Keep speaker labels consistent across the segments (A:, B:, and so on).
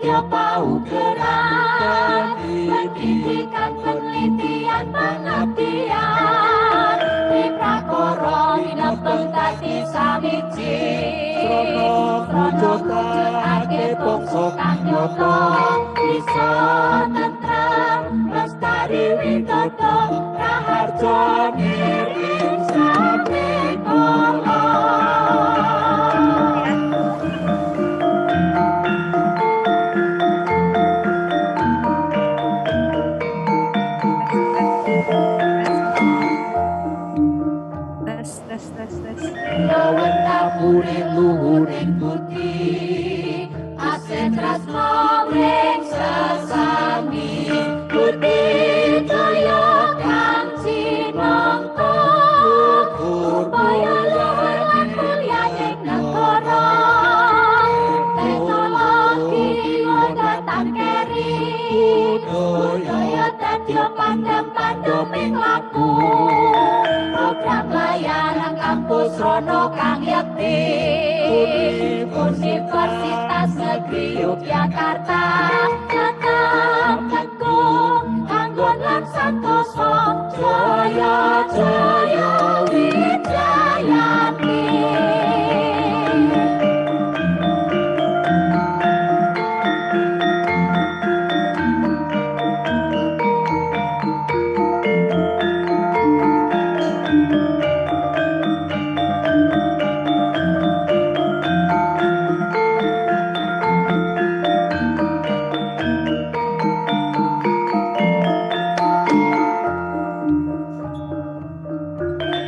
A: Tio Paugeran, pendidikan, penelitian, pengabdian, di prakoro ginepeng dadi sawiji, srono mujudake bangsa kang nyata, bisa tentrem, lestari widodo, raharja ngiring sabekala. Lawan taburing luhuring putih, asen tresno ring sesami, putih toyo kang sinangka, upaya luhur lan mulyaning negara, teknologi wonten keri, budaya dadya pandhem-pandheming laku. Program layanan kampus rono kang yakti, Universitas Negeri Yogyakarta, tetap teguh anggun lan santoso, jaya jaya wijayati.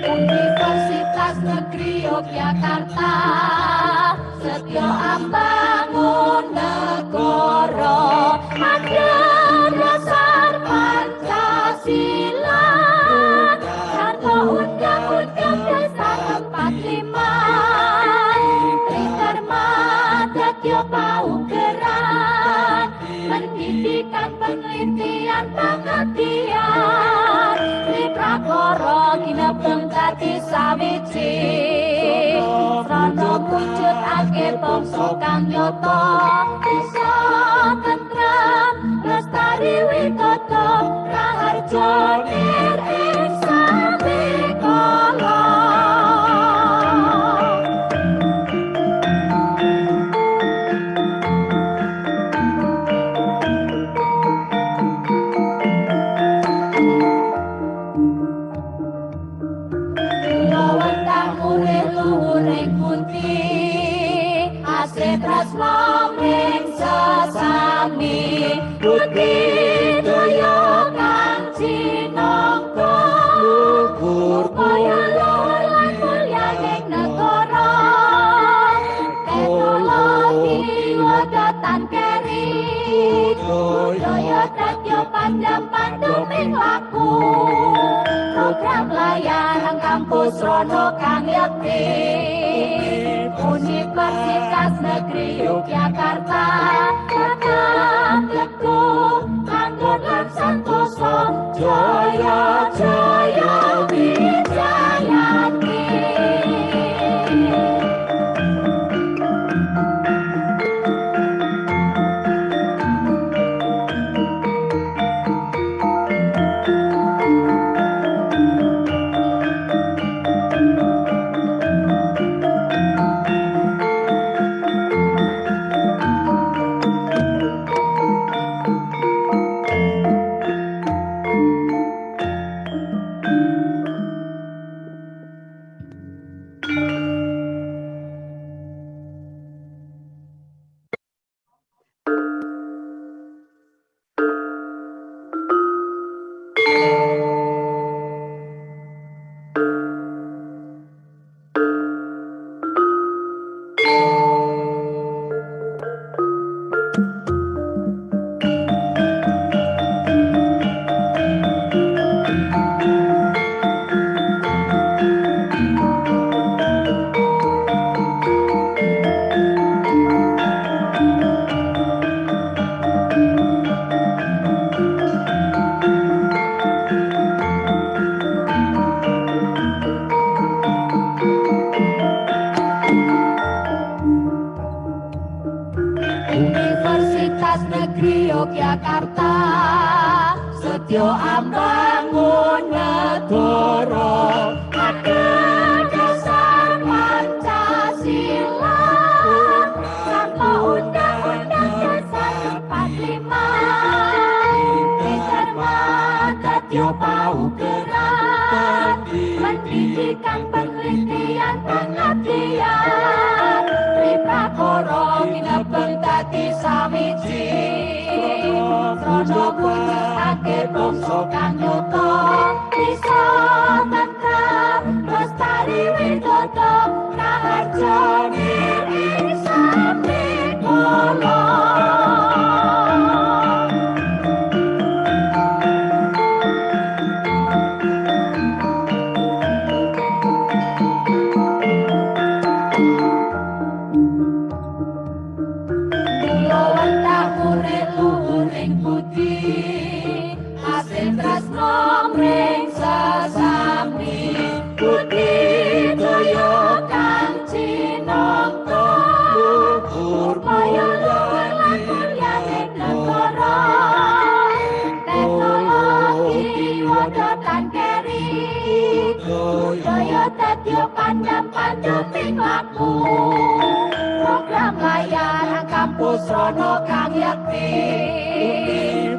A: Universitas Negeri Yogyakarta, setya ambangun negara, adil dasar Pancasila, sarta undang-undang dasar 45, Triterma dadya paugeran, pendidikan, penelitian, pengabdian, di prakara ginepeng dadi sawiji, srono mujudake bangsa kang nyata, bisa tentrem, lestari widodo, raharja ngiring sabekala. Luhuring putih, asih tresno ing sesami, putih toyo kang sinangka, upaya luhur lan mulyaning negara, teknologi wonten keri, budaya dadya pandhem-pandheming laku. Program layanan kampus rono kang yakti, Universitas Negeri Yogyakarta, tetap teguh anggun lan santoso, jaya jaya wijayati. Universitas Negeri Yogyakarta setyo ambangun negara agar dasar Pancasila tanpa undang-undang dasar 45 diterma tetyo bau gerak pendidikan penelitian pengabdian Priprakara ginebeng dadi samiji Srono wujudake bangsa kang nyata bisa tentrem lestari widodo kaharjane ing samrikala. Pandeming laku program layanan kampus Rono kang yakti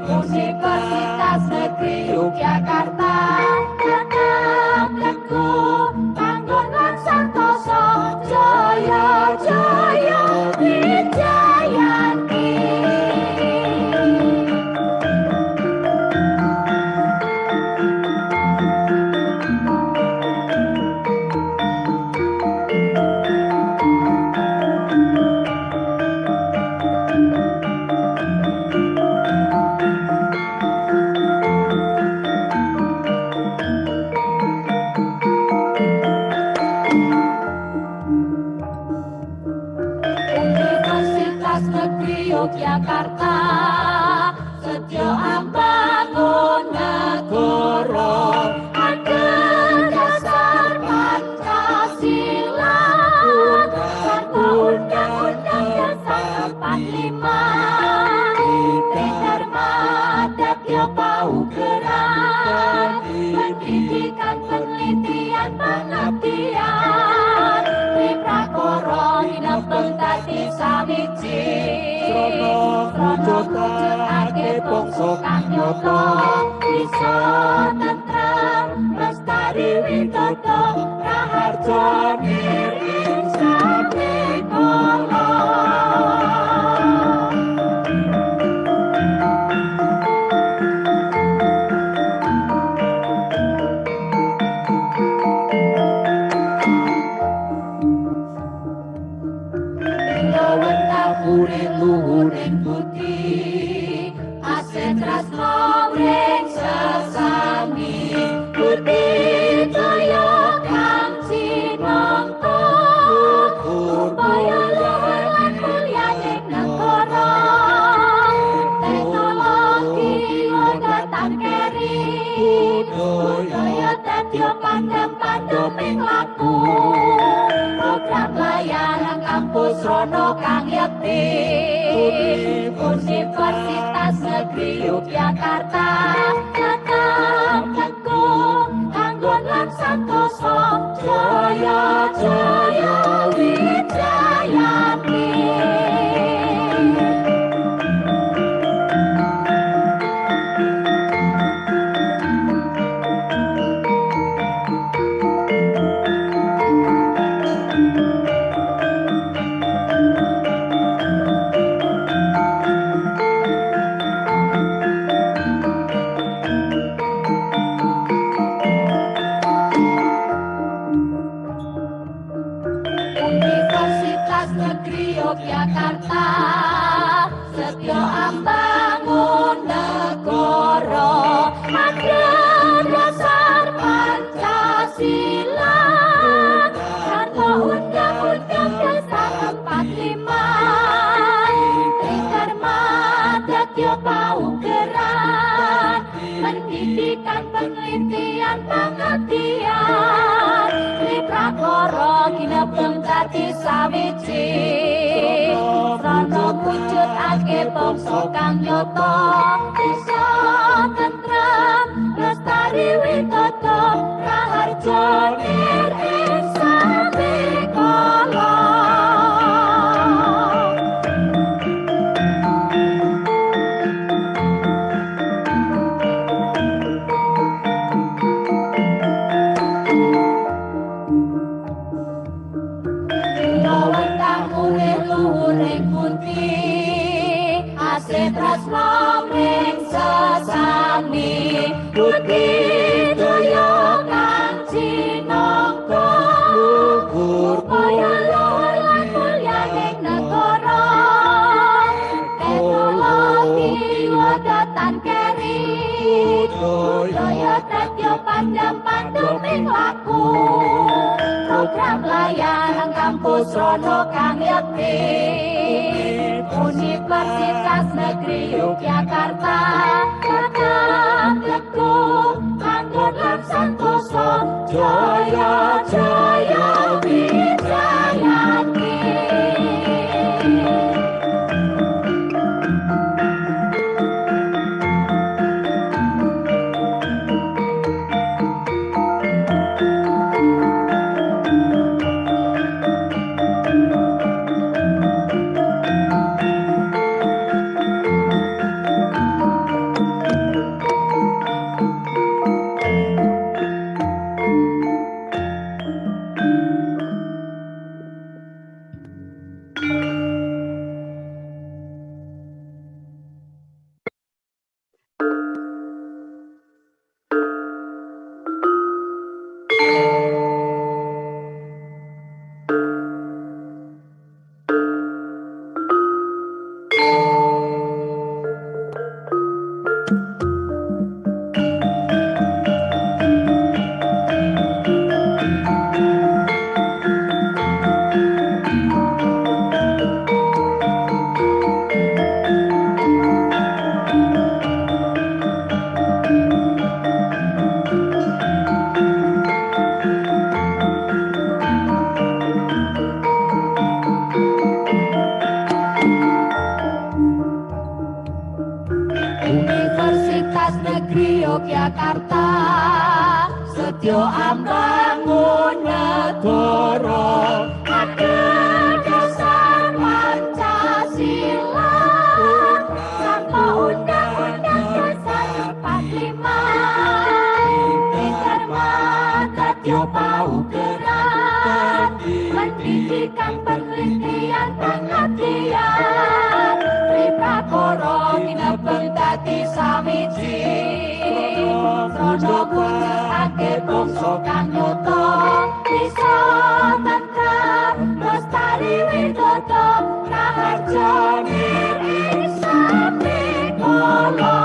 A: Universitas Negeri Yogyakarta tetap teguh tanggung lan santoso jaya jaya wijayanti. Yogyakarta setyo ambangun negara agar dasar Pancasila tanpa undang-undang dasar 45 diterma tetyo bau gerak pendidikan penelitian pengabdian Priprakara ginebeng dadi samiji wujudake bangsa kang nyata bisa tentrem lestari widodo kaharjane ing samrikala. Luhuring putih aset tresno ring sesami putih jaya kang sinengko supaya lan mulyane negara teknologi wonten keri budaya tetyo pandeming laku program layanan kampus Rono kang yakti Universitas Negeri Yogyakarta tetap teguh tanggung lan santoso jaya jaya wijayanti. Yogyakarta setyo ambangun negara agar dasar Pancasila tanpa undang-undang dasar 45 diterma tetyo bau gerak pendidikan penelitian pengabdian Priprakara ginebeng dadi sawiji Srono wujud bangsa kang nyata bisa tentrem lestari witoto raharja nir ing sabikala. Tresno ing sesami budidaya kang cinangka luhur kaya luhur lan mulyaning negara teknologi wadatan keri budaya tretyo pandem ing laku program layanan kampus rono kang yakti Universitas Negeri Yogyakarta tetap teguh anggun lan santoso jaya jaya wijayati. Yogyakarta setyo ambangun negara ada dasar Pancasila tanpa undang-undang dasar 45 ditermat setyo paugeran pendidikan penelitian pengabdian Triprakara minebeng dadi samiji Rono khususake bangsa kang nyata bisa tentrem lestari widodo raharja nir ing sabikala.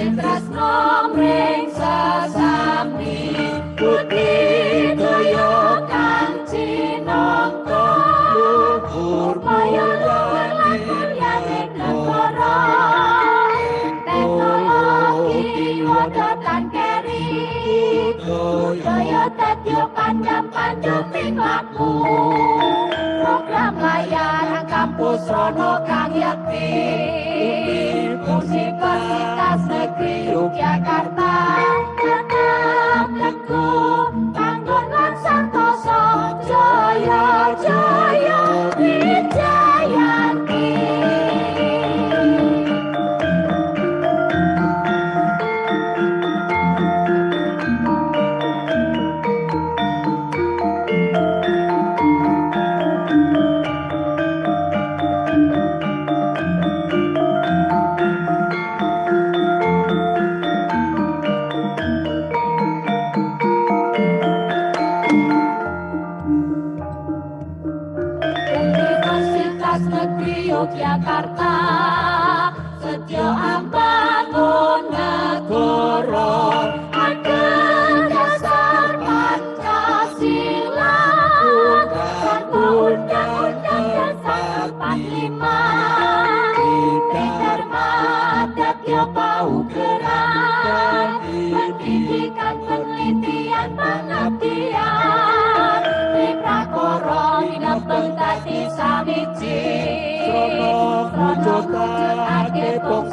A: Tresno mring sesami budidaya kang cinangka luhur kaya luhur lan mulyaning negara teknologi wadatan keri budaya tetyo pandem ing laku program layanan kampus rono kang yakti Universitas Negeri Yogyakarta tetap teguh anggun lan santoso jaya jaya wijayati. Yogyakarta setyo ambangun negara ada dasar Pancasila tanpa undang-undang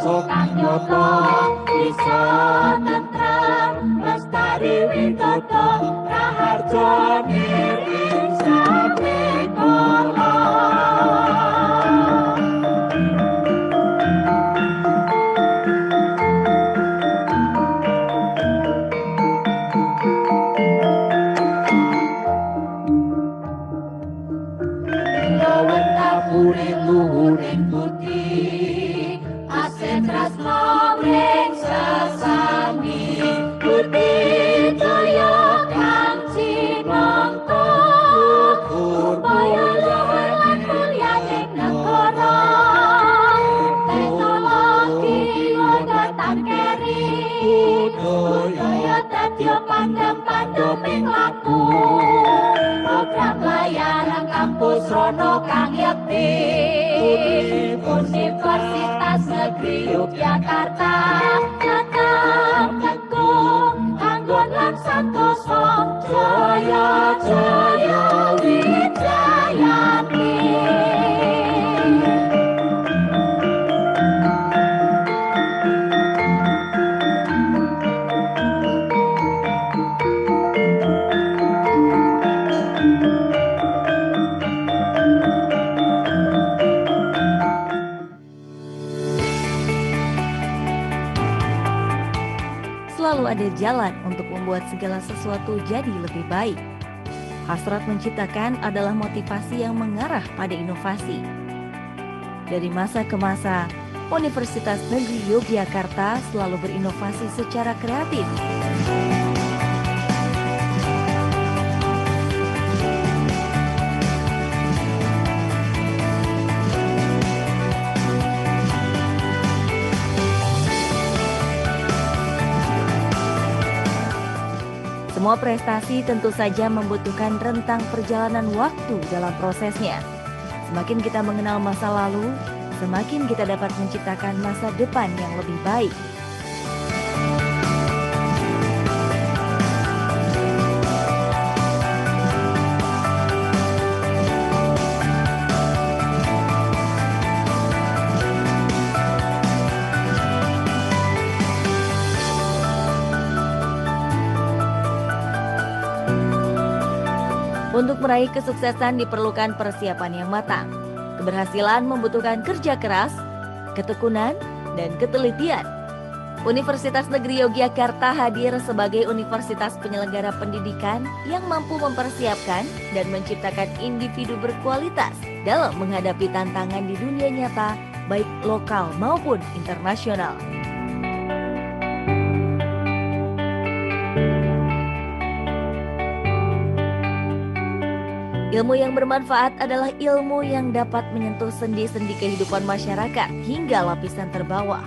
A: poso kang nyoto bisa tentrem lestari widodo raharjo miring sampe kala. Luhuring putih aset tresno mring sesami putih toyo kang cinangka supaya luhur lan mulyaning negara teknologi wonten keri budaya dadi pandhem-pandheming laku program layanan kampus rono kang yakti Universitas Negeri Yogyakarta tetap teguh anggun lan santoso jaya jaya wijayati.
B: Selalu ada jalan untuk membuat segala sesuatu jadi lebih baik. Hasrat menciptakan adalah motivasi yang mengarah pada inovasi. Dari masa ke masa, Universitas Negeri Yogyakarta selalu berinovasi secara kreatif. Semua prestasi tentu saja membutuhkan rentang perjalanan waktu dalam prosesnya. Semakin kita mengenal masa lalu, semakin kita dapat menciptakan masa depan yang lebih baik. Untuk meraih kesuksesan diperlukan persiapan yang matang. Keberhasilan membutuhkan kerja keras, ketekunan, dan ketelitian. Universitas Negeri Yogyakarta hadir sebagai universitas penyelenggara pendidikan yang mampu mempersiapkan dan menciptakan individu berkualitas dalam menghadapi tantangan di dunia nyata, baik lokal maupun internasional. Ilmu yang bermanfaat adalah ilmu yang dapat menyentuh sendi-sendi kehidupan masyarakat hingga lapisan terbawah.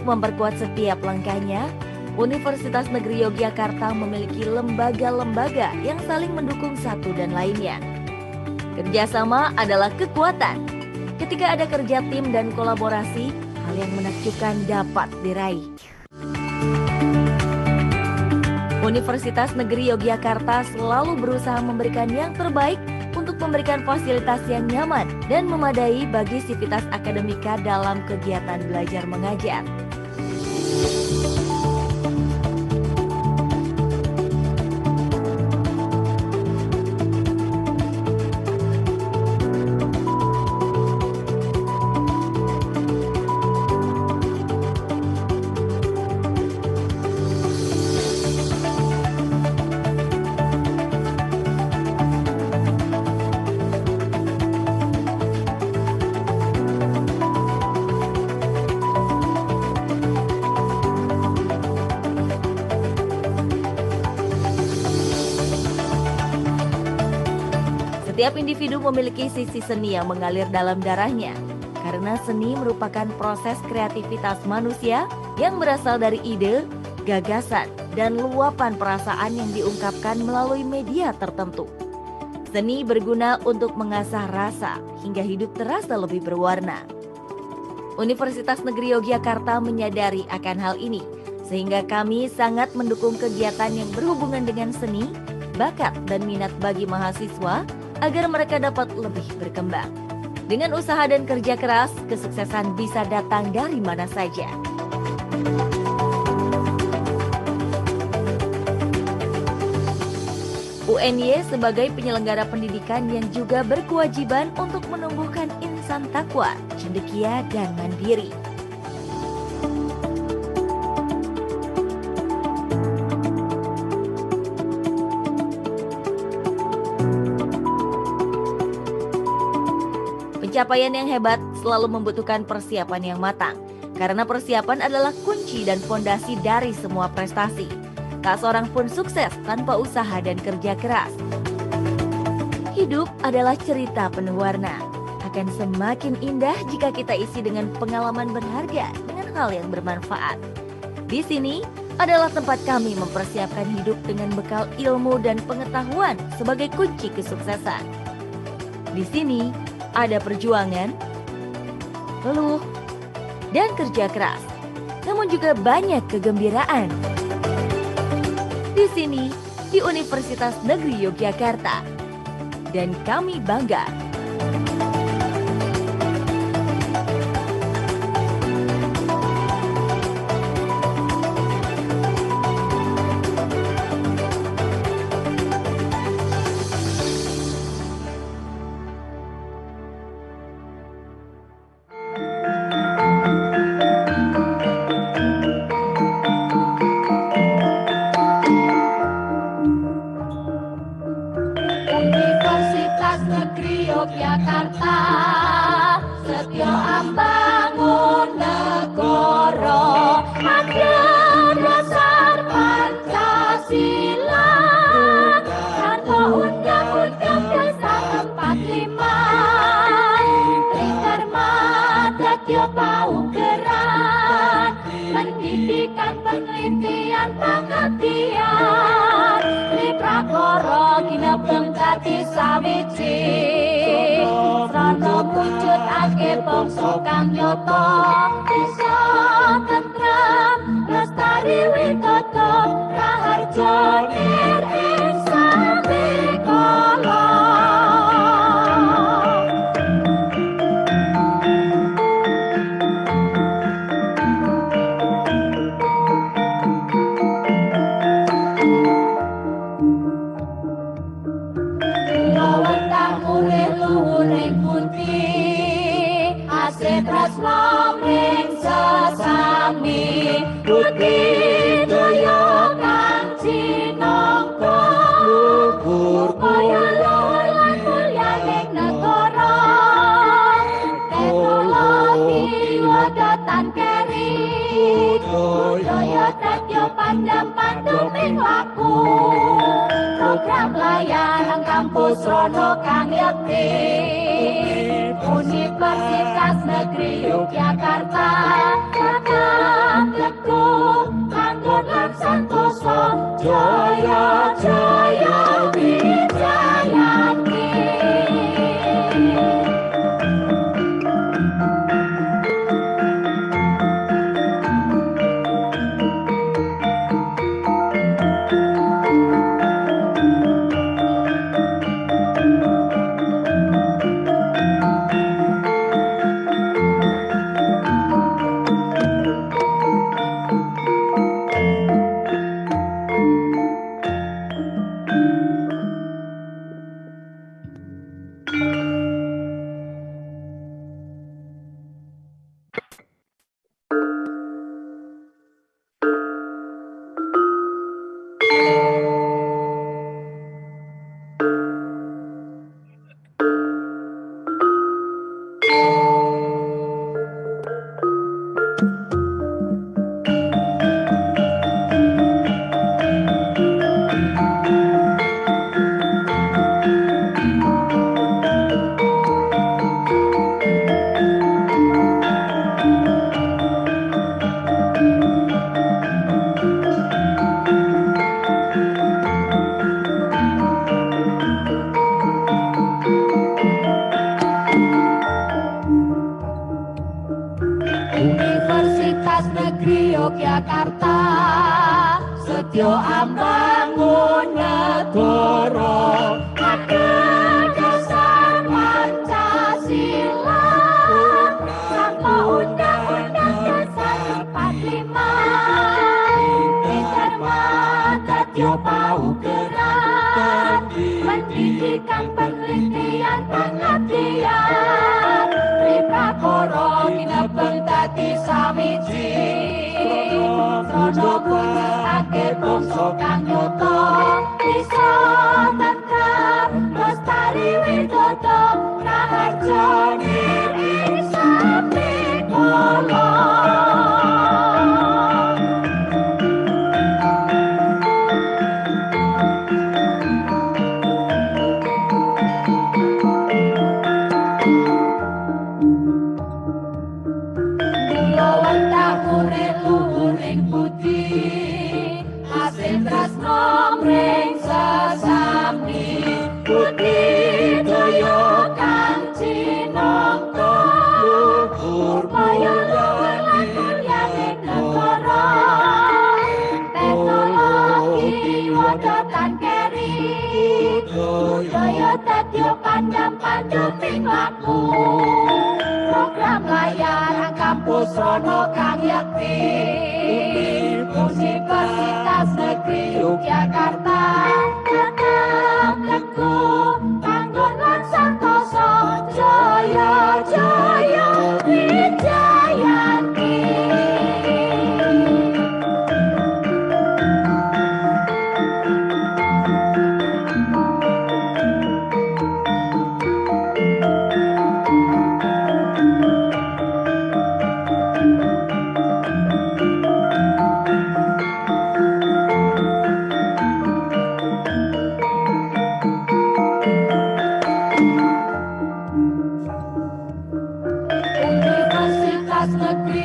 B: Untuk memperkuat setiap langkahnya, Universitas Negeri Yogyakarta memiliki lembaga-lembaga yang saling mendukung satu dan lainnya. Kerjasama adalah kekuatan. Ketika ada kerja tim dan kolaborasi, hal yang menakjubkan dapat diraih. Universitas Negeri Yogyakarta selalu berusaha memberikan yang terbaik untuk memberikan fasilitas yang nyaman dan memadai bagi sivitas akademika dalam kegiatan belajar mengajar. Setiap individu memiliki sisi seni yang mengalir dalam darahnya, karena seni merupakan proses kreativitas manusia yang berasal dari ide, gagasan, dan luapan perasaan yang diungkapkan melalui media tertentu. Seni berguna untuk mengasah rasa hingga hidup terasa lebih berwarna. Universitas Negeri Yogyakarta menyadari akan hal ini, sehingga kami sangat mendukung kegiatan yang berhubungan dengan seni, bakat, dan minat bagi mahasiswa agar mereka dapat lebih berkembang. Dengan usaha dan kerja keras, kesuksesan bisa datang dari mana saja. UNY sebagai penyelenggara pendidikan yang juga berkewajiban untuk menumbuhkan insan takwa, cendekia, dan mandiri. Pencapaian yang hebat selalu membutuhkan persiapan yang matang, karena persiapan adalah kunci dan fondasi dari semua prestasi. Tak seorang pun sukses tanpa usaha dan kerja keras. Hidup adalah cerita penuh warna. Akan semakin indah jika kita isi dengan pengalaman berharga dengan hal yang bermanfaat. Di sini adalah tempat kami mempersiapkan hidup dengan bekal ilmu dan pengetahuan sebagai kunci kesuksesan. Di sini ada perjuangan, peluh, dan kerja keras, namun juga banyak kegembiraan. Di sini, di Universitas Negeri Yogyakarta, dan kami bangga.
A: Yogyakarta, setyo ambangun negara, ada dasar Pancasila, tanpa undang-undang dasar 45, termata tio paugeran, pendidikan, penelitian, pengertian, di prakara ginepeng dadi sawiji. Srana mujudake bangsa kang nyata, bisa tentrem, lestari witoto, raharja ing sabikala. Treslaming sesami budidaya kang cinangka luhur kaya luhur lan mulyaning negara teknologi wadatan keri budaya tetyo pandem-pandeming laku program layanan kampus rono kang yakti Universitas Negeri Yogyakarta, Jaya Jaya Wijayanti. Universitas Negeri Yogyakarta, setyo ambangun negara, ada dasar Pancasila, sama Undang-Undang Dasar 45. Ditermat setyo bau gerak, pendidikan, penelitian, pengabdian, Praporo ginepeng dadi samiji, Trono bumi akhir bangsa kang nyata, bisa tentrem lestari widodo, raharja ing sapikala. Nomreng sesami budidaya kang cinangka, upaya luhur lan mulyane negara, teknologi wadatan keri, budaya dadi pandang-pandang laku, program layar kampus rono kang yakti, Universitas Negeri Yogyakarta, tetap teguh panggon lan santoso, jaya jaya wijayanti.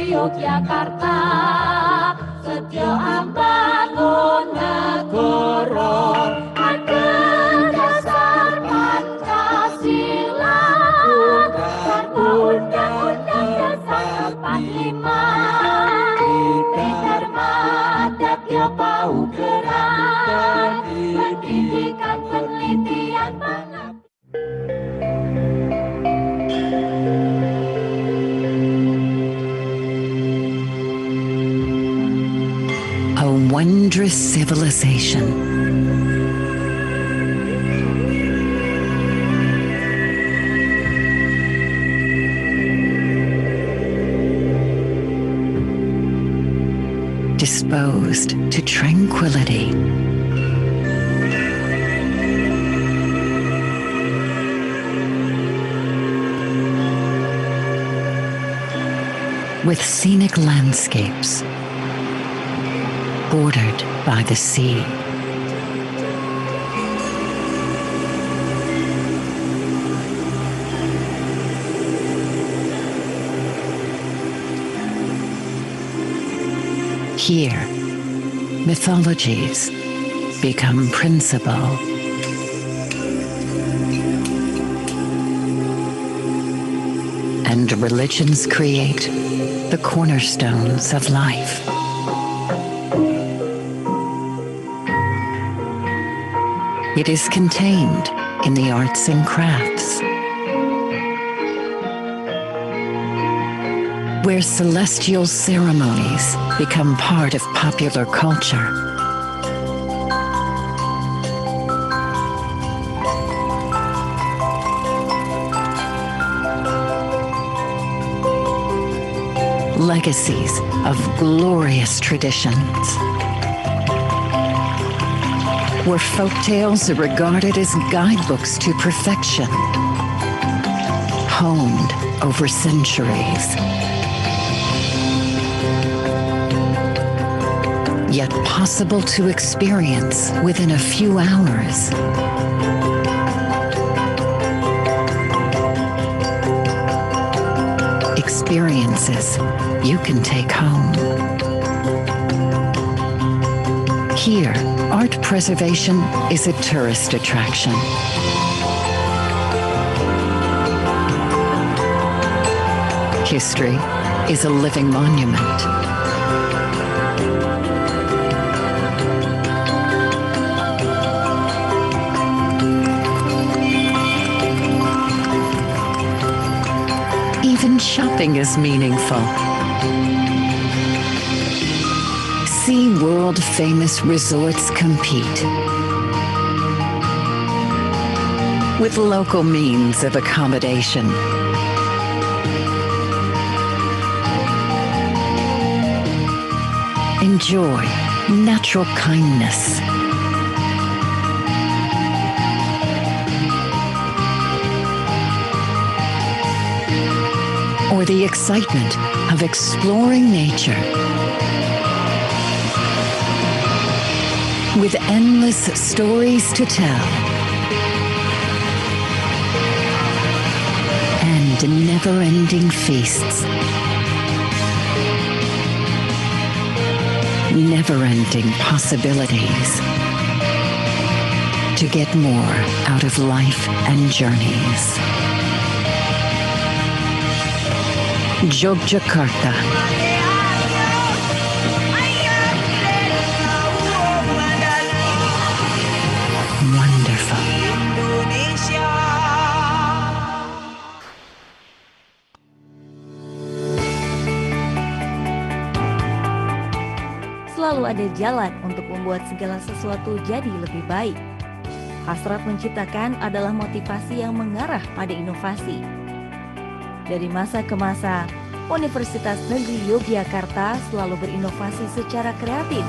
A: Yogyakarta, setyo ambangun negara, ada dasar Pancasila, Undang-Undang Dasar 45. Ditermat setyo bau gerak, pendidikan, penelitian, pengabdian.
C: Wondrous civilization. Disposed to tranquility. With scenic landscapes bordered by the sea. Here, mythologies become principle. And religions create the cornerstones of life. It is contained in the arts and crafts, where celestial ceremonies become part of popular culture. Legacies of glorious traditions, where folk tales are regarded as guidebooks to perfection, honed over centuries, yet possible to experience within a few hours. Experiences you can take home. Here, art preservation is a tourist attraction. History is a living monument. Even shopping is meaningful. See world-famous resorts compete with local means of accommodation. Enjoy natural kindness. Or the excitement of exploring nature with endless stories to tell and never-ending feasts. Never-ending possibilities to get more out of life and journeys. Yogyakarta. Wonderful.
A: Indonesia.
B: Selalu ada jalan untuk membuat segala sesuatu jadi lebih baik. Hasrat menciptakan adalah motivasi yang mengarah pada inovasi. Dari masa ke masa, Universitas Negeri Yogyakarta selalu berinovasi secara kreatif.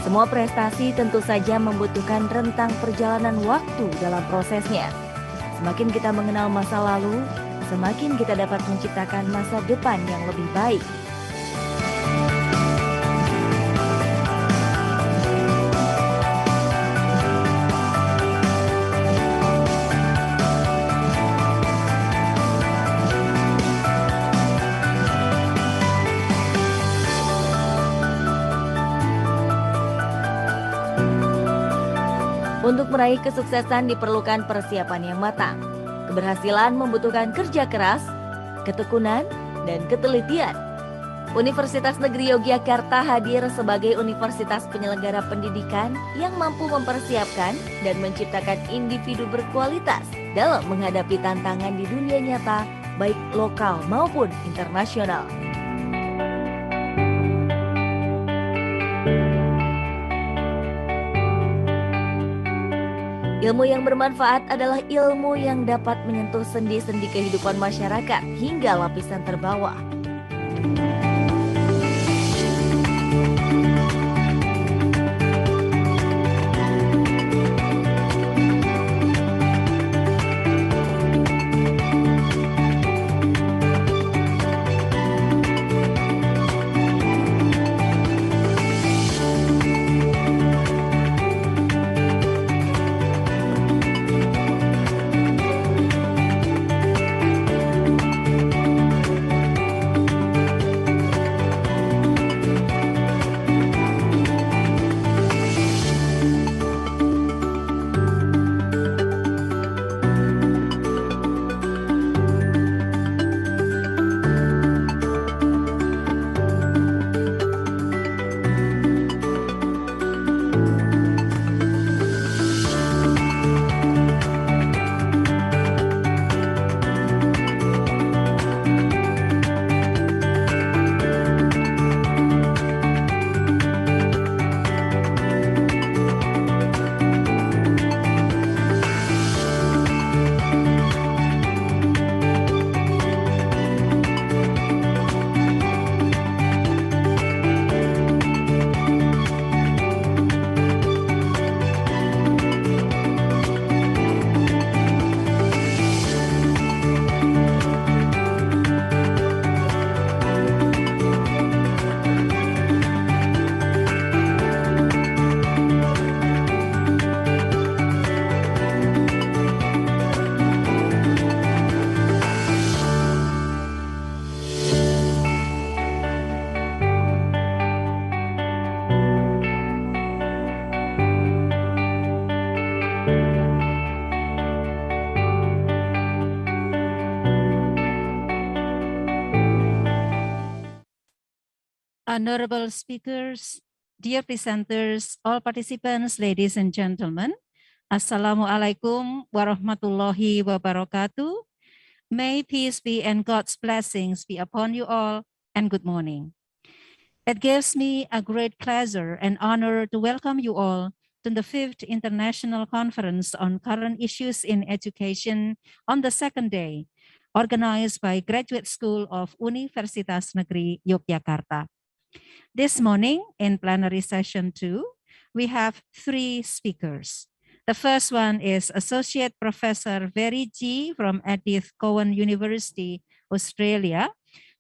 B: Semua prestasi tentu saja membutuhkan rentang perjalanan waktu dalam prosesnya. Semakin kita mengenal masa lalu, semakin kita dapat menciptakan masa depan yang lebih baik. Untuk meraih kesuksesan diperlukan persiapan yang matang. Keberhasilan membutuhkan kerja keras, ketekunan, dan ketelitian. Universitas Negeri Yogyakarta hadir sebagai universitas penyelenggara pendidikan yang mampu mempersiapkan dan menciptakan individu berkualitas dalam menghadapi tantangan di dunia nyata, baik lokal maupun internasional. Ilmu yang bermanfaat adalah ilmu yang dapat menyentuh sendi-sendi kehidupan masyarakat hingga lapisan terbawah.
D: honorable speakers, dear presenters, all participants, ladies and gentlemen, Assalamualaikum warahmatullahi wabarakatuh. May peace be and God's blessings be upon you all, and good morning. It gives me a great pleasure and honor to welcome you all to the 5th International Conference on Current Issues in Education on the second day, organized by Graduate School of Universitas Negeri Yogyakarta. This morning in Plenary Session 2, we have 3 speakers. The first one is Associate Professor Ferry from Edith, Cowan University, Australia,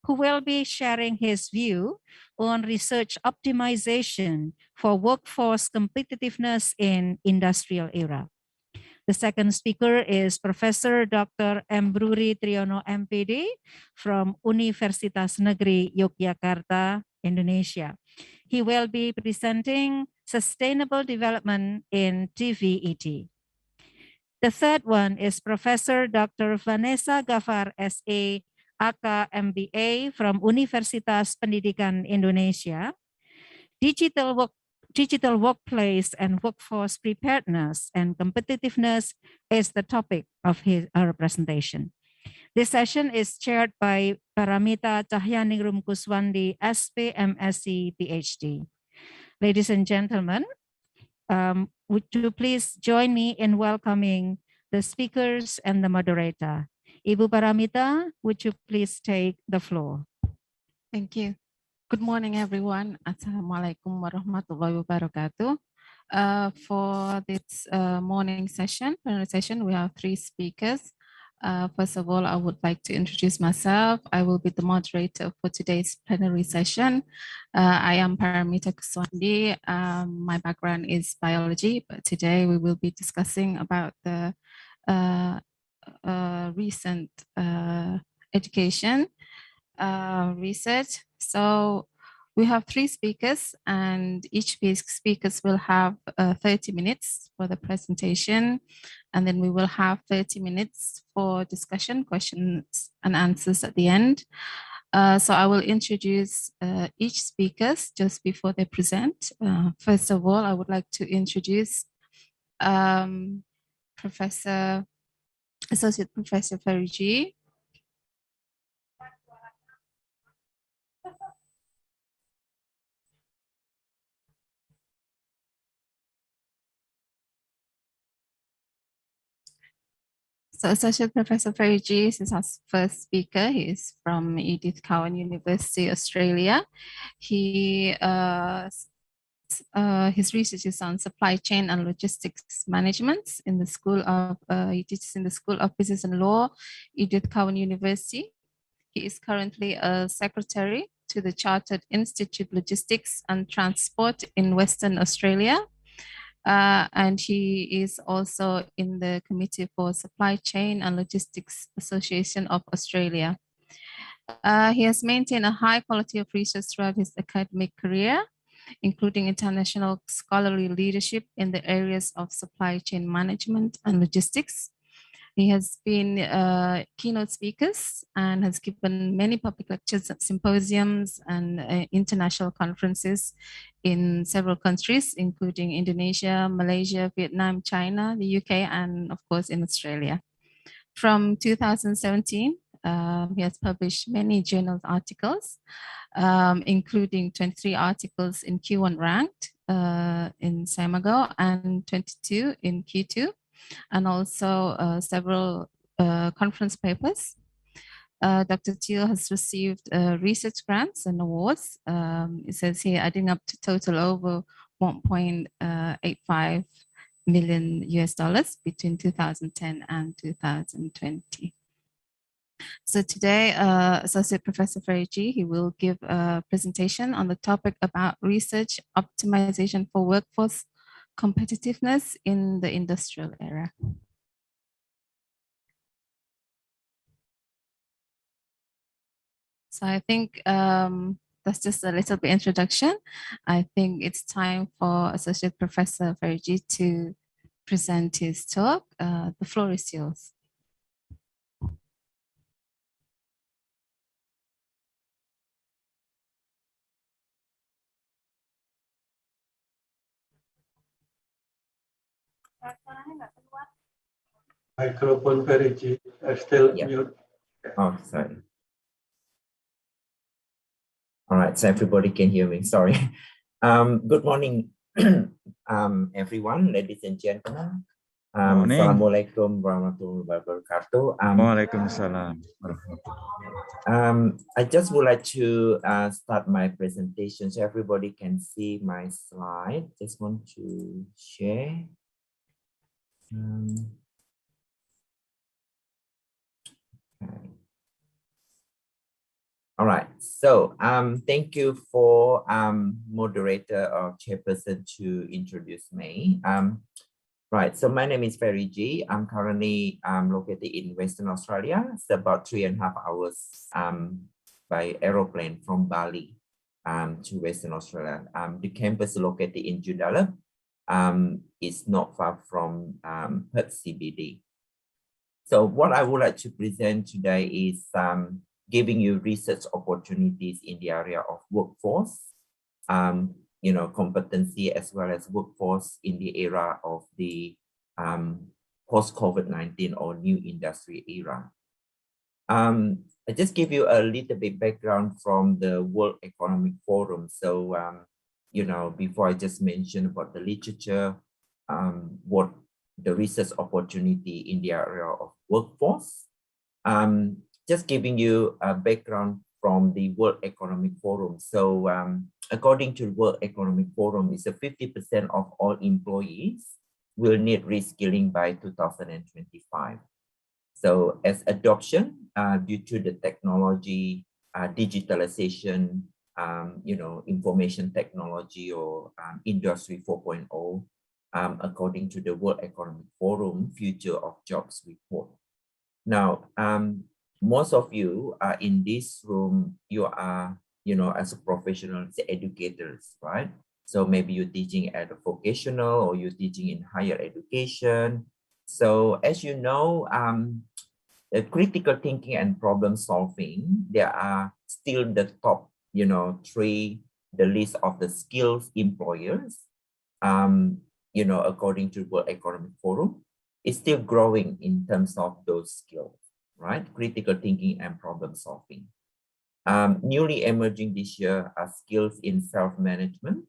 D: who will be sharing his view on research optimization for workforce competitiveness in industrial era. The second speaker is Professor Dr. M. Bruri Triyono, M.Pd. from Universitas Negeri Yogyakarta, Indonesia. He will be presenting Sustainable Development in TVET. The third one is Professor Dr. Vanessa Gafar, SA, aka MBA from Universitas Pendidikan Indonesia. Digital workplace and workforce preparedness and competitiveness is the topic of our presentation. This session is chaired by Paramita Cahyaningrum Kuswandi, SP, MSc, PhD. Ladies and gentlemen, would you please join me in welcoming the speakers and the moderator? Ibu Paramita, would you please take the floor?
E: Thank you. Good morning, everyone. Assalamualaikum warahmatullahi wabarakatuh. For this morning session, plenary session, we have 3 speakers. First of all, I would like to introduce myself. I will be the moderator for today's plenary session. I am Paramita Kuswandi. My background is biology, but today we will be discussing about the recent education research. So we have 3 speakers, and each speakers will have 30 minutes for the presentation, and then we will have 30 minutes for discussion, questions and answers at the end. So I will introduce each speakers just before they present. First of all, I would like to introduce Associate Professor Ferry. So Associate Professor Ferry is our first speaker. He is from Edith, Cowan University, Australia. His research is on supply chain and logistics management in the School of, he teaches in the School of Business and Law, Edith, Cowan University. He is currently a secretary to the Chartered Institute Logistics and Transport in Western Australia. And he is also in the Committee for Supply Chain and Logistics Association of Australia. He has maintained a high quality of research throughout his academic career, including international scholarly leadership in the areas of supply chain management and logistics. He has been keynote speakers and has given many public lectures at symposiums and international conferences in several countries, including Indonesia, Malaysia, Vietnam, China, the UK, and of course in Australia. From 2017, he has published many journal articles, including 23 articles in Q1 ranked in Samago and 22 in Q2. And also several conference papers. Dr. Teal has received research grants and awards. It says here, adding up to total over 1.85 million US dollars between 2010 and 2020. So today, Associate Professor Ferry, he will give a presentation on the topic about research optimization for workforce competitiveness in the industrial era. So I think that's just a little bit introduction. I think it's time for Associate Professor Ferry to present his talk. The floor is yours.
F: Microphone Ferry still
G: Yeah.
F: mute.
G: Oh, sorry. All right, so everybody can hear me. Sorry. Good morning, everyone, ladies and gentlemen.
H: Morning.
G: Assalamualaikum warahmatullahi wabarakatuh.
H: Waalaikumsalam.
G: I just would like to start my presentation so everybody can see my slide. Just want to share. Okay. All right, so thank you for moderator or chairperson to introduce me. Right, so my name is Ferry G. I'm currently located in Western Australia. It's about 3.5 hours by aeroplane from Bali to Western Australia. The campus located in Joondalup is not far from Perth CBD. So what I would like to present today is giving you research opportunities in the area of workforce, competency as well as workforce in the era of the post-COVID-19 or new industry era. I just give you a little bit background from the World Economic Forum. So, before I just mentioned about the literature, what the research opportunity in the area of workforce, just giving you a background from the World Economic Forum. So according to the World Economic Forum, it's a 50% of all employees will need reskilling by 2025. So as adoption due to the technology, digitalization, information technology or industry 4.0, according to the World Economic Forum Future of Jobs report. Now, most of you are in this room, you are, as a professional, educators, right? So maybe you're teaching at a vocational or you're teaching in higher education. So as you know, the critical thinking and problem solving, there are still the top, three, the list of the skills employers, according to World Economic Forum, is still growing in terms of those skills. Right? Critical thinking and problem solving. Newly emerging this year are skills in self-management.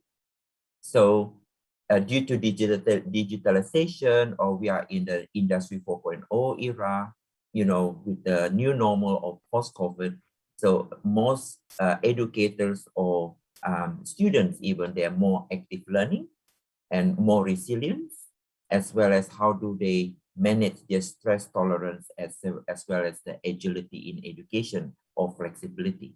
G: So due to digitalization, or we are in the industry 4.0 era, with the new normal of post-COVID, so most educators or students even, they are more active learning and more resilience, as well as how do they manage their stress tolerance as well as the agility in education or flexibility.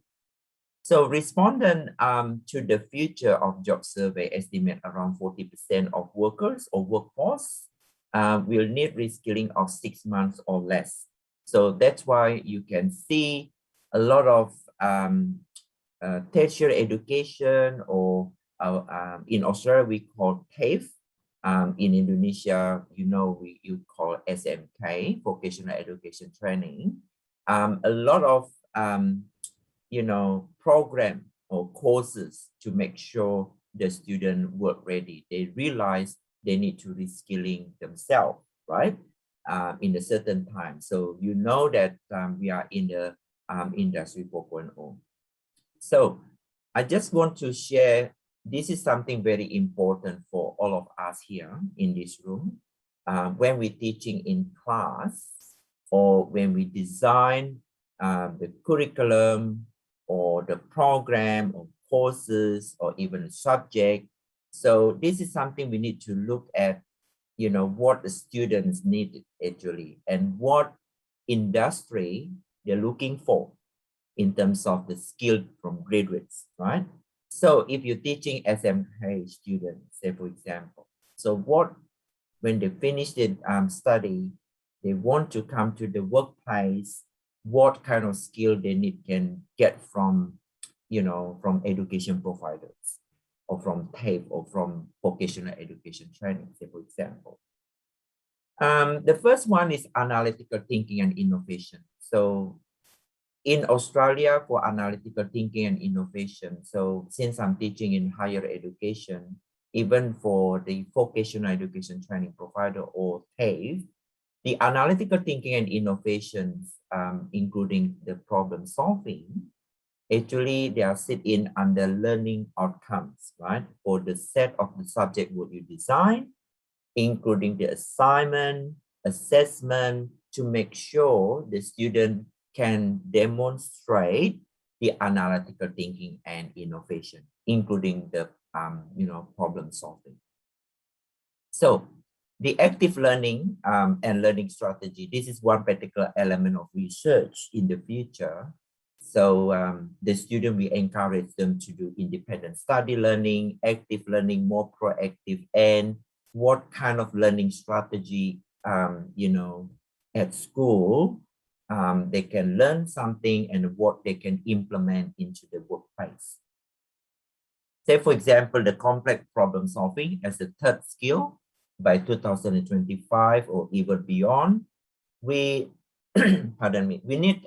G: So respondent to the future of job survey estimate around 40% of workers or workforce will need reskilling of 6 months or less. So that's why you can see a lot of tertiary education, or in Australia we call TAFE. In Indonesia, you call SMK, Vocational Education Training. A lot of, program or courses to make sure the student work ready. They realize they need to reskilling themselves, right? In a certain time. So you know that we are in the industry 4.0. So I just want to share, this is something very important for all of us here in this room. When we're teaching in class, or when we design the curriculum or the program or courses or even a subject. So this is something we need to look at, what the students need actually and what industry they're looking for in terms of the skill from graduates, right? So if you're teaching SMK students, say for example, so when they finish the study, they want to come to the workplace, what kind of skill they can get from, from education providers or from TAFE or from vocational education training, say for example. The first one is analytical thinking and innovation. So in Australia for analytical thinking and innovation, so since I'm teaching in higher education, even for the vocational education training provider or TAFE, the analytical thinking and innovations, including the problem solving, actually they are sit in under learning outcomes, right? For the set of the subject what you design, including the assignment, assessment, to make sure the student can demonstrate the analytical thinking and innovation, including the problem solving. So the active learning and learning strategy, this is one particular element of research in the future. So the student, we encourage them to do independent study learning, active learning, more proactive, and what kind of learning strategy, at school, they can learn something and what they can implement into the workplace. Say, for example, the complex problem solving as a third skill by 2025 or even beyond. We, pardon me, we need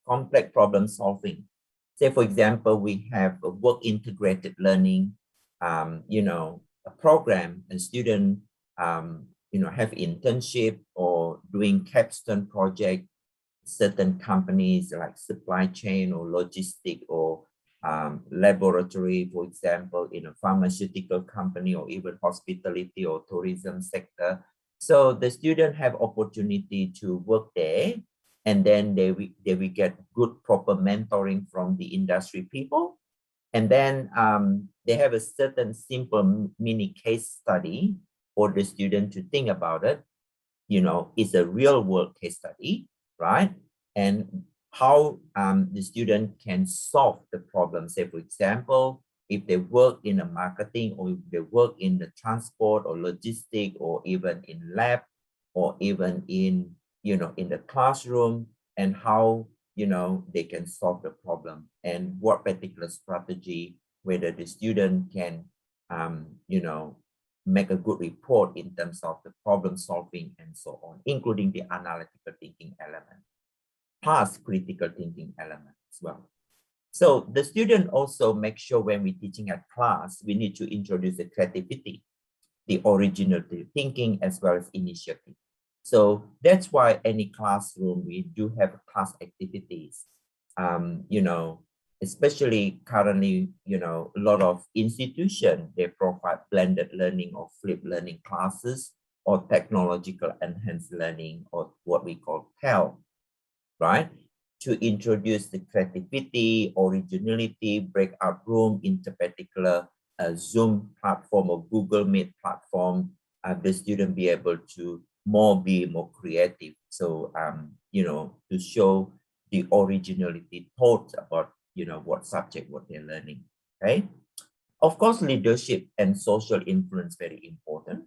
G: complex problem solving. Say, for example, we have a work integrated learning, a program, and student, have internship or doing capstone project, certain companies like supply chain or logistic or laboratory, for example, in a pharmaceutical company or even hospitality or tourism sector. So the student have opportunity to work there, and then they will get good proper mentoring from the industry people. And then they have a certain simple mini case study for the student to think about it. It's a real world case study, right? And how the student can solve the problem. Say, for example, if they work in a marketing or if they work in the transport or logistic or even in lab or even in, in the classroom, and how, they can solve the problem and what particular strategy, whether the student can, make a good report in terms of the problem solving and so on, including the analytical thinking element, plus critical thinking element as well. So the student also make sure when we're teaching a class, we need to introduce the creativity, the original thinking, as well as initiative. So that's why any classroom, we do have class activities, especially currently, a lot of institutions, they provide blended learning or flipped learning classes or technological enhanced learning, or what we call TEL, right? To introduce the creativity, originality, breakout room, into particular Zoom platform or Google Meet platform, the student be able to be more creative. So, to show the originality, thoughts about, what subject, what they're learning, okay? Of course, leadership and social influence, very important.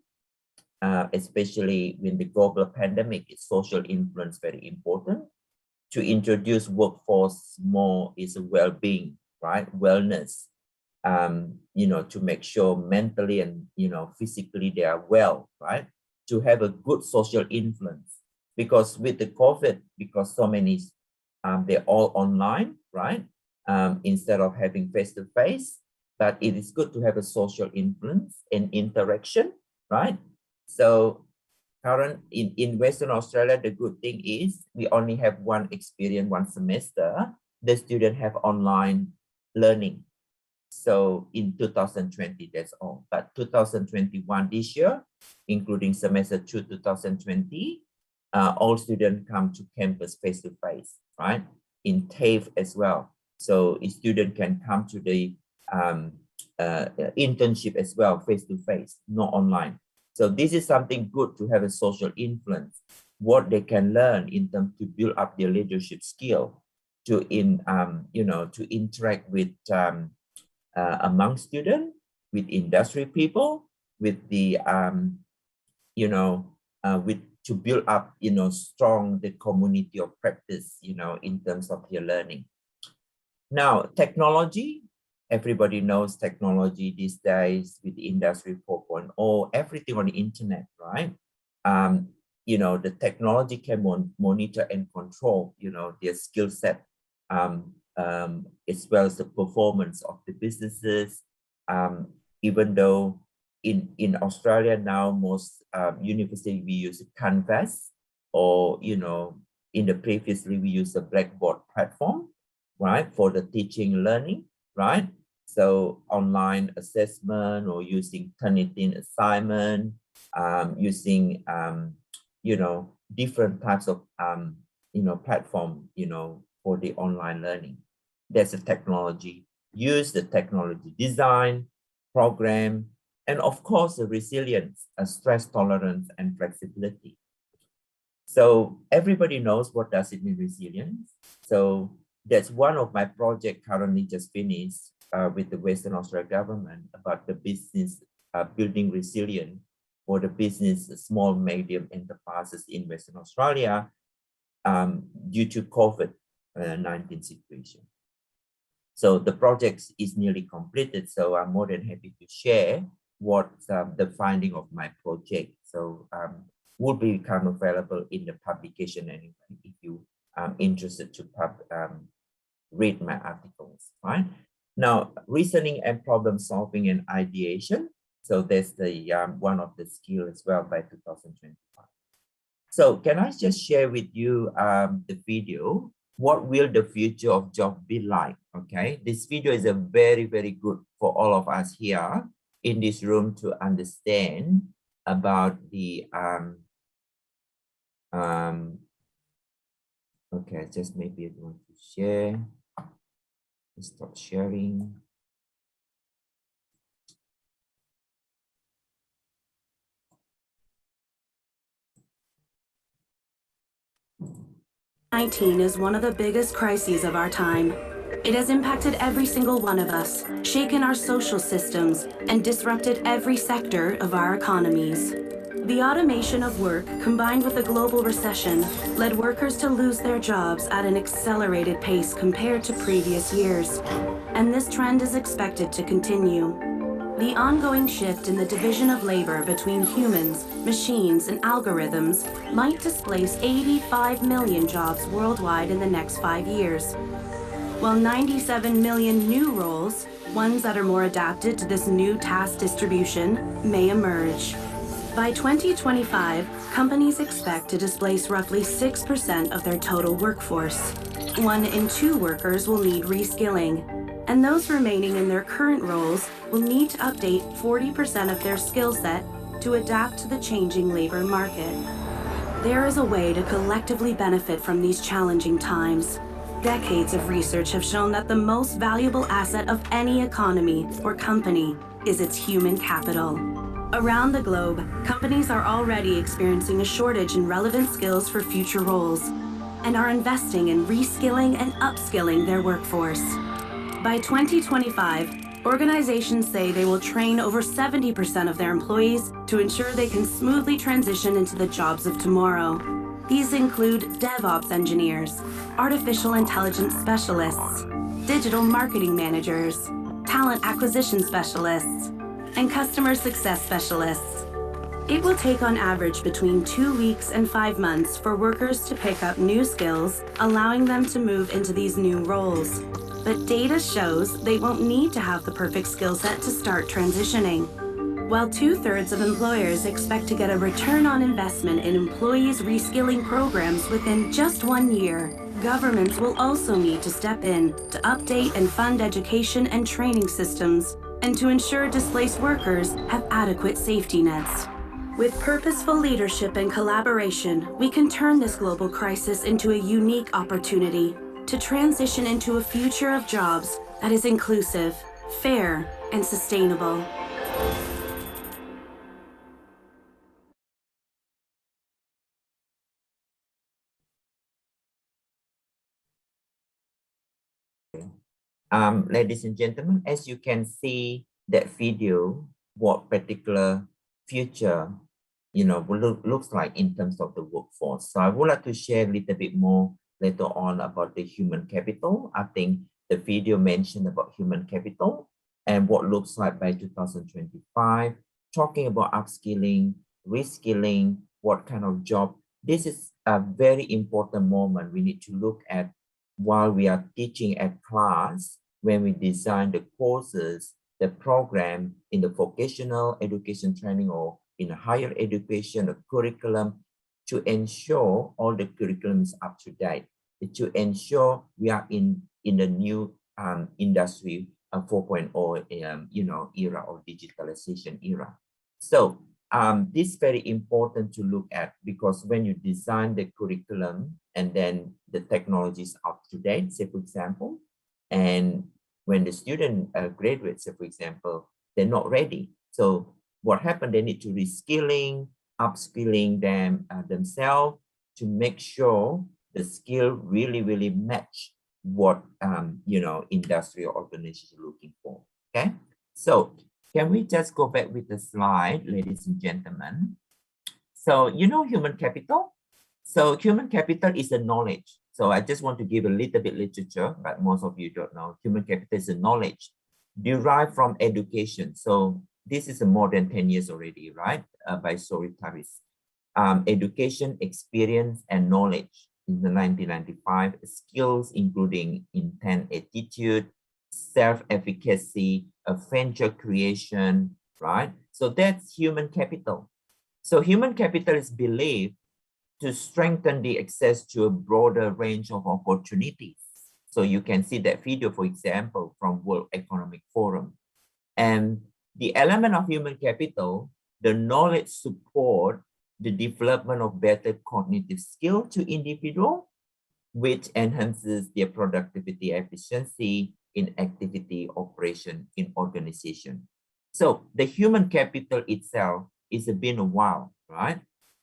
G: Especially when the global pandemic, is social influence very important. To introduce workforce more is a well-being, right? Wellness, to make sure mentally and, physically they are well, right? To have a good social influence, because with the COVID, because so many, they're all online, right? Instead of having face-to-face, but it is good to have a social influence and interaction, right? So in Western Australia, the good thing is we only have one experience, one semester. The student have online learning. So in 2020, that's all. But 2021, this year, including semester 2, 2020, all students come to campus face-to-face, right? In TAFE as well. So a student can come to the internship as well, face-to-face, not online. So this is something good to have a social influence, what they can learn in terms to build up their leadership skill, to interact with among students, with industry people, with the to build up strong the community of practice in terms of their learning. Now, technology. Everybody knows technology these days with the industry 4.0, everything on the internet, right? The technology can monitor and control, their skill set, as well as the performance of the businesses. Even though in Australia now, most universities we use Canvas, or in the previously we use a Blackboard platform, right, for the teaching learning, right? So online assessment or using Turnitin assignment, using different types of platform for the online learning. There's a technology, use the technology, design, program, and of course the resilience, stress tolerance, and flexibility. So everybody knows what does it mean, resilience. So that's one of my projects currently just finished with the Western Australia government about the business building resilience for the business, small, medium enterprises in Western Australia due to COVID-19 situation. So the project is nearly completed, so I'm more than happy to share what the finding of my project. So will become available in the publication anyway, if you are interested to read my articles, right? Now, reasoning and problem solving and ideation. So that's the one of the skill as well by 2025. So can I just share with you the video? What will the future of job be like? Okay, this video is a very, very good for all of us here in this room to understand about the okay, just maybe I want to share. Stop sharing.
I: COVID-19 is one of the biggest crises of our time. It has impacted every single one of us, shaken our social systems, and disrupted every sector of our economies. The automation of work, combined with the global recession, led workers to lose their jobs at an accelerated pace compared to previous years. And this trend is expected to continue. The ongoing shift in the division of labor between humans, machines, and algorithms might displace 85 million jobs worldwide in the next 5 years, while 97 million new roles, ones that are more adapted to this new task distribution, may emerge. By 2025, companies expect to displace roughly 6% of their total workforce. 1 in 2 workers will need reskilling, and those remaining in their current roles will need to update 40% of their skill set to adapt to the changing labor market. There is a way to collectively benefit from these challenging times. Decades of research have shown that the most valuable asset of any economy or company is its human capital. Around the globe, companies are already experiencing a shortage in relevant skills for future roles and are investing in reskilling and upskilling their workforce. By 2025, organizations say they will train over 70% of their employees to ensure they can smoothly transition into the jobs of tomorrow. These include DevOps engineers, artificial intelligence specialists, digital marketing managers, talent acquisition specialists, and customer success specialists. It will take on average between 2 weeks and 5 months for workers to pick up new skills, allowing them to move into these new roles. But data shows they won't need to have the perfect skill set to start transitioning. While 2/3 of employers expect to get a return on investment in employees' reskilling programs within just 1 year, governments will also need to step in to update and fund education and training systems, and to ensure displaced workers have adequate safety nets. With purposeful leadership and collaboration, we can turn this global crisis into a unique opportunity to transition into a future of jobs that is inclusive, fair, and sustainable.
G: Ladies and gentlemen, as you can see that video, what particular future, looks like in terms of the workforce. So I would like to share a little bit more later on about the human capital. I think the video mentioned about human capital and what looks like by 2025, talking about upskilling, reskilling, what kind of job. This is a very important moment we need to look at while we are teaching at class, when we design the courses, the program in the vocational education training or in higher education, the curriculum, to ensure all the curriculum is up to date, to ensure we are in the new industry 4.0 era or digitalization era. So this is very important to look at, because when you design the curriculum and then the technology is up to date, say for example, and when the student graduates, say for example, they're not ready. So what happened? They need to reskilling, upskilling themselves to make sure the skill really match what industry or organization is looking for. Okay, so can we just go back with the slide, ladies and gentlemen? So human capital. So human capital is the knowledge. So I just want to give a little bit literature, but most of you don't know. Human capital is the knowledge derived from education. So this is more than 10 years already, right? By Sori Taris. Education, experience, and knowledge in the 1995. Skills including intent, attitude, self-efficacy, venture creation, right? So that's human capital. So human capital is believed to strengthen the access to a broader range of opportunities. So you can see that video, for example, from World Economic Forum. And the element of human capital, the knowledge support the development of better cognitive skill to individual, which enhances their productivity, efficiency in activity operation in organization. So the human capital itself is been a while, right?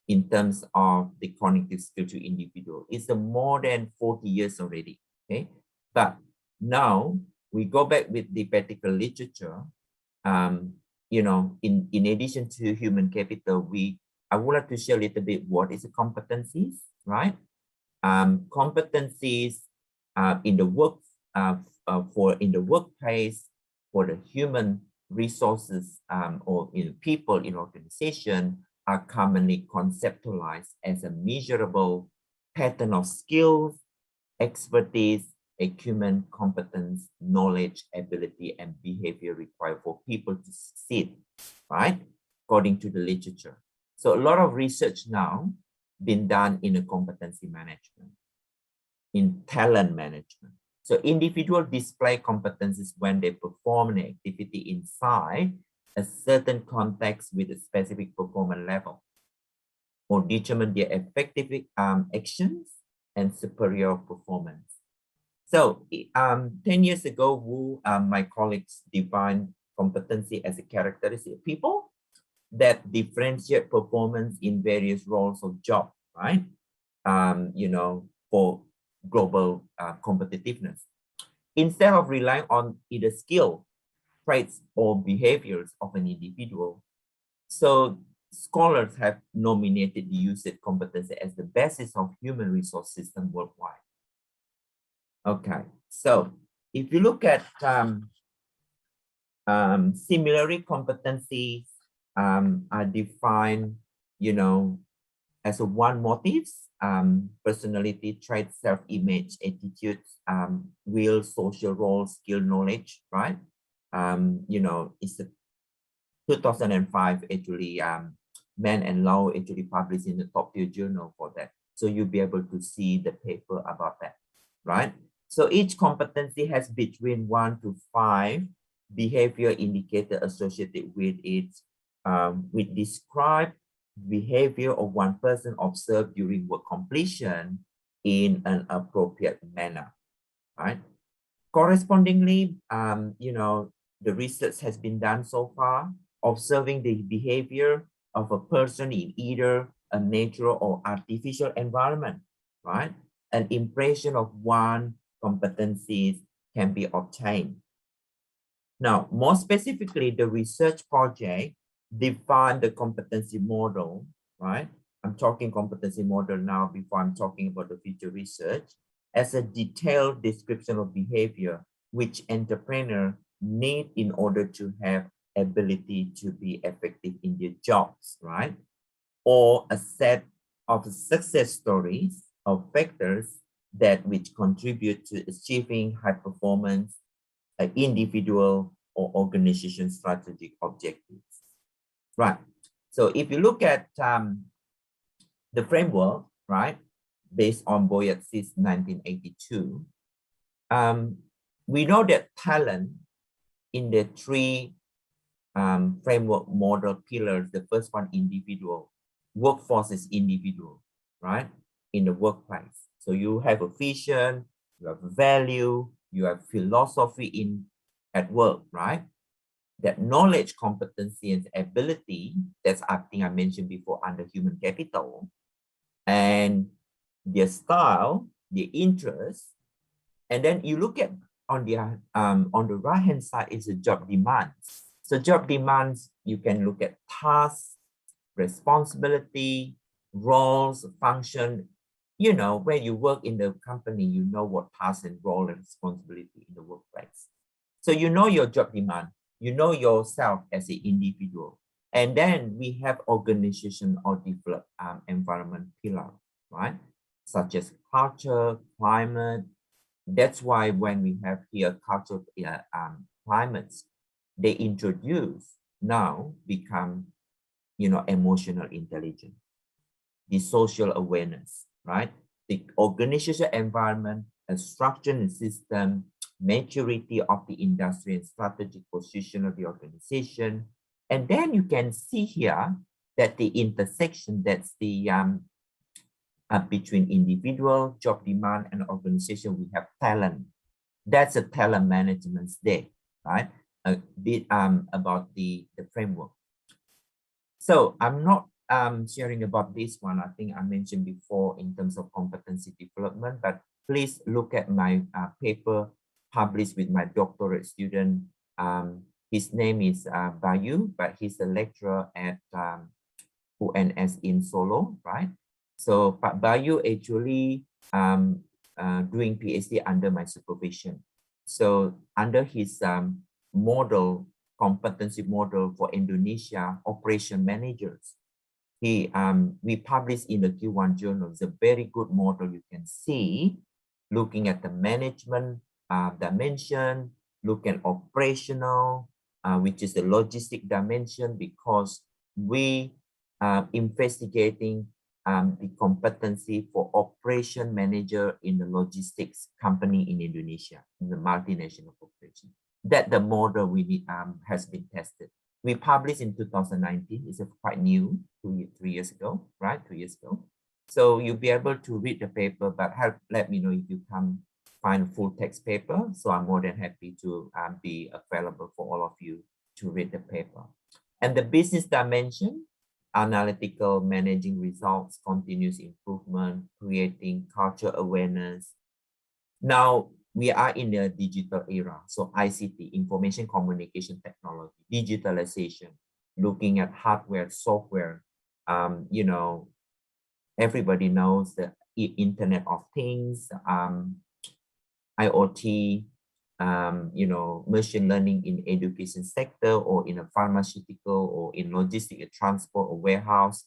G: In terms of the cognitive skill to individual, it's more than 40 years already, okay? But now we go back with the practical literature. In addition to human capital, I would like to share a little bit what is the competencies, right? Competencies in the workplace, for the human resources or people in organization are commonly conceptualized as a measurable pattern of skills, expertise, acumen, competence, knowledge, ability, and behavior required for people to succeed, right? According to the literature. So a lot of research now been done in a competency management, in talent management. So individuals display competencies when they perform an activity inside a certain context with a specific performance level, or determine their effective actions and superior performance. So 10 years ago, my colleagues defined competency as a characteristic of people that differentiate performance in various roles of job, right? For global competitiveness. Instead of relying on either skill, traits, or behaviors of an individual. So scholars have nominated the usage competency as the basis of human resource system worldwide. Okay, so if you look at similarly, competencies are defined, as a one motives, personality, traits, self-image, attitudes, will, social role, skill, knowledge, right? It's a 2005 actually, Man and Law actually published in the top tier journal for that. So you'll be able to see the paper about that, right? So each competency has between 1 to 5 behavior indicator associated with it, which describe behavior of one person observed during work completion in an appropriate manner, right? Correspondingly, the research has been done so far, observing the behavior of a person in either a natural or artificial environment, right? An impression of one competencies can be obtained. Now, more specifically, the research project defined the competency model, right? I'm talking competency model now before I'm talking about the future research, as a detailed description of behavior which entrepreneur need in order to have ability to be effective in their jobs, right? Or a set of success stories of factors that which contribute to achieving high performance, individual or organization strategic objectives. Right. So if you look at the framework, right, based on Boyat's 1982, we know that talent in the three framework model pillars, the first one, individual, workforce is individual, right, in the workplace. So you have a vision, you have a value, you have philosophy at work, right? That knowledge, competency, and ability, that's I think I mentioned before under human capital, and their style, their interest, and then you look at on the right hand side is the job demands. So job demands, you can look at tasks, responsibility, roles, function. You know, when you work in the company, you know what tasks and role and responsibility in the workplace. So you know your job demand, you know yourself as an individual. And then we have organization or develop environment pillar, right? Such as culture, climate. That's why when we have here culture, climates, they introduce now become, you know, emotional intelligence, the social awareness, right? The organizational environment and structure and system, maturity of the industry and strategic position of the organization. And then you can see here that the intersection, that's the between individual, job demand, and organization, we have talent. That's a talent management day, right? A bit about the framework. So I'm not sharing about this one. I think I mentioned before in terms of competency development, but please look at my paper published with my doctorate student. His name is Bayu, but he's a lecturer at UNS in Solo, right? So Pak Bayu actually doing PhD under my supervision. So under his model, competency model for Indonesia operation managers, we published in the Q1 journal. It's a very good model. You can see, looking at the management dimension, look at operational, which is the logistic dimension, because we investigating the competency for operation manager in the logistics company in Indonesia, in the multinational corporation. That the model we need has been tested. We published in 2019. It's quite new, 3 years ago, right? 2 years ago. So you'll be able to read the paper, but let me know if you can find a full text paper. So I'm more than happy to be available for all of you to read the paper. And the business dimension, analytical, managing results, continuous improvement, creating culture awareness. Now, we are in the digital era. So ICT, information communication technology, digitalization, looking at hardware, software, you know, everybody knows the Internet of Things, IoT, you know, machine learning in education sector or in a pharmaceutical or in logistic, transport or warehouse,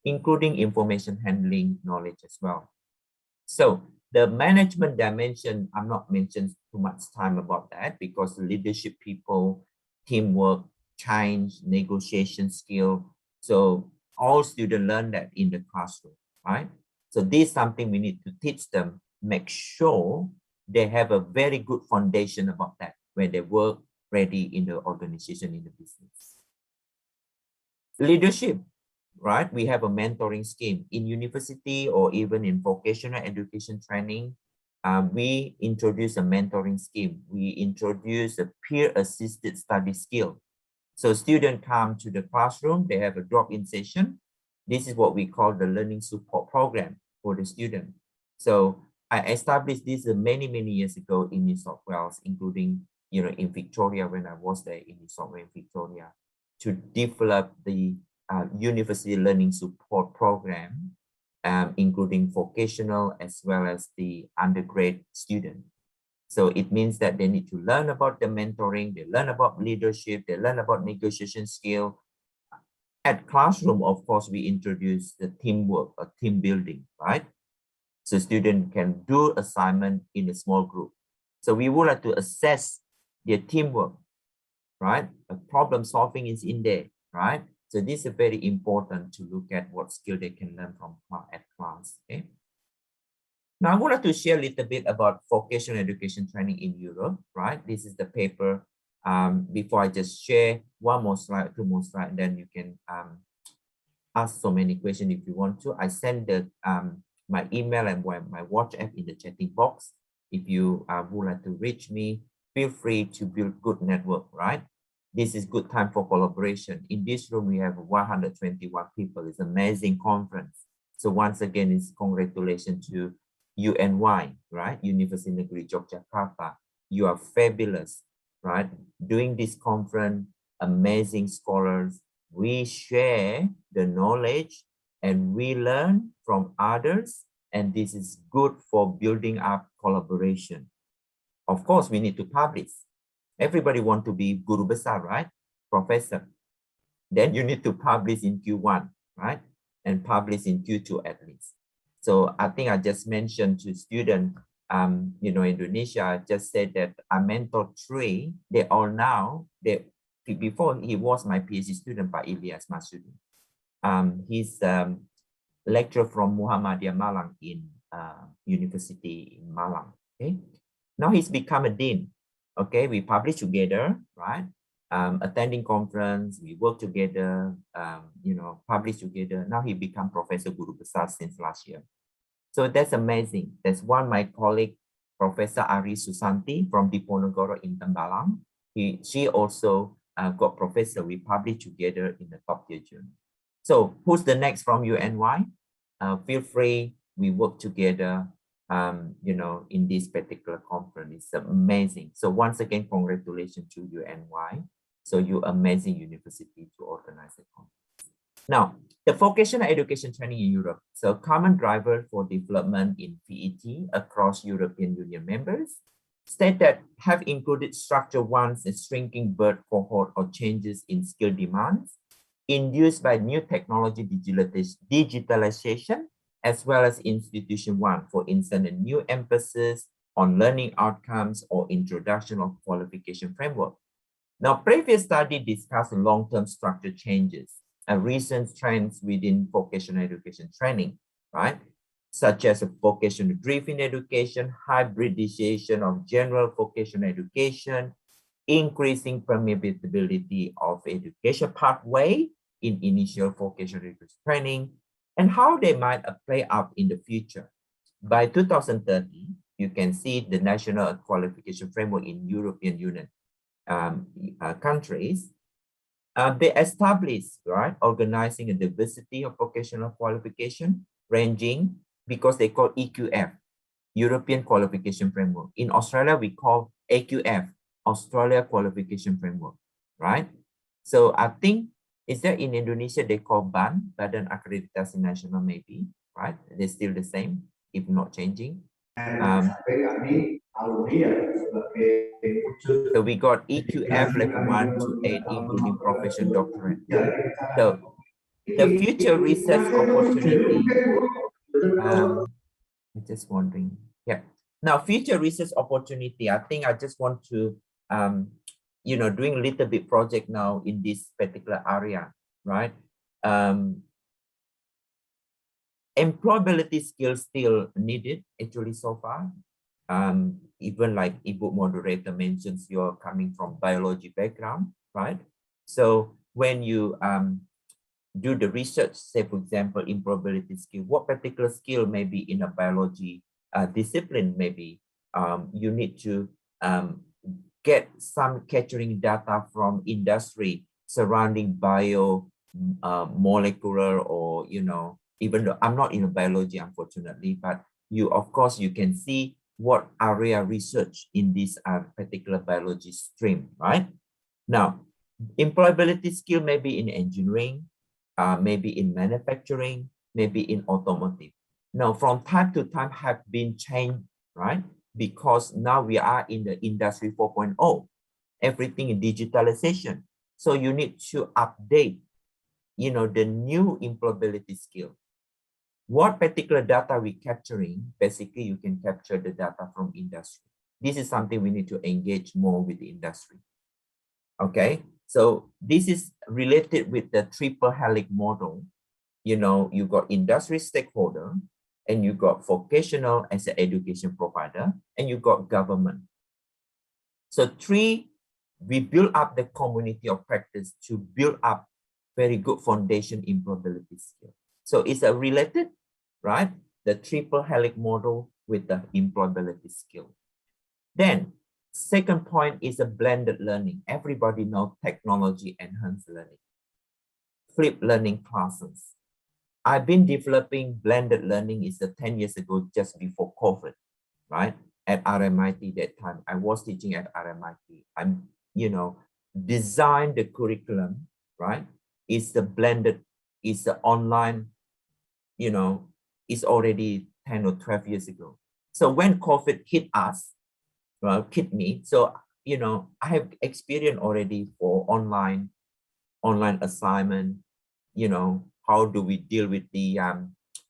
G: including information handling knowledge as well. So the management dimension, I'm not mentioning too much time about that because leadership people, teamwork, change, negotiation skill. So all students learn that in the classroom, right? So this is something we need to teach them, make sure they have a very good foundation about that when they work ready in the organization, in the business. Leadership, right? We have a mentoring scheme in university or even in vocational education training. We introduce a mentoring scheme. We introduce a peer-assisted study skill. So students come to the classroom, they have a drop-in session. This is what we call the learning support program for the student. So I established this many years ago in New South Wales, including, you know, in Victoria when I was there in New South Wales, Victoria, to develop the university learning support program, including vocational as well as the undergrad student. So it means that they need to learn about the mentoring, they learn about leadership, they learn about negotiation skill. At classroom, of course, we introduce the teamwork or team building, right? So students can do assignment in a small group. So we would like to assess their teamwork. right? Problem solving is in there, right? So this is very important to look at what skill they can learn from at class, okay? Now I wanted to share a little bit about vocational education training in Europe, right? This is the paper. Before I just share one more slide, two more slides, then you can ask so many questions if you want to. I send the my email and my WhatsApp in the chatting box. If you would like to reach me, feel free to build good network, right? This is good time for collaboration. In this room, we have 121 people. It's an amazing conference. So once again, it's congratulations to UNY, right? University Negeri Yogyakarta. You are fabulous, right? Doing this conference, amazing scholars. We share the knowledge and we learn from others. And this is good for building up collaboration. Of course, we need to publish. Everybody want to be guru besar, right? Professor. Then you need to publish in Q1, right? And publish in Q2 at least. So I think I just mentioned to students, Indonesia, I just said that I mentor 3, they all now, before he was my PhD student, Pak Ilyas Masudi. He's lecturer from Muhammadiyah Malang in University in Malang, okay? Now he's become a dean, okay? We publish together, right? Attending conference, we work together, publish together. Now he become Professor Guru Besar since last year. So that's amazing. That's one my colleague, Professor Ari Susanti from Diponegoro in Tembalang. She also got professor. We publish together in the top tier journal. So who's the next from UNY? Feel free, we work together, in this particular conference. It's amazing. So once again, congratulations to UNY. So you amazing university to organize the conference. Now, the vocational education training in Europe. So common driver for development in PET across European Union members state that have included structure ones and shrinking birth cohort or changes in skill demands induced by new technology digitalization, as well as institution one, for instance, a new emphasis on learning outcomes or introduction of qualification framework. Now, previous study discussed long-term structure changes and recent trends within vocational education training, right? Such as a vocational-driven education, hybridization of general vocational education, increasing permeability of education pathway in initial vocational education training, and how they might play out in the future. By 2030, you can see the national qualification framework in European Union countries. They established, right, organizing a diversity of vocational qualification ranging, because they call EQF, European Qualification Framework. In Australia, we call AQF, Australia Qualification Framework, right? So I think, is that in Indonesia, they call BAN, Badan Akreditasi Nasional maybe, right? They're still the same, if not changing. So we got EQF level 1 to 8, including professional doctorate. So the future research opportunity, I'm just wondering, yeah. Now, future research opportunity, I think I just want to, doing a little bit project now in this particular area, right? Employability skills still needed actually so far. Even like ebook moderator mentions, you're coming from biology background, right? So when you do the research, say for example, employability skill, what particular skill maybe in a biology discipline, maybe you need to get some capturing data from industry surrounding bio molecular, or even though I'm not in biology unfortunately, but of course you can see what area research in this particular biology stream, right? Now, employability skill maybe in engineering, maybe in manufacturing, maybe in automotive. Now, from time to time have been changed, right? Because now we are in the industry 4.0, everything in digitalization. So you need to update, the new employability skill. What particular data we capturing? Basically, you can capture the data from industry. This is something we need to engage more with the industry. Okay, so this is related with the triple helix model. You know, you got industry stakeholder, and you got vocational as an education provider, and you got government. So we build up the community of practice to build up very good foundation employability skill. So it's a related, right? The triple helix model with the employability skill. Then second point is a blended learning. Everybody knows technology enhanced learning. Flipped learning classes. I've been developing blended learning is 10 years ago, just before COVID, right? At RMIT that time, I was teaching at RMIT. I'm, designed the curriculum, right? It's the blended, it's the online, it's already 10 or 12 years ago. So when COVID hit us, hit me, so, I have experience already for online assignment, how do we deal with the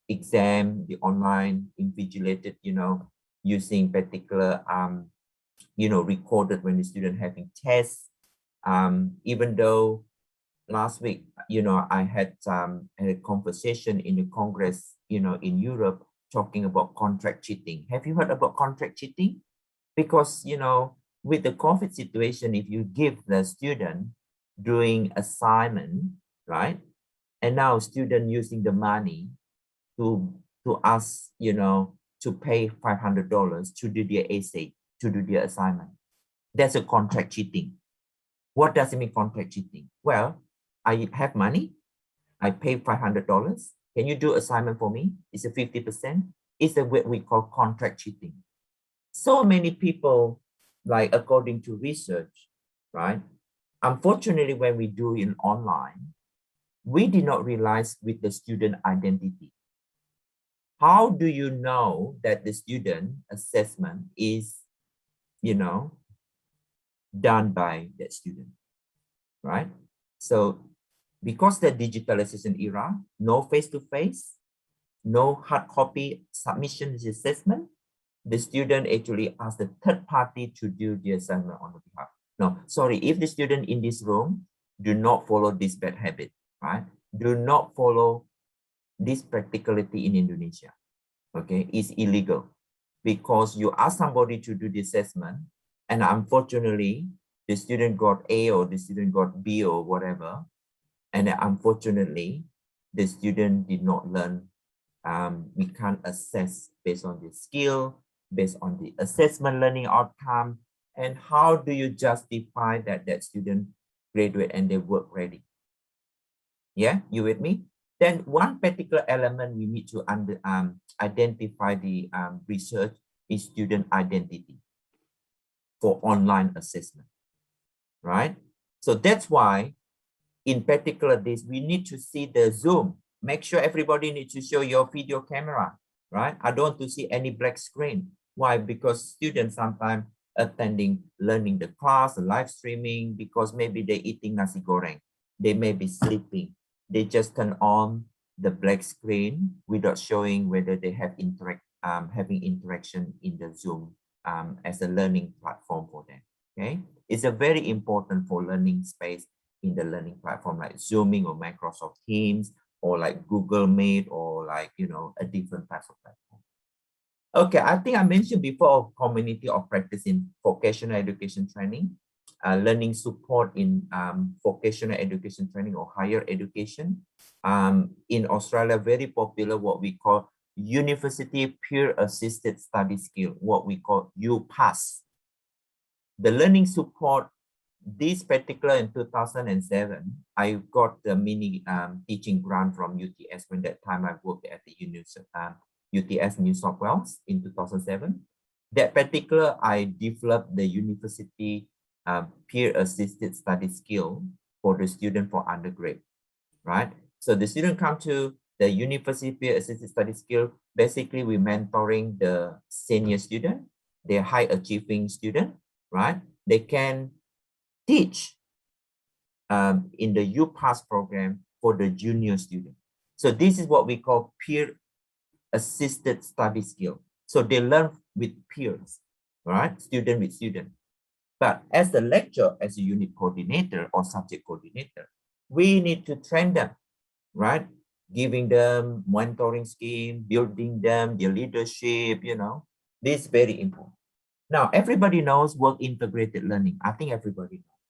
G: exam, the online invigilated, using particular, recorded when the student having tests. Even though last week, I had a conversation in the Congress, in Europe, talking about contract cheating. Have you heard about contract cheating? Because, with the COVID situation, if you give the student doing assignment, right? And now student using the money to ask, to pay $500 to do their essay, to do their assignment. That's a contract cheating. What does it mean, contract cheating? Well, I have money, I pay $500. Can you do assignment for me? It's a 50%. It's what we call contract cheating. So many people, like according to research, right? Unfortunately, when we do it online, we did not realize with the student identity. How do you know that the student assessment is, done by that student, right? So because the digitalization era, no face-to-face, no hard copy submission assessment, the student actually asks the third party to do the assignment on the behalf. No, sorry, if the student in this room do not follow this bad habit, right? Do not follow this practicality in Indonesia, okay? It's illegal because you ask somebody to do the assessment and unfortunately, the student got A or the student got B or whatever. And unfortunately, the student did not learn. We can't assess based on the skill, based on the assessment learning outcome. And how do you justify that that student graduate and they work ready? Yeah, you with me? Then one particular element we need to identify the research is student identity for online assessment, right? So that's why in particular this, we need to see the Zoom. Make sure everybody needs to show your video camera, right? I don't want to see any black screen. Why? Because students sometimes attending, learning the class, live streaming, because maybe they're eating nasi goreng. They may be sleeping. They just turn on the black screen without showing whether they have having interaction in the Zoom as a learning platform for them, okay? It's a very important for learning space in the learning platform like Zooming or Microsoft Teams or like Google Meet or like, a different type of platform. Okay, I think I mentioned before community of practice in vocational education training, learning support in vocational education training or higher education. In Australia, very popular what we call University Peer Assisted Study Skill, what we call UPass. The learning support, this particular in 2007, I got the mini teaching grant from UTS when that time I worked at the UTS New South Wales in 2007. That particular, I developed the university peer assisted study skill for the student for undergrad, right? So the student come to the university peer assisted study skill. Basically, we mentoring the senior student, the high achieving student, right? They can teach in the UPass program for the junior student. So this is what we call peer assisted study skill. So they learn with peers, right? Student with student. But as the lecturer, as a unit coordinator or subject coordinator, we need to train them, right? Giving them mentoring scheme, building them, their leadership, you know, this is very important. Now, everybody knows work integrated learning. I think everybody knows.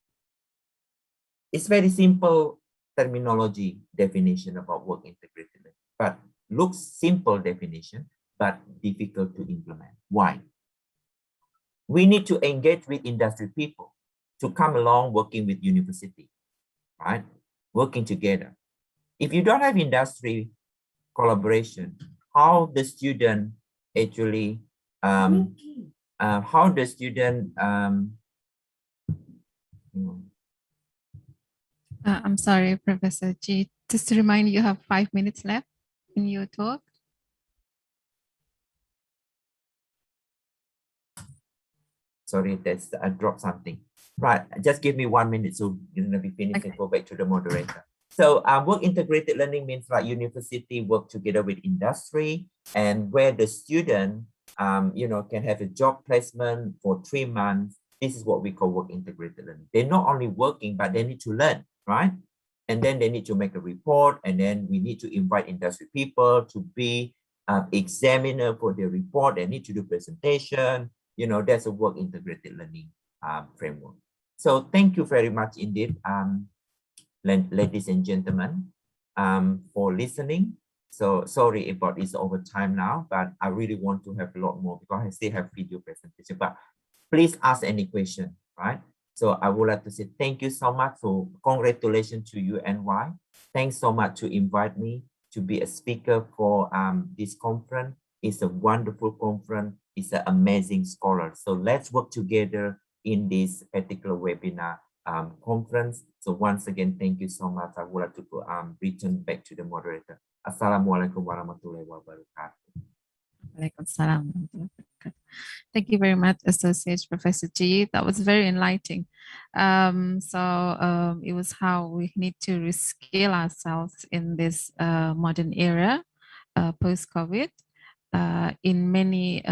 G: It's very simple terminology definition about work integrated learning, but looks simple definition, but difficult to implement. Why? We need to engage with industry people to come along working with university, right? Working together. If you don't have industry collaboration, how the student actually, how the student,
E: I'm sorry, Professor G. Just to remind you, have 5 minutes left in your talk.
G: Sorry, that's I dropped something. Right, just give me 1 minute so you're gonna be finished and go back to the moderator. So work integrated learning means like university work together with industry, and where the student you know, can have a job placement for 3 months. This is what we call work integrated learning. They're not only working, but they need to learn, right? And then they need to make a report, and then we need to invite industry people to be examiner for their report. They need to do presentation. You know, that's a work integrated learning framework. So thank you very much indeed, ladies and gentlemen, for listening. So sorry about this overtime now, but I really want to have a lot more because I still have video presentation. But please ask any question, right? So I would like to say thank you so much. So congratulations to you, NY. Thanks so much to invite me to be a speaker for this conference. It's a wonderful conference. It's an amazing scholar. So let's work together in this particular webinar conference. So once again, thank you so much. I would like to return back to the moderator. Assalamualaikum warahmatullahi wabarakatuh.
E: Waalaikumsalam. Thank you very much, Associate Professor G. That was very enlightening. It was how we need to reskill ourselves in this modern era, post-COVID, in many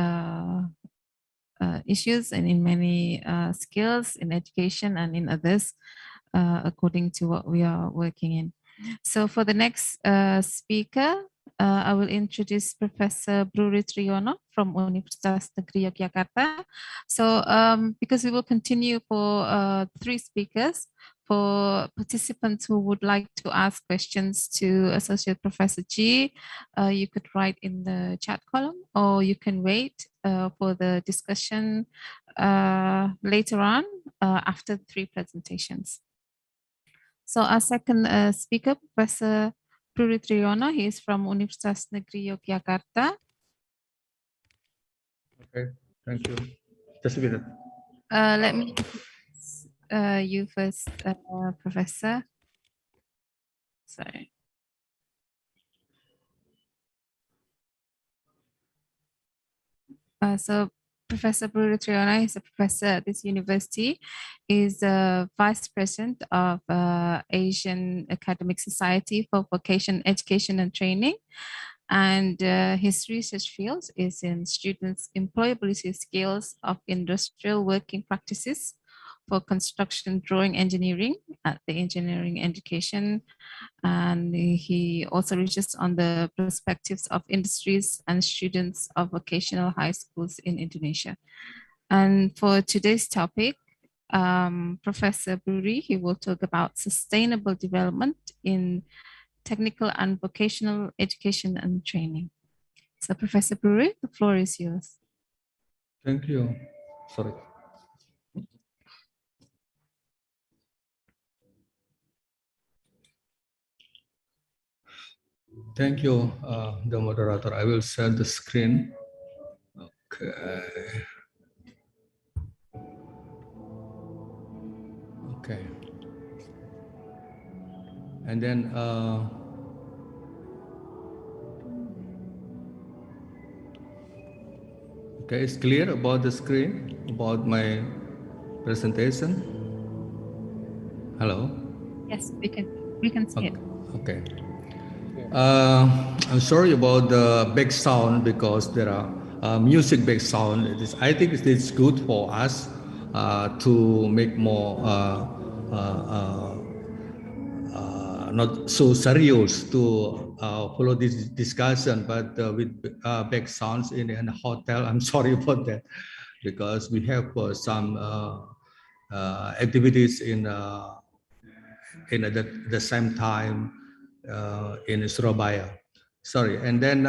E: issues and in many skills in education and in others, according to what we are working in. So for the next speaker, I will introduce Professor Bruri Triyono from Universitas Negeri Yogyakarta. So because we will continue for 3 speakers, for participants who would like to ask questions to Associate Professor G, you could write in the chat column, or you can wait for the discussion later on after 3 presentations. So our second speaker, Professor Bruri Triyono, he is from Universitas Negeri Yogyakarta.
F: Okay, thank you. Just a minute.
E: Let me you first, Professor. Sorry. So Professor Bruri Triyono is a professor at this university. Is Vice President of Asian Academic Society for Vocational Education and Training. And his research field is in students' employability skills of industrial working practices for construction drawing engineering at the engineering education. And he also reaches on the perspectives of industries and students of vocational high schools in Indonesia. And for today's topic, Professor Bruri, he will talk about sustainable development in technical and vocational education and training. So Professor Bruri, the floor is yours.
F: Thank you. Sorry. Thank you, the moderator. I will share the screen. Okay. Okay. And then okay, it's clear about the screen, about my presentation. Hello?
E: Yes, we can see it.
F: Okay. I'm sorry about the back sound because there are music back sound. I think it's good for us to make more not so serious to follow this discussion, but with back sounds in a hotel. I'm sorry about that, because we have some activities in the same time in Surabaya. Sorry, and then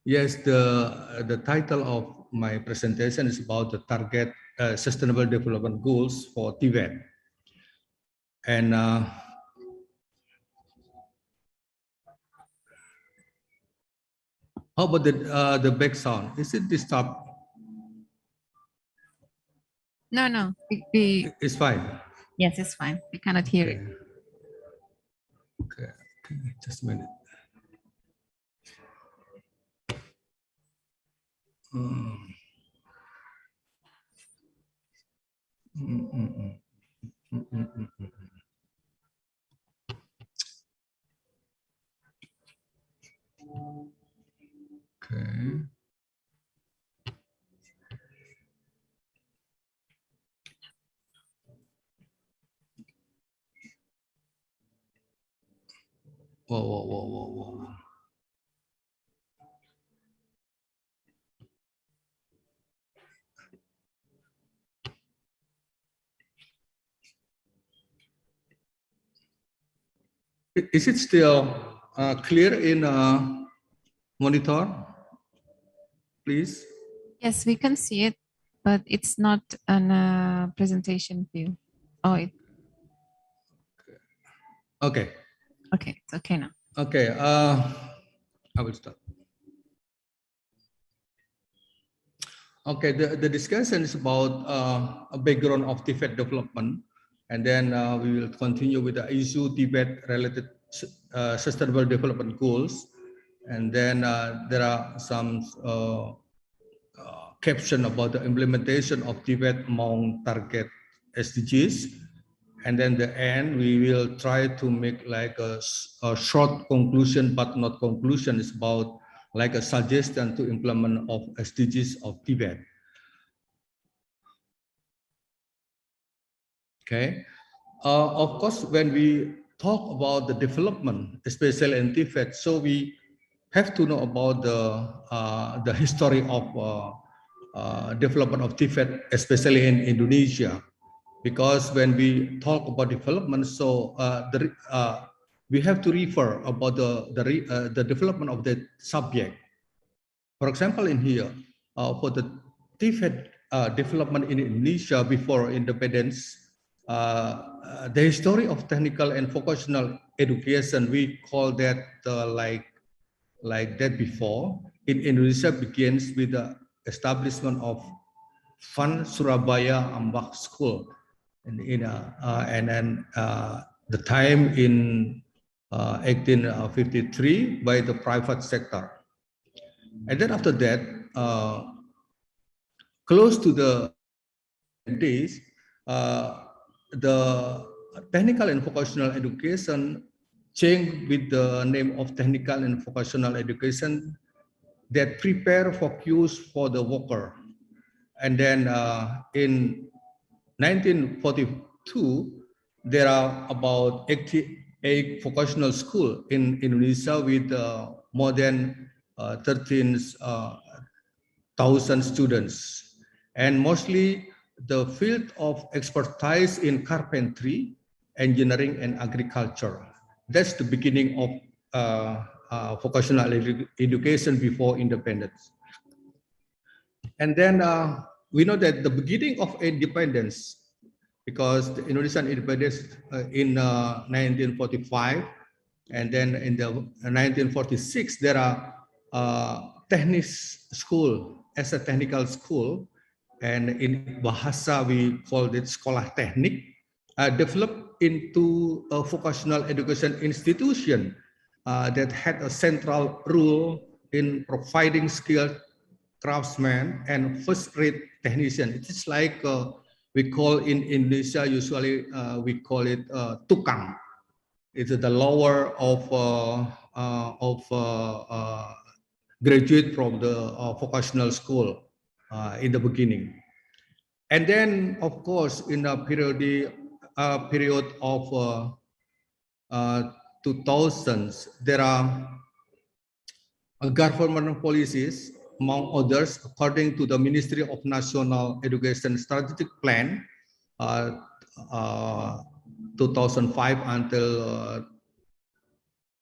F: yes, the title of my presentation is about the target sustainable development goals for Tibet, and how about the back sound? Is it disturbed?
E: No.
F: It's fine.
E: Yes, it's fine. We cannot hear it.
F: Okay, just a minute. Okay. Whoa. Is it still clear in monitor, please?
E: Yes, we can see it, but it's not an presentation view. Oh,
F: Okay.
E: Okay, it's okay now.
F: Okay, I will start. Okay, the discussion is about a background of Tibet development, and then we will continue with the issue Tibet-related sustainable development goals, and then there are some caption about the implementation of Tibet among target SDGs, and then the end we will try to make like a short conclusion, but not conclusion. It's about like a suggestion to implement of SDGs of Tibet. Okay, of course, when we talk about the development, especially in Tibet, so we have to know about the history of development of Tibet, especially in Indonesia, because when we talk about development, so we have to refer about the development of the subject. For example, in here, for the Tibet development in Indonesia before independence, the history of technical and vocational education, we call that like that before. In Indonesia begins with the establishment of Van Surabaya Ambak School, and then the time in 1853 by the private sector. And then after that, close to the days, the technical and vocational education changed with the name of technical and vocational education that prepare focus for the worker. And then in 1942, there are about 88 vocational schools in Indonesia with more than 13,000 students, and mostly the field of expertise in carpentry, engineering, and agriculture. That's the beginning of vocational education before independence. And then we know that the beginning of independence, because the Indonesian independence in 1945, and then in the 1946, there are technical school as a technical school, and in Bahasa we call it sekolah teknik, developed into a vocational education institution that had a central role in providing skilled craftsmen and first-rate technician. It is like we call in Indonesia, usually we call it tukang. It's the lower of graduate from the vocational school in the beginning. And then, of course, in a period of 2000s, there are government policies, among others, according to the Ministry of National Education Strategic Plan 2005 until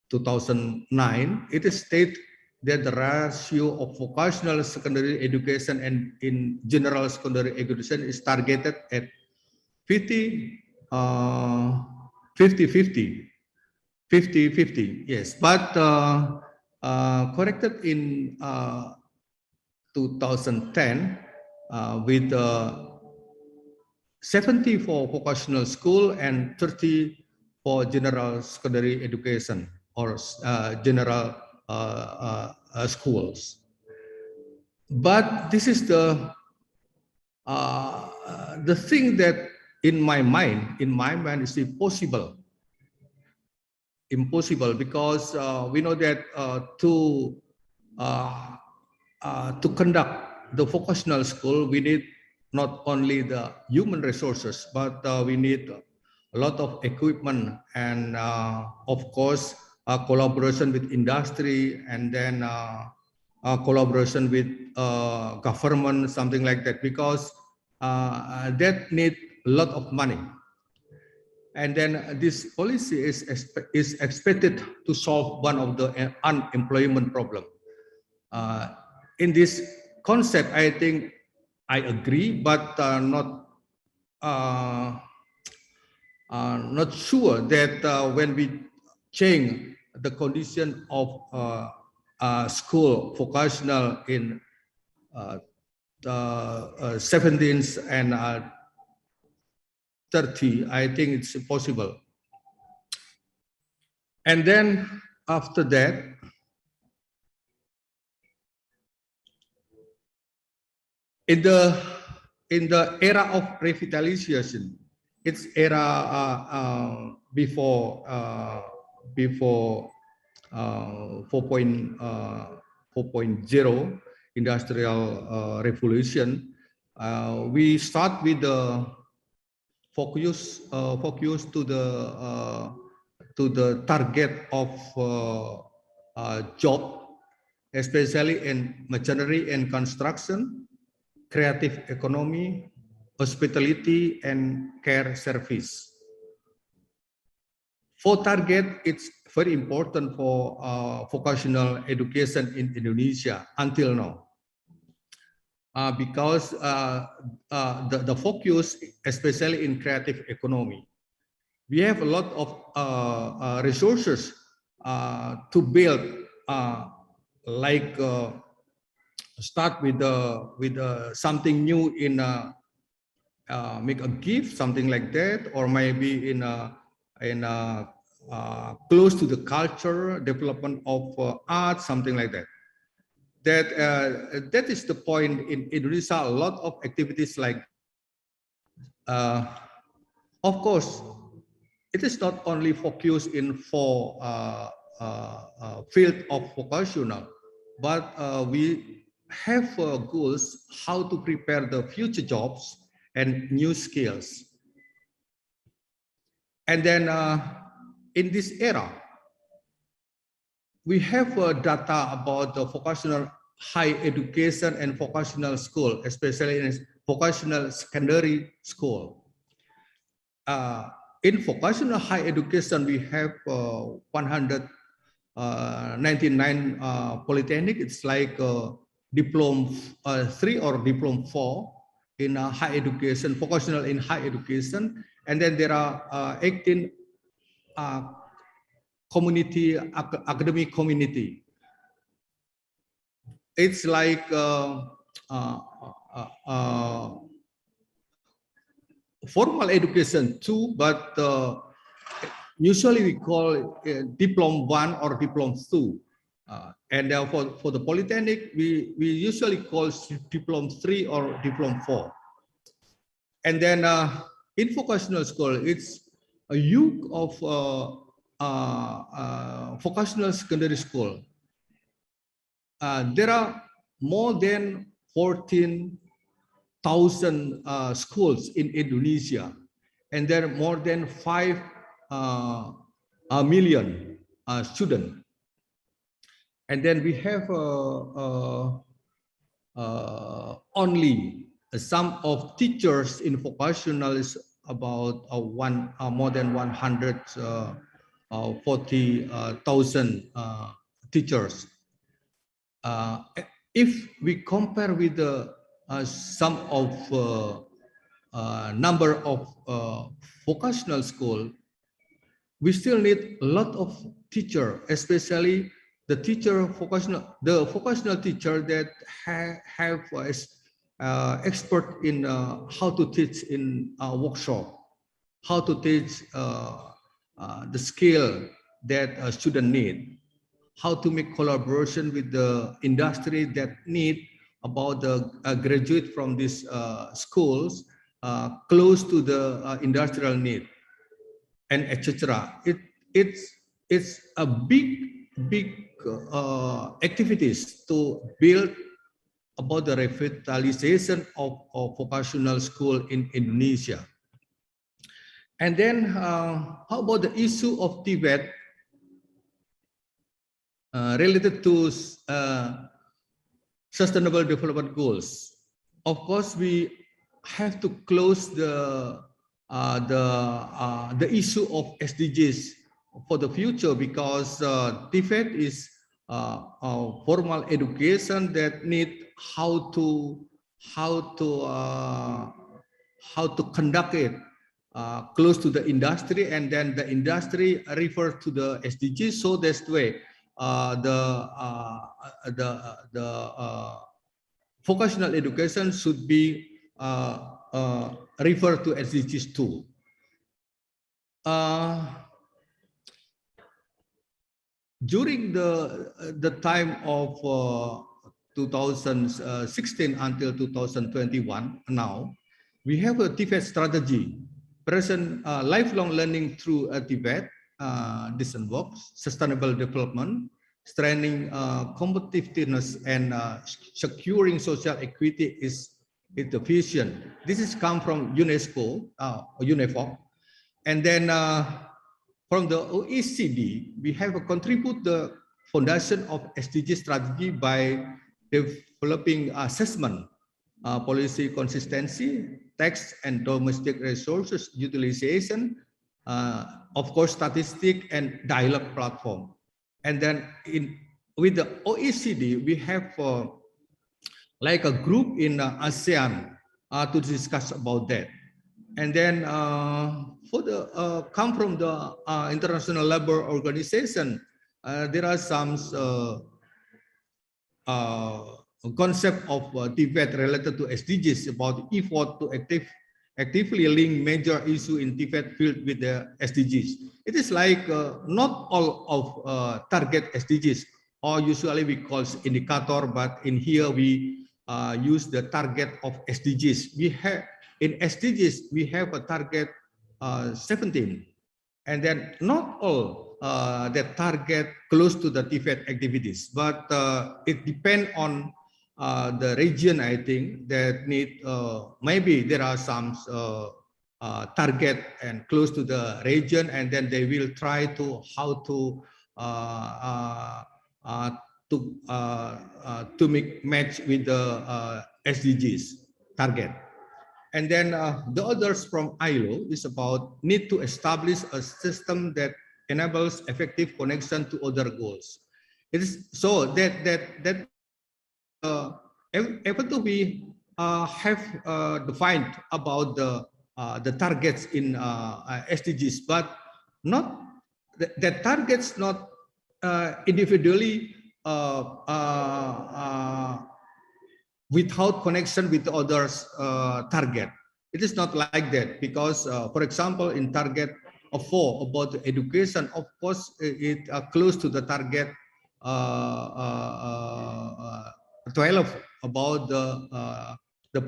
F: 2009, it is stated that the ratio of vocational secondary education and in general secondary education is targeted at 50-50, yes, but corrected in 2010 with 70 for vocational school and 30 for general secondary education or general schools. But this is the thing that in my mind is impossible because we know that to conduct the vocational school, we need not only the human resources, but we need a lot of equipment and of course collaboration with industry, and then collaboration with government, something like that, because that need a lot of money. And then this policy is expected to solve one of the unemployment problem. In this concept, I think I agree, but not sure that when we change the condition of school vocational in the 17th and 30, I think it's possible. And then after that, in the era of revitalization, it's era before 4.0 industrial revolution, we start with the focus to the target of job, especially in machinery and construction, creative economy, hospitality, and care service. For target, it's very important for vocational education in Indonesia until now. Because the focus, especially in creative economy, we have a lot of resources to build, like start with something new in make a gift, something like that, or maybe in close to the culture, development of art, something like that. That is the point in Indonesia. A lot of activities like, of course, it is not only focused in for field of vocational, but we have goals how to prepare the future jobs and new skills. And then in this era, we have data about the vocational high education and vocational school, especially in vocational secondary school. In vocational high education, we have 199 polytechnic. It's like Diploma 3 or Diploma 4 in high education, vocational in high education. And then there are 18 community, academic community. It's like formal education too, but usually we call it Diploma 1 or Diploma 2. And for the polytechnic, we usually call Diploma 3 or Diploma 4. And then in vocational school, it's a youth of vocational secondary school. There are more than 14 schools in Indonesia, and there are more than 5 million students. And then we have only some of teachers in vocational is about more than 140,000 teachers. If we compare with the some of number of vocational school, we still need a lot of teacher, especially the vocational teacher that have expert in how to teach in a workshop, how to teach the skill that a student need, how to make collaboration with the industry that need about the graduate from these schools close to the industrial need, and etc. It's a big activities to build about the revitalization of vocational school in Indonesia. And then how about the issue of Tibet related to sustainable development goals? Of course, we have to close the issue of SDGs for the future, because Tibet is formal education that need how to conduct it close to the industry, and then the industry refer to the SDGs. So that's the way the vocational education should be refer to SDGs too. During the time of 2016 until 2021, now we have a Tibet strategy, present lifelong learning through Tibet, decent work, sustainable development, strengthening competitiveness, and securing social equity is the vision. This is come from UNESCO, UNEFOC, and then from the OECD, we have contribute the foundation of SDG strategy by developing assessment, policy consistency, tax and domestic resources utilization, of course, statistic and dialogue platform. And then with the OECD, we have like a group in ASEAN to discuss about that. And then for the come from the International Labour Organization, there are some concept of Tibet related to SDGs about effort to actively link major issue in Tibet field with the SDGs. It is like not all of target SDGs, or usually we call indicator, but in here we use the target of SDGs. We have in SDGs we have a target 17, and then not all that target close to the Tibet activities, but it depends on the region. I think that need maybe there are some target and close to the region, and then they will try to how to make match with the SDGs target. And then the others from ILO is about need to establish a system that enables effective connection to other goals. It is so that even though we have defined about the targets in SDGs, but not the targets not individually without connection with others target. It is not like that, because for example in target of 4 about the education, of course it close to the target 12 about the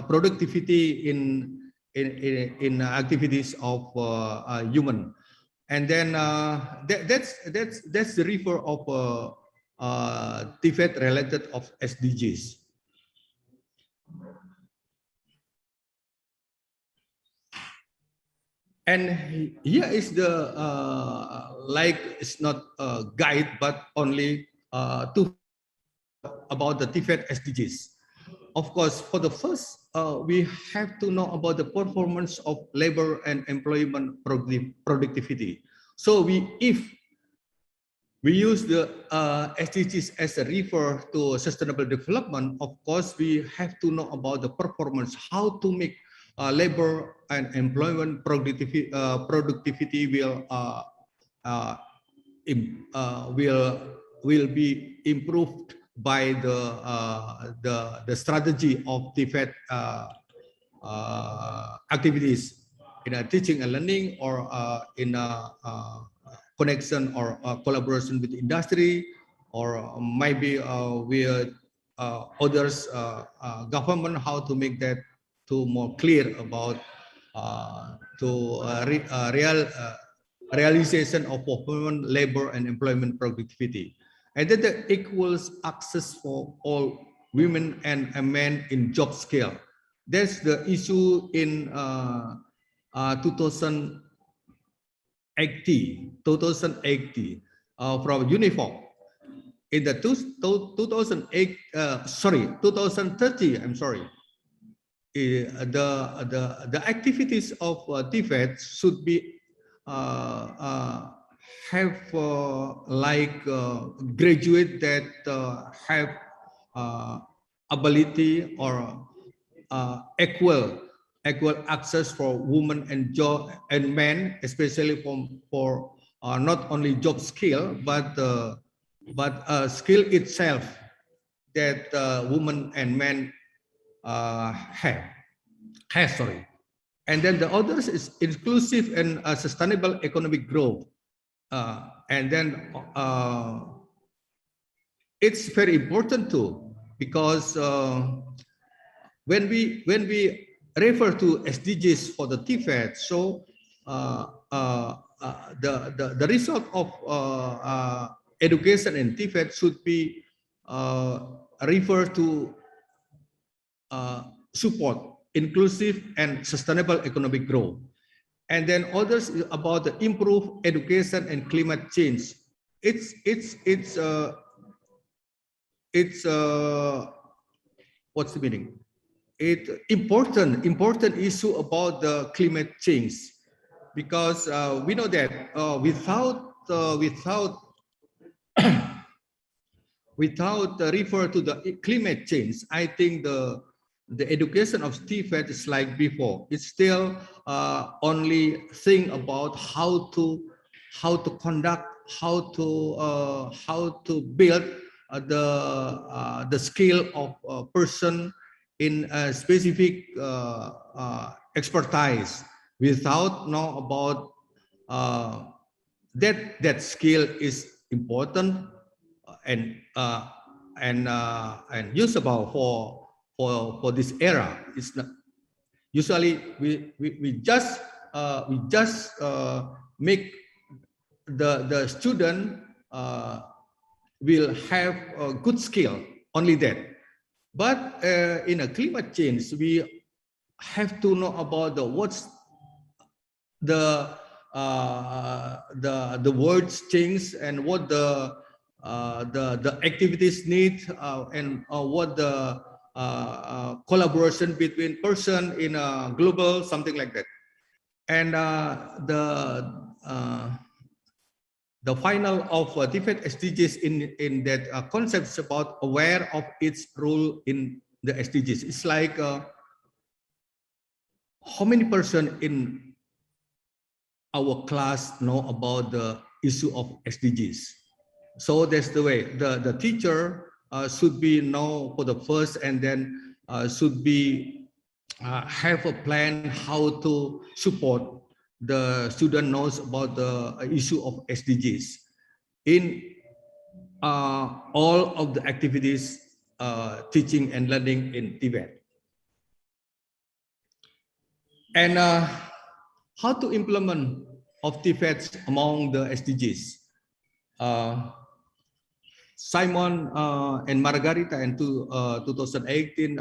F: productivity in activities of human. And then that's the refer of Tibet related of SDGs. And here is the like it's not a guide but only to about the TVET SDGs. Of course, for the first, we have to know about the performance of labor and employment productivity. So if we use the SDGs as a refer to sustainable development, of course, we have to know about the performance, how to make labor and employment productivity will be improved by the strategy of TVET activities in a teaching and learning, or in a connection or collaboration with industry, or maybe with others government, how to make that to more clear about realization of performance, labor and employment productivity, and then the equals access for all women and men in job scale. That's the issue in 2080 from UNIFOC. In the 2030, I'm sorry, the activities of TVET should be have like graduate that have ability or equal access for women and men, especially for not only job skill but skill itself that women and men sorry. And then the others is inclusive and sustainable economic growth. And then it's very important too, because when we refer to SDGs for the TVET, so the result of education in TVET should be referred to support inclusive and sustainable economic growth. And then others is about the improved education and climate change. It's what's the meaning? It's important issue about the climate change, because we know that without refer to the climate change, I think the education of TVET is like before. It's still only think about how to conduct, how to build the skill of a person in a specific expertise, without know about that skill is important and usable for this era. It's not usually we just make the student will have a good skill, only that. But in a climate change, we have to know about what's the words change, and what the activities need, and what the collaboration between person in a global, something like that. And the final of TVET SDGs in that concepts about aware of its role in the SDGs. It's like how many person in our class know about the issue of SDGs. So that's the way the teacher should be know for the first, and then should be have a plan how to support the student knows about the issue of SDGs in all of the activities teaching and learning in TVET. And how to implement of TVET among the SDGs. Simon and Margarita in 2018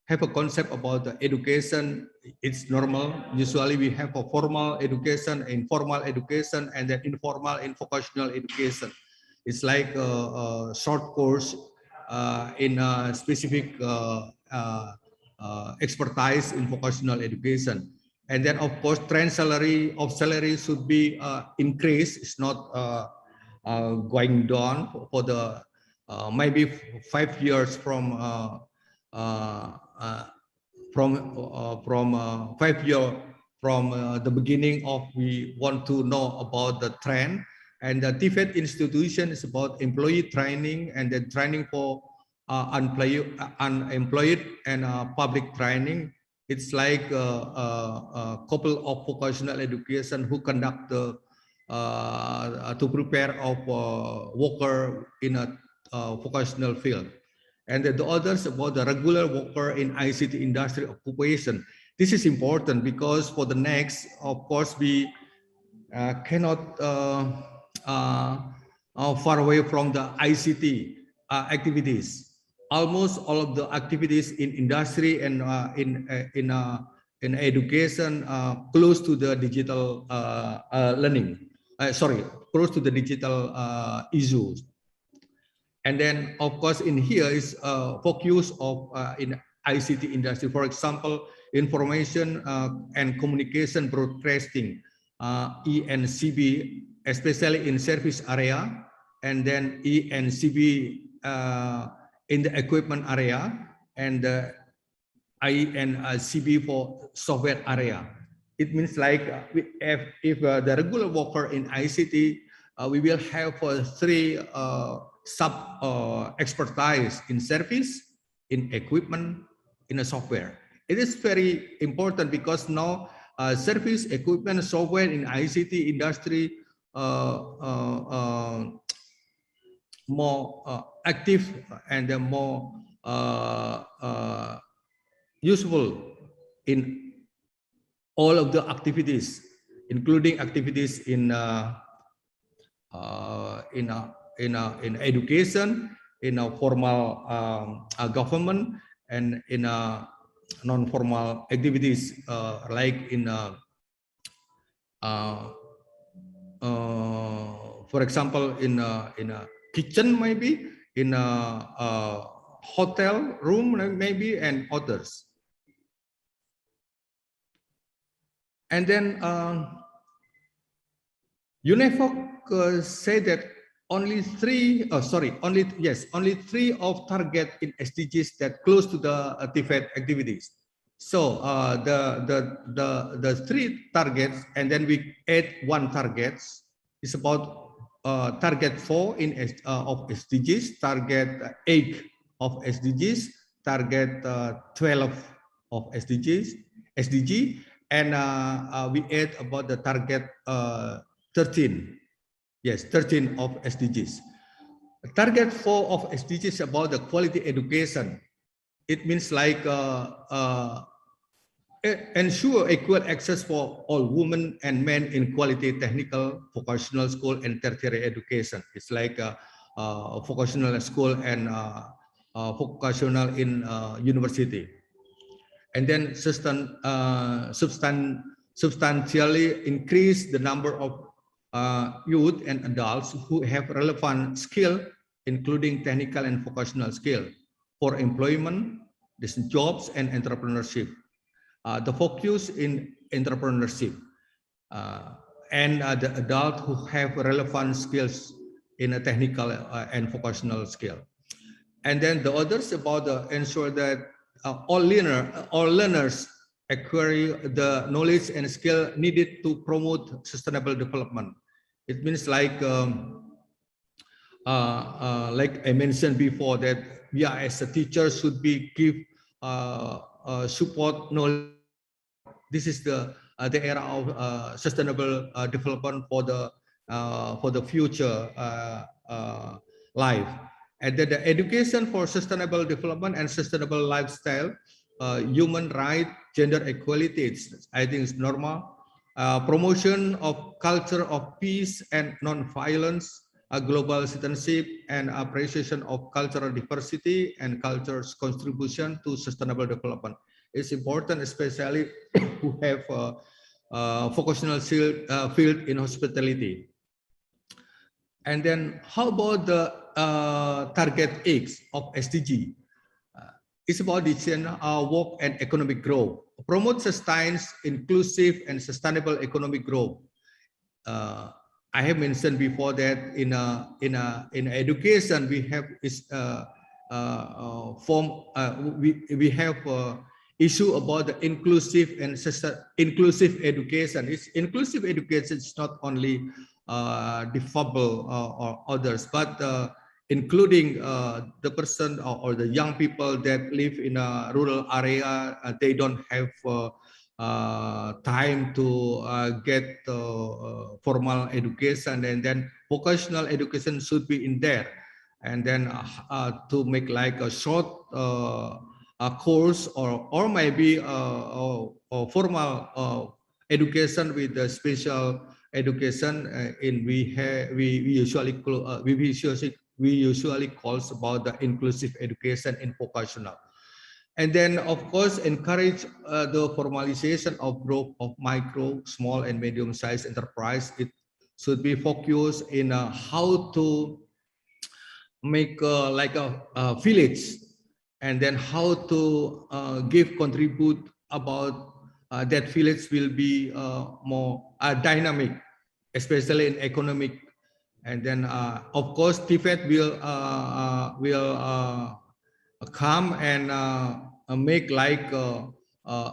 F: have a concept about the education. It's normal. Usually we have a formal education, informal education, and then informal and vocational education. It's like a short course in a specific expertise in vocational education. And then of course, trend salary should be increased. It's not going down for the maybe 5 years from 5 years from the beginning of we want to know about the trend. And the TVET institution is about employee training and then training for unemployed and public training. It's like a couple of vocational education who conduct the to prepare of worker in a vocational field. And then the others about the regular worker in ICT industry occupation. This is important because for the next, of course, we cannot far away from the ICT activities. Almost all of the activities in industry and in education close to the digital learning. Close to the digital issues. And then, of course, in here is focus of in ICT industry. For example, information and communication broadcasting, ENCB, especially in service area, and then ENCB in the equipment area, and INCB for software area. It means like if the regular worker in ICT, we will have 3 sub expertise in service, in equipment, in a software. It is very important because now service, equipment, software in ICT industry more active and more useful in all of the activities, including activities in education, in a formal government, and in non-formal activities like in for example in a kitchen, maybe in a hotel room, maybe, and others. And then UNEFOC say that only 3 of target in SDGs that close to the TVET activities. So the 3 targets, and then we add 1 target is about target 4 in of SDGs, target 8 of SDGs, target 12 of SDG, and we add about the target 13. Yes, 13 of SDGs. Target 4 of SDGs is about the quality education. It means like ensure equal access for all women and men in quality technical, vocational school, and tertiary education. It's like a vocational school and vocational in university. And then substantially increase the number of youth and adults who have relevant skill, including technical and vocational skill for employment, jobs, and entrepreneurship. The focus in entrepreneurship and the adult who have relevant skills in a technical and vocational skill. And then the others about ensure that all learners acquire the knowledge and skill needed to promote sustainable development. It means like I mentioned before that we are as a teacher should be give support knowledge. This is the era of sustainable development for the future life. And then the education for sustainable development and sustainable lifestyle, human rights, gender equality, I think it's normal. Promotion of culture of peace and non-violence, global citizenship and appreciation of cultural diversity and culture's contribution to sustainable development. It's important, especially who have vocational field in hospitality. And then how about the target 8 of SDG? It's about decision, work and economic growth. Promote sustained, inclusive and sustainable economic growth. I have mentioned before that in education we have we have issue about the inclusive and inclusive education. It's inclusive education is not only disabled or others, but including the person or the young people that live in a rural area. They don't have time to get formal education, and then vocational education should be in there, and then to make like a short course or maybe a formal education with the special education. We usually calls about the inclusive education in vocational. And then, of course, encourage the formalization of growth of micro, small, and medium-sized enterprise. It should be focused in how to make like a village, and then how to contribute about that village will be more dynamic, especially in economic. And then, of course, TVET will come and make like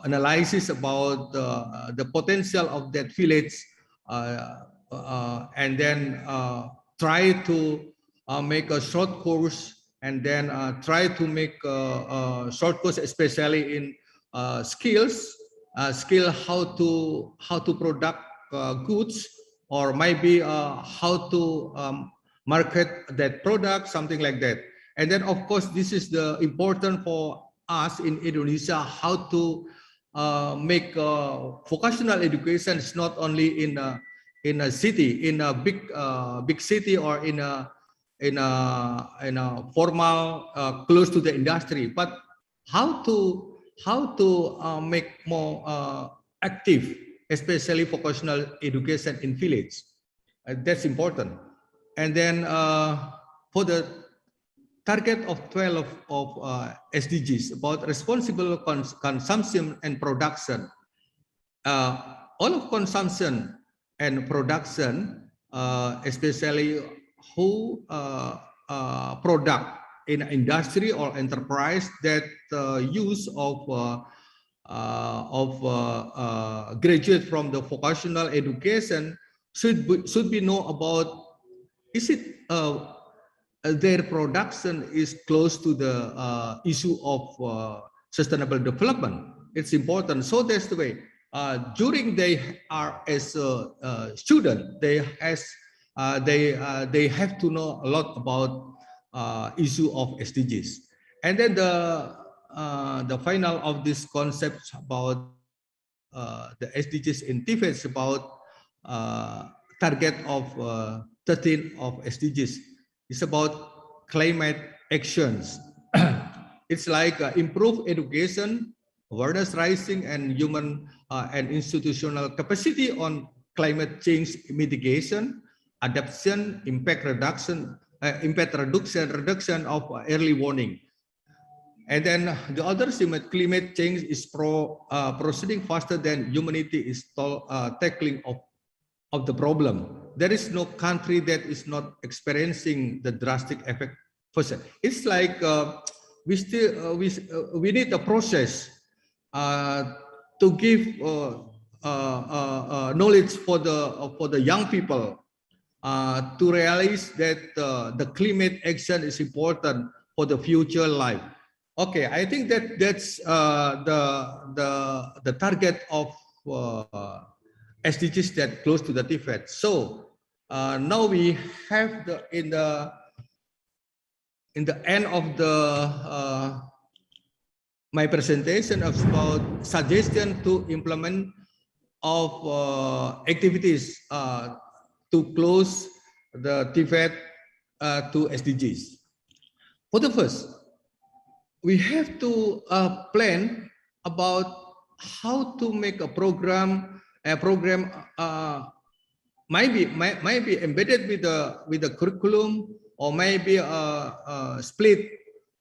F: analysis about the potential of that village, and then try to make a short course, and then try to make a short course, especially in skills, how to product goods, or maybe how to market that product, something like that. And then, of course, this is the important for us in Indonesia, how to make vocational education is not only in a city, in a big city, or in a formal close to the industry, but how to make more active, especially vocational education in village. That's important. And then for the target of 12 of SDGs about responsible consumption and production, all of consumption and production, especially who product in industry or enterprise, that use of graduate from the vocational education should be know about, is it their production is close to the issue of sustainable development. It's important. So that's the way. During they are as a student, they have to know a lot about issue of SDGs. And then the final of this concept about the SDGs in TVET is about target of 13 of SDGs. It's about climate actions. It's like improve education, awareness raising, and human and institutional capacity on climate change mitigation, adaptation, impact reduction of early warning. And then the other climate change is proceeding faster than humanity is tackling of the problem. There is no country that is not experiencing the drastic effect first. It's like we need a process to give knowledge for the young people to realize that the climate action is important for the future life. Okay, I think that's the target of SDGs that close to the TVET. So now we have in the end of the my presentation about suggestion to implement of activities to close the TVET to SDGs. For the first, we have to plan about how to make a program. Might be embedded with the curriculum, or maybe split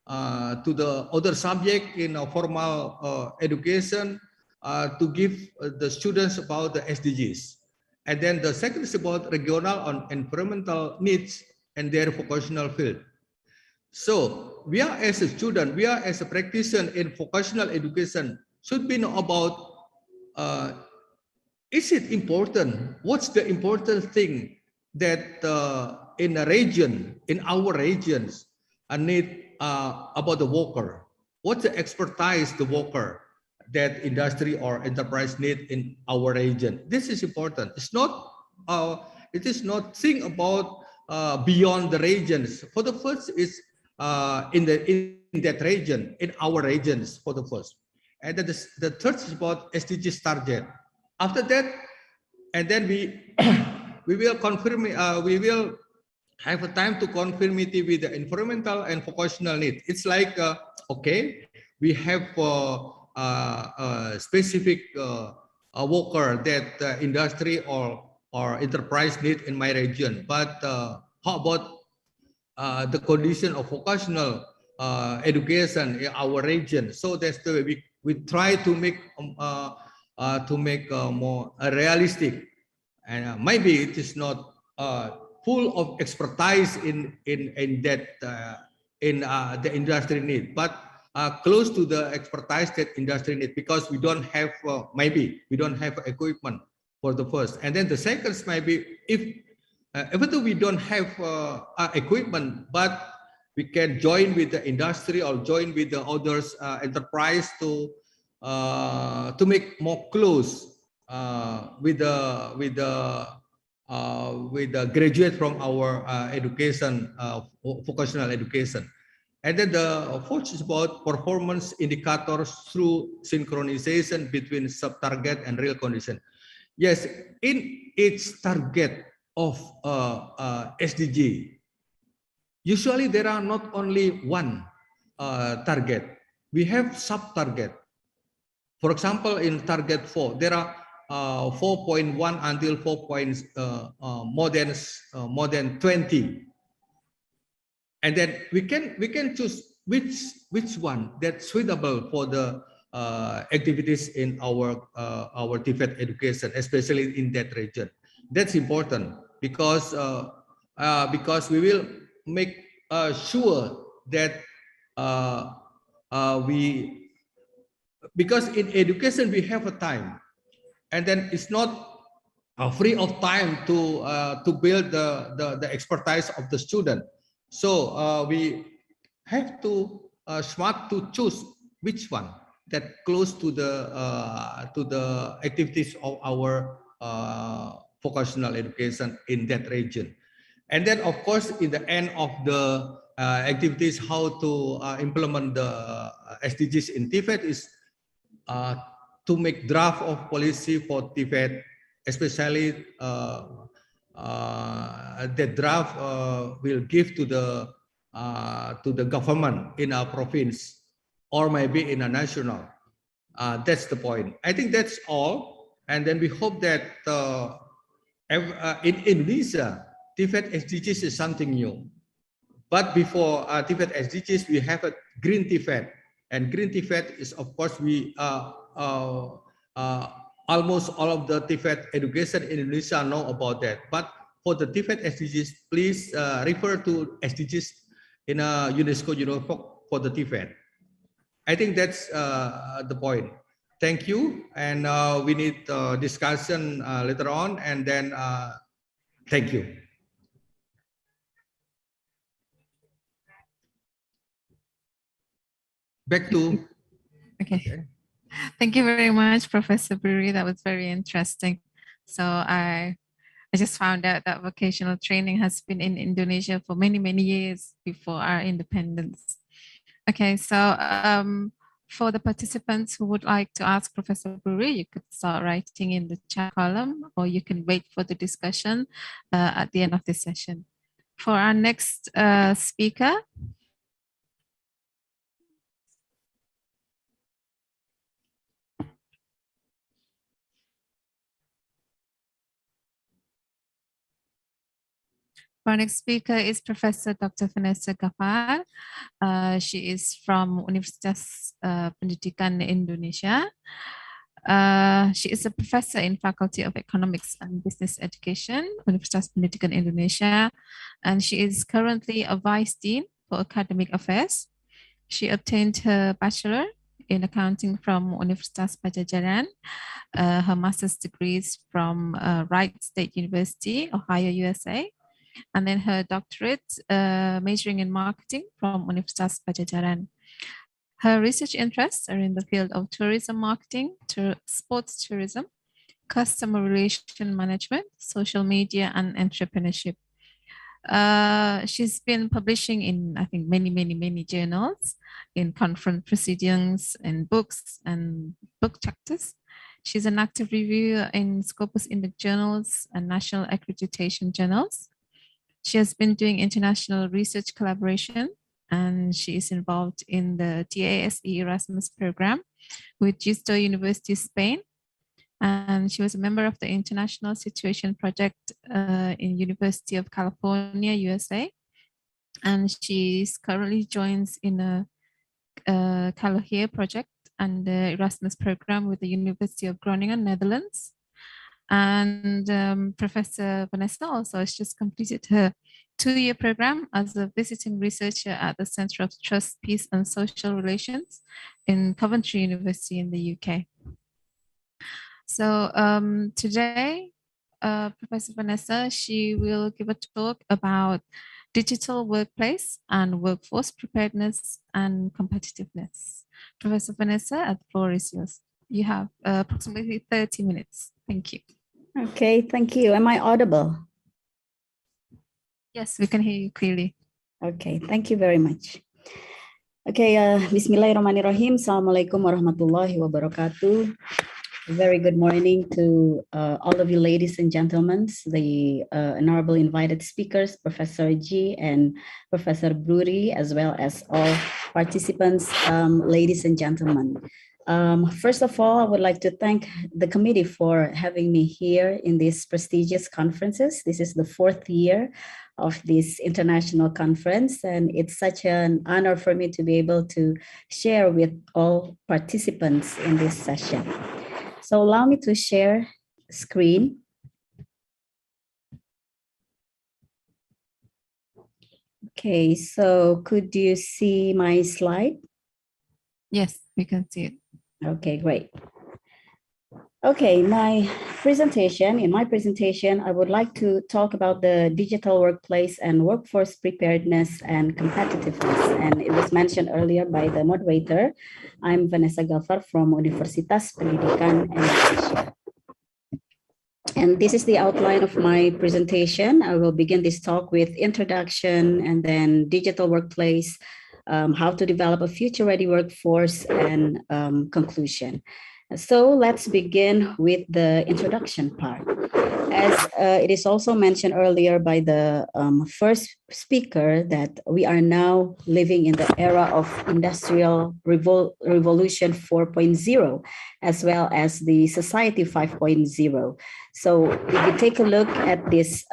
F: to the other subject in a formal education to give the students about the SDGs. And then the second is about regional and environmental needs and their vocational field. So we are as a student, we are as a practitioner in vocational education should be know about is it important? What's the important thing that in a region, in our regions, need about the worker? What's the expertise the worker that industry or enterprise need in our region? This is important. It's not. It is not think about beyond the regions. For the first, is in that region, in our regions. For the first, and then the third is about SDGs target. After that, and then we will confirm. We will have a time to confirm it with the environmental and vocational need. It's like okay, we have a specific worker that industry or enterprise need in my region. But how about the condition of vocational education in our region? So that's the way we try to make more realistic, and maybe it is not full of expertise in that in the industry need, but close to the expertise that industry need, because we don't have maybe we don't have equipment for the first. And then the second maybe if even though we don't have equipment, but we can join with the industry or join with the others enterprise to make more close with the graduate from our education, vocational education. And then the fourth is about performance indicators through synchronization between sub-target and real condition. Yes, in each target of SDG, usually there are not only one target. We have sub-target. For example, in target 4, there are 4.1 until 4. More than 20. And then we can choose which one that's suitable for the activities in our TVET education, especially in that region. That's important because we will make sure that because in education we have a time, and then it's not free of time to build the expertise of the student. So we have to smart to choose which one that close to the activities of our vocational education in that region. And then of course in the end of the activities, how to implement the SDGs in TVET is to make draft of policy for TVET, especially the draft will give to the government in our province or maybe in a national. That's the point. I think that's all. And then we hope that in Indonesia, TVET SDGs is something new. But before TVET SDGs, we have a green TVET, and green TVET is, of course, we almost all of the TVET education in Indonesia know about that. But for the TVET SDGs, please refer to SDGs in a UNESCO for the TVET. I think that's the point. Thank you, and we need discussion later on, and then thank you. Back to.
E: Okay. Thank you very much, Professor Bruri. That was very interesting. So I just found out that vocational training has been in Indonesia for many, many years before our independence. Okay, so for the participants who would like to ask Professor Bruri, you could start writing in the chat column, or you can wait for the discussion at the end of this session. For our next speaker, our next speaker is Professor Dr. Vanessa Gafar. She is from Universitas Pendidikan Indonesia. She is a professor in Faculty of Economics and Business Education, Universitas Pendidikan Indonesia, and she is currently a Vice Dean for Academic Affairs. She obtained her bachelor in accounting from Universitas Pajajaran, her master's degrees from Wright State University, Ohio, USA, and then her doctorate majoring in marketing from Universitas Pajajaran. Her research interests are in the field of tourism marketing, sports tourism, customer relation management, social media, and entrepreneurship. She's been publishing in, I think, many journals, in conference proceedings, in books and book chapters. She's an active reviewer in Scopus Index journals and national accreditation journals. She has been doing international research collaboration, and she is involved in the TASE Erasmus program with Justo University, Spain. And she was a member of the International Situation Project in University of California, USA. And she currently joins in a Calohere project and the Erasmus program with the University of Groningen, Netherlands. And Professor Vanessa also has just completed her 2-year program as a visiting researcher at the Center of Trust, Peace and Social Relations in Coventry University in the UK. So today, Professor Vanessa, she will give a talk about digital workplace and workforce preparedness and competitiveness. Professor Vanessa, the floor is yours. You have approximately 30 minutes. Thank you.
J: Okay, thank you. Am I audible?
E: Yes, we can hear you clearly.
J: Okay, thank you very much. Okay, Bismillahirrahmanirrahim. Assalamualaikum warahmatullahi wabarakatuh. A very good morning to all of you ladies and gentlemen, the honorable invited speakers, Professor G and Professor Bruri, as well as all participants, ladies and gentlemen. First of all, I would like to thank the committee for having me here in these prestigious conferences. This is the 4th year of this international conference, and it's such an honor for me to be able to share with all participants in this session. So allow me to share screen. Okay, so could you see my slide?
E: Yes, we can see it.
J: Okay, great. Okay, in my presentation, I would like to talk about the digital workplace and workforce preparedness and competitiveness. And it was mentioned earlier by the moderator. I'm Vanessa Gafar from Universitas Pendidikan Indonesia. And this is the outline of my presentation. I will begin this talk with introduction and then digital workplace, how to develop a future-ready workforce, and conclusion. So let's begin with the introduction part. As it is also mentioned earlier by the first speaker, that we are now living in the era of Industrial Revolution 4.0, as well as the Society 5.0. So if you take a look at this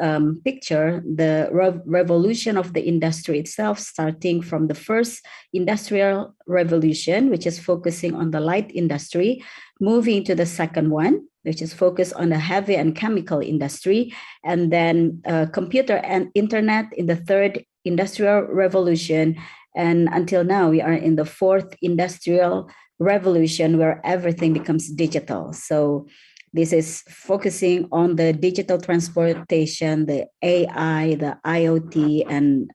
J: picture, the revolution of the industry itself, starting from the first industrial revolution, which is focusing on the light industry, moving to the second one, which is focused on the heavy and chemical industry, and then computer and internet in the third industrial revolution. And until now, we are in the fourth industrial revolution, where everything becomes digital. So this is focusing on the digital transportation, the AI, the IoT, and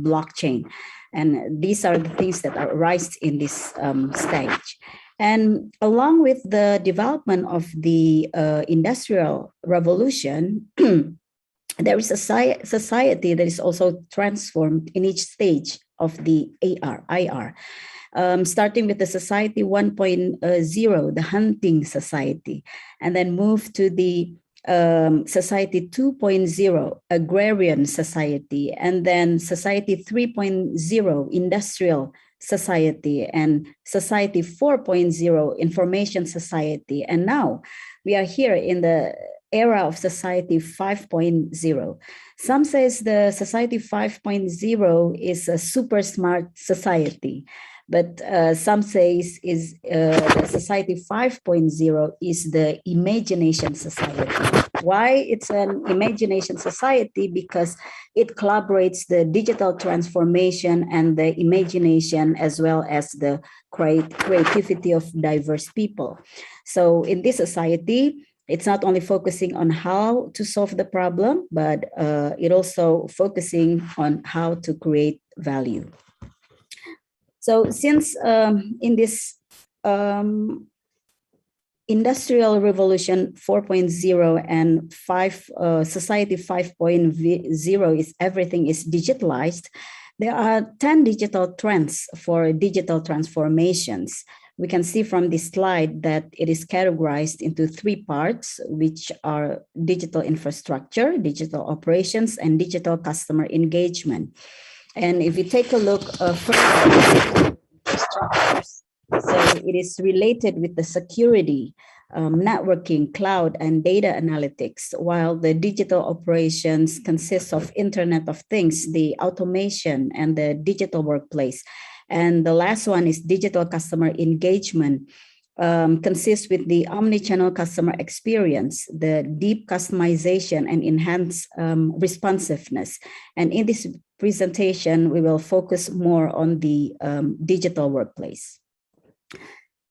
J: blockchain. And these are the things that are raised in this stage. And along with the development of the industrial revolution, there is a society that is also transformed in each stage of the IR. Starting with the society 1.0, the hunting society, and then move to the Society 2.0, agrarian society, and then Society 3.0, industrial society, and Society 4.0, information society. And now we are here in the era of Society 5.0. Some says the Society 5.0 is a super smart society, but some says is the Society 5.0 is the imagination society. Why it's an imagination society? Because it collaborates the digital transformation and the imagination as well as the creativity of diverse people. So in this society, it's not only focusing on how to solve the problem, but it also focusing on how to create value. So since in this Industrial Revolution 4.0 and Society 5.0 is everything is digitalized, there are 10 digital trends for digital transformations. We can see from this slide that it is categorized into 3 parts, which are digital infrastructure, digital operations, and digital customer engagement. And if you take a look further, so it is related with the security, networking, cloud, and data analytics, while the digital operations consists of Internet of Things, the automation, and the digital workplace. And the last one is digital customer engagement, consists with the omni-channel customer experience, the deep customization, and enhanced responsiveness. And in this presentation, we will focus more on the digital workplace.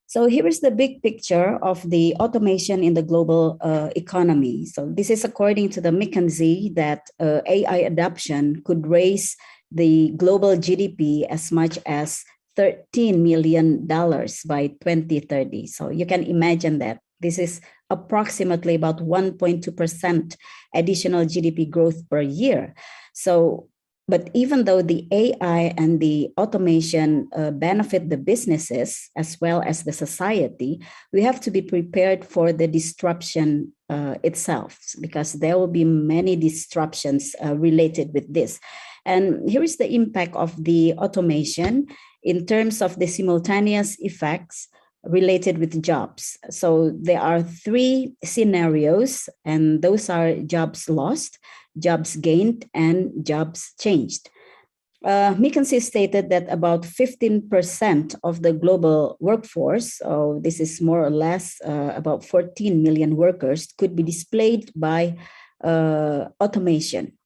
J: So here is the big picture of the automation in the global economy. So this is according to the McKinsey that AI adoption could raise the global GDP as much as $13 million by 2030. So you can imagine that this is approximately about 1.2% additional GDP growth per year. So, but even though the AI and the automation benefit the businesses as well as the society, we have to be prepared for the disruption itself, because there will be many disruptions related with this. And here is the impact of the automation in terms of the simultaneous effects related with jobs. So there are 3 scenarios, and those are jobs lost, jobs gained, and jobs changed. McKinsey stated that about 15% of the global workforce, so this is more or less about 14 million workers, could be displaced by automation.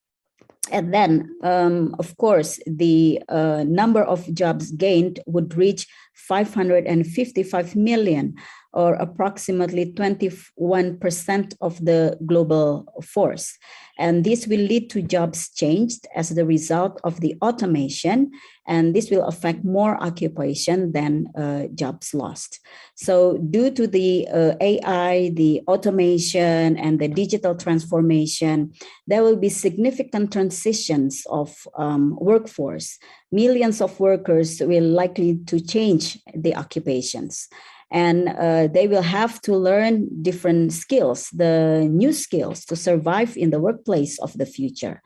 J: And then, of course, the number of jobs gained would reach 555 million, or approximately 21% of the global force. And this will lead to jobs changed as the result of the automation, and this will affect more occupation than jobs lost. So due to the AI, the automation, and the digital transformation, there will be significant transitions of workforce. Millions of workers will likely to change the occupations. And they will have to learn different skills, the new skills to survive in the workplace of the future.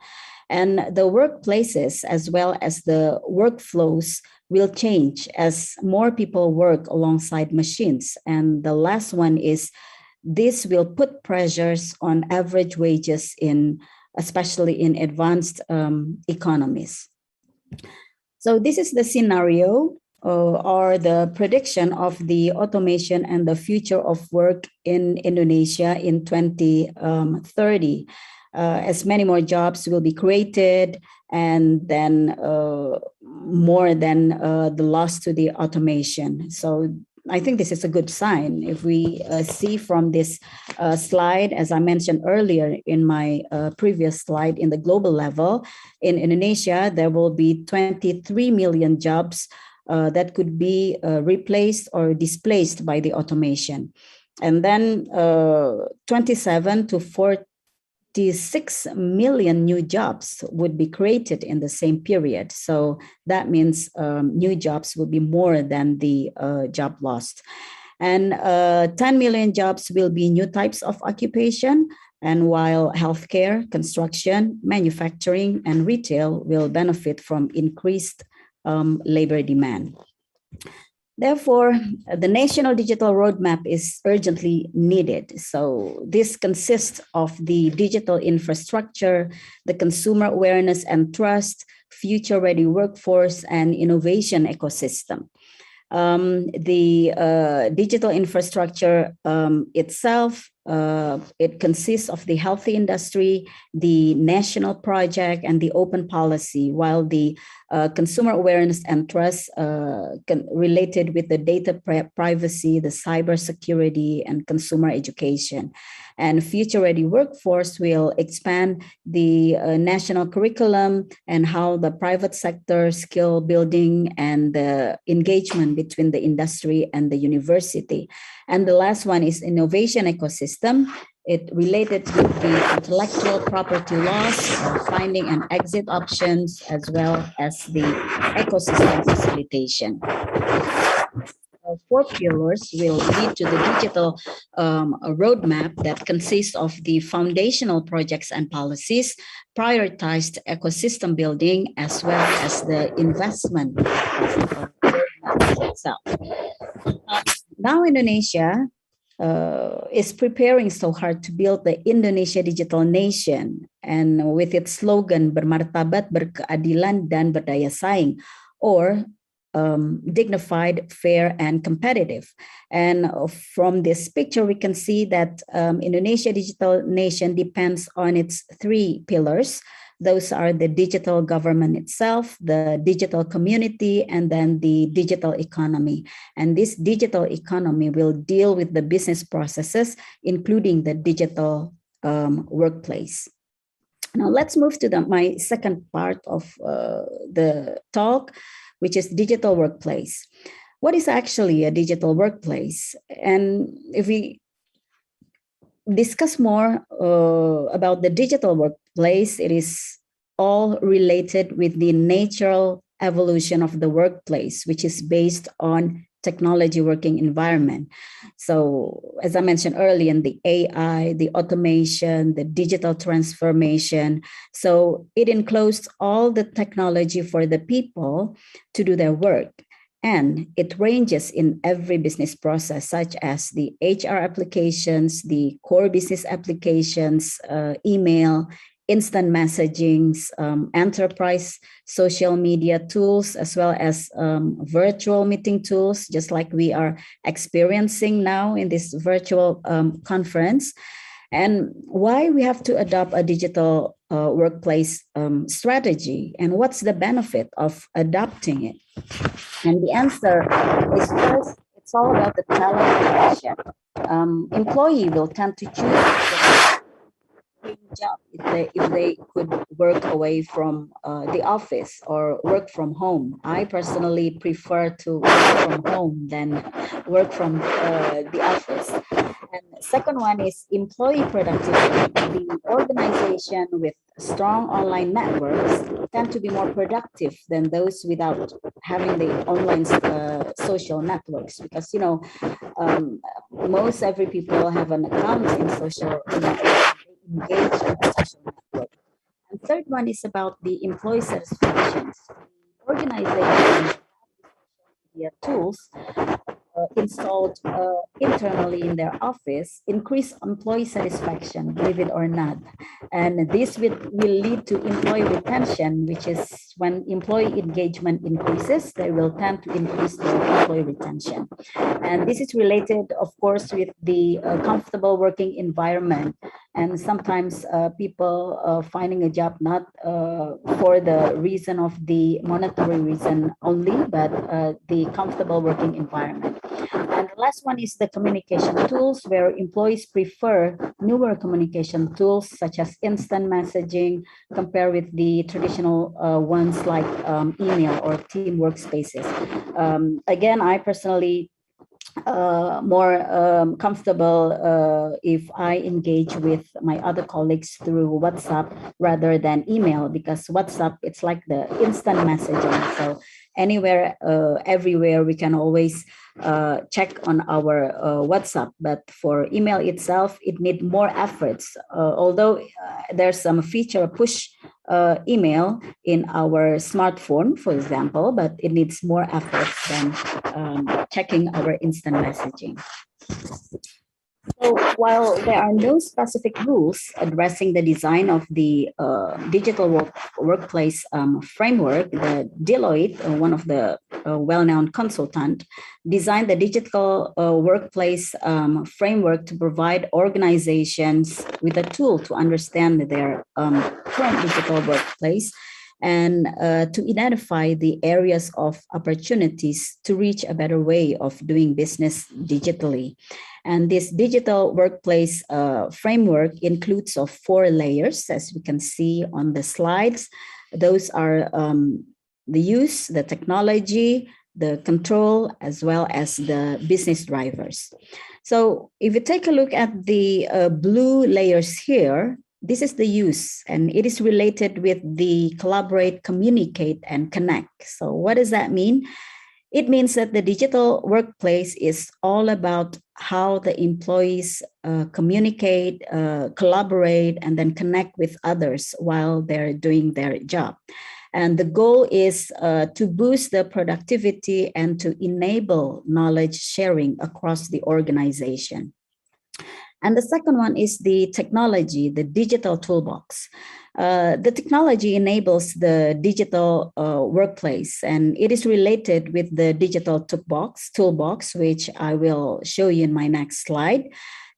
J: And the workplaces as well as the workflows will change as more people work alongside machines. And the last one is this will put pressures on average wages especially in advanced economies. So this is the scenario or the prediction of the automation and the future of work in Indonesia in 2030. As many more jobs will be created, and then more than the loss to the automation. So I think this is a good sign. If we see from this slide, as I mentioned earlier in my previous slide, in the global level, in Indonesia, there will be 23 million jobs that could be replaced or displaced by the automation. And then 27 to 46 million new jobs would be created in the same period. So that means new jobs will be more than the job lost. And 10 million jobs will be new types of occupation, And while healthcare, construction, manufacturing, and retail will benefit from increased labor demand. Therefore, the National Digital Roadmap is urgently needed. So this consists of the digital infrastructure, the consumer awareness and trust, future-ready workforce, and innovation ecosystem. The digital infrastructure itself, it consists of the healthy industry, the national project, and the open policy, while the consumer awareness and trust related with the data privacy, the cyber security, and consumer education. And future-ready workforce will expand the national curriculum and how the private sector skill building and the engagement between the industry and the university. And the last one is innovation ecosystem. It related with the intellectual property laws, finding and exit options, as well as the ecosystem facilitation. 4 pillars will lead to the digital roadmap that consists of the foundational projects and policies, prioritized ecosystem building, as well as the investment roadmap itself. Now Indonesia is preparing so hard to build the Indonesia digital nation, and with its slogan bermartabat, berkeadilan, dan berdaya saing, or dignified, fair, and competitive. And from this picture, we can see that Indonesia digital nation depends on its 3 pillars. Those are the digital government itself, the digital community, and then the digital economy. And this digital economy will deal with the business processes, including the digital workplace. Now let's move to my second part of the talk, which is digital workplace. What is actually a digital workplace? And if we discuss more about the digital workplace, it is all related with the natural evolution of the workplace, which is based on technology working environment. So as I mentioned earlier, in the AI, the automation, the digital transformation. So it includes all the technology for the people to do their work. And it ranges in every business process, such as the HR applications, the core business applications, email, instant messaging, enterprise social media tools, as well as virtual meeting tools, just like we are experiencing now in this virtual conference. And why we have to adopt a digital workplace strategy, and what's the benefit of adopting it? And the answer is first, it's all about the talent selection. Employee will tend to choose the job if they could work away from the office or work from home. I personally prefer to work from home than work from the office. And second one is employee productivity. The organization with strong online networks tend to be more productive than those without having the online social networks, because most every people have an account in social networks. They engage in the social network. And third one is about the employee satisfaction. The organization media tools installed internally in their office increase employee satisfaction, believe it or not. And this will lead to employee retention, which is when employee engagement increases, they will tend to increase their employee retention. And this is related, of course, with the comfortable working environment. And sometimes people finding a job not for the reason of the monetary reason only, but the comfortable working environment. And the last one is the communication tools, where employees prefer newer communication tools such as instant messaging compared with the traditional ones like email or team workspaces. Again, I personally more comfortable if I engage with my other colleagues through WhatsApp rather than email, because WhatsApp, it's like the instant messaging. So anywhere, everywhere, we can always check on our WhatsApp. But for email itself, it needs more efforts. Although there's some feature push email in our smartphone, for example, but it needs more efforts than checking our instant messaging. So while there are no specific rules addressing the design of the digital workplace framework, the Deloitte, one of the well-known consultant, designed the digital workplace framework to provide organizations with a tool to understand their current digital workplace and to identify the areas of opportunities to reach a better way of doing business digitally. And this digital workplace framework includes of 4 layers, as we can see on the slides. Those are the use, the technology, the control, as well as the business drivers. So if you take a look at the blue layers here, this is the use, and it is related with the collaborate, communicate, and connect. So what does that mean? It means that the digital workplace is all about how the employees communicate, collaborate, and then connect with others while they're doing their job. And the goal is to boost the productivity and to enable knowledge sharing across the organization. And the second one is the technology, the digital toolbox. The technology enables the digital workplace, and it is related with the digital toolbox, which I will show you in my next slide.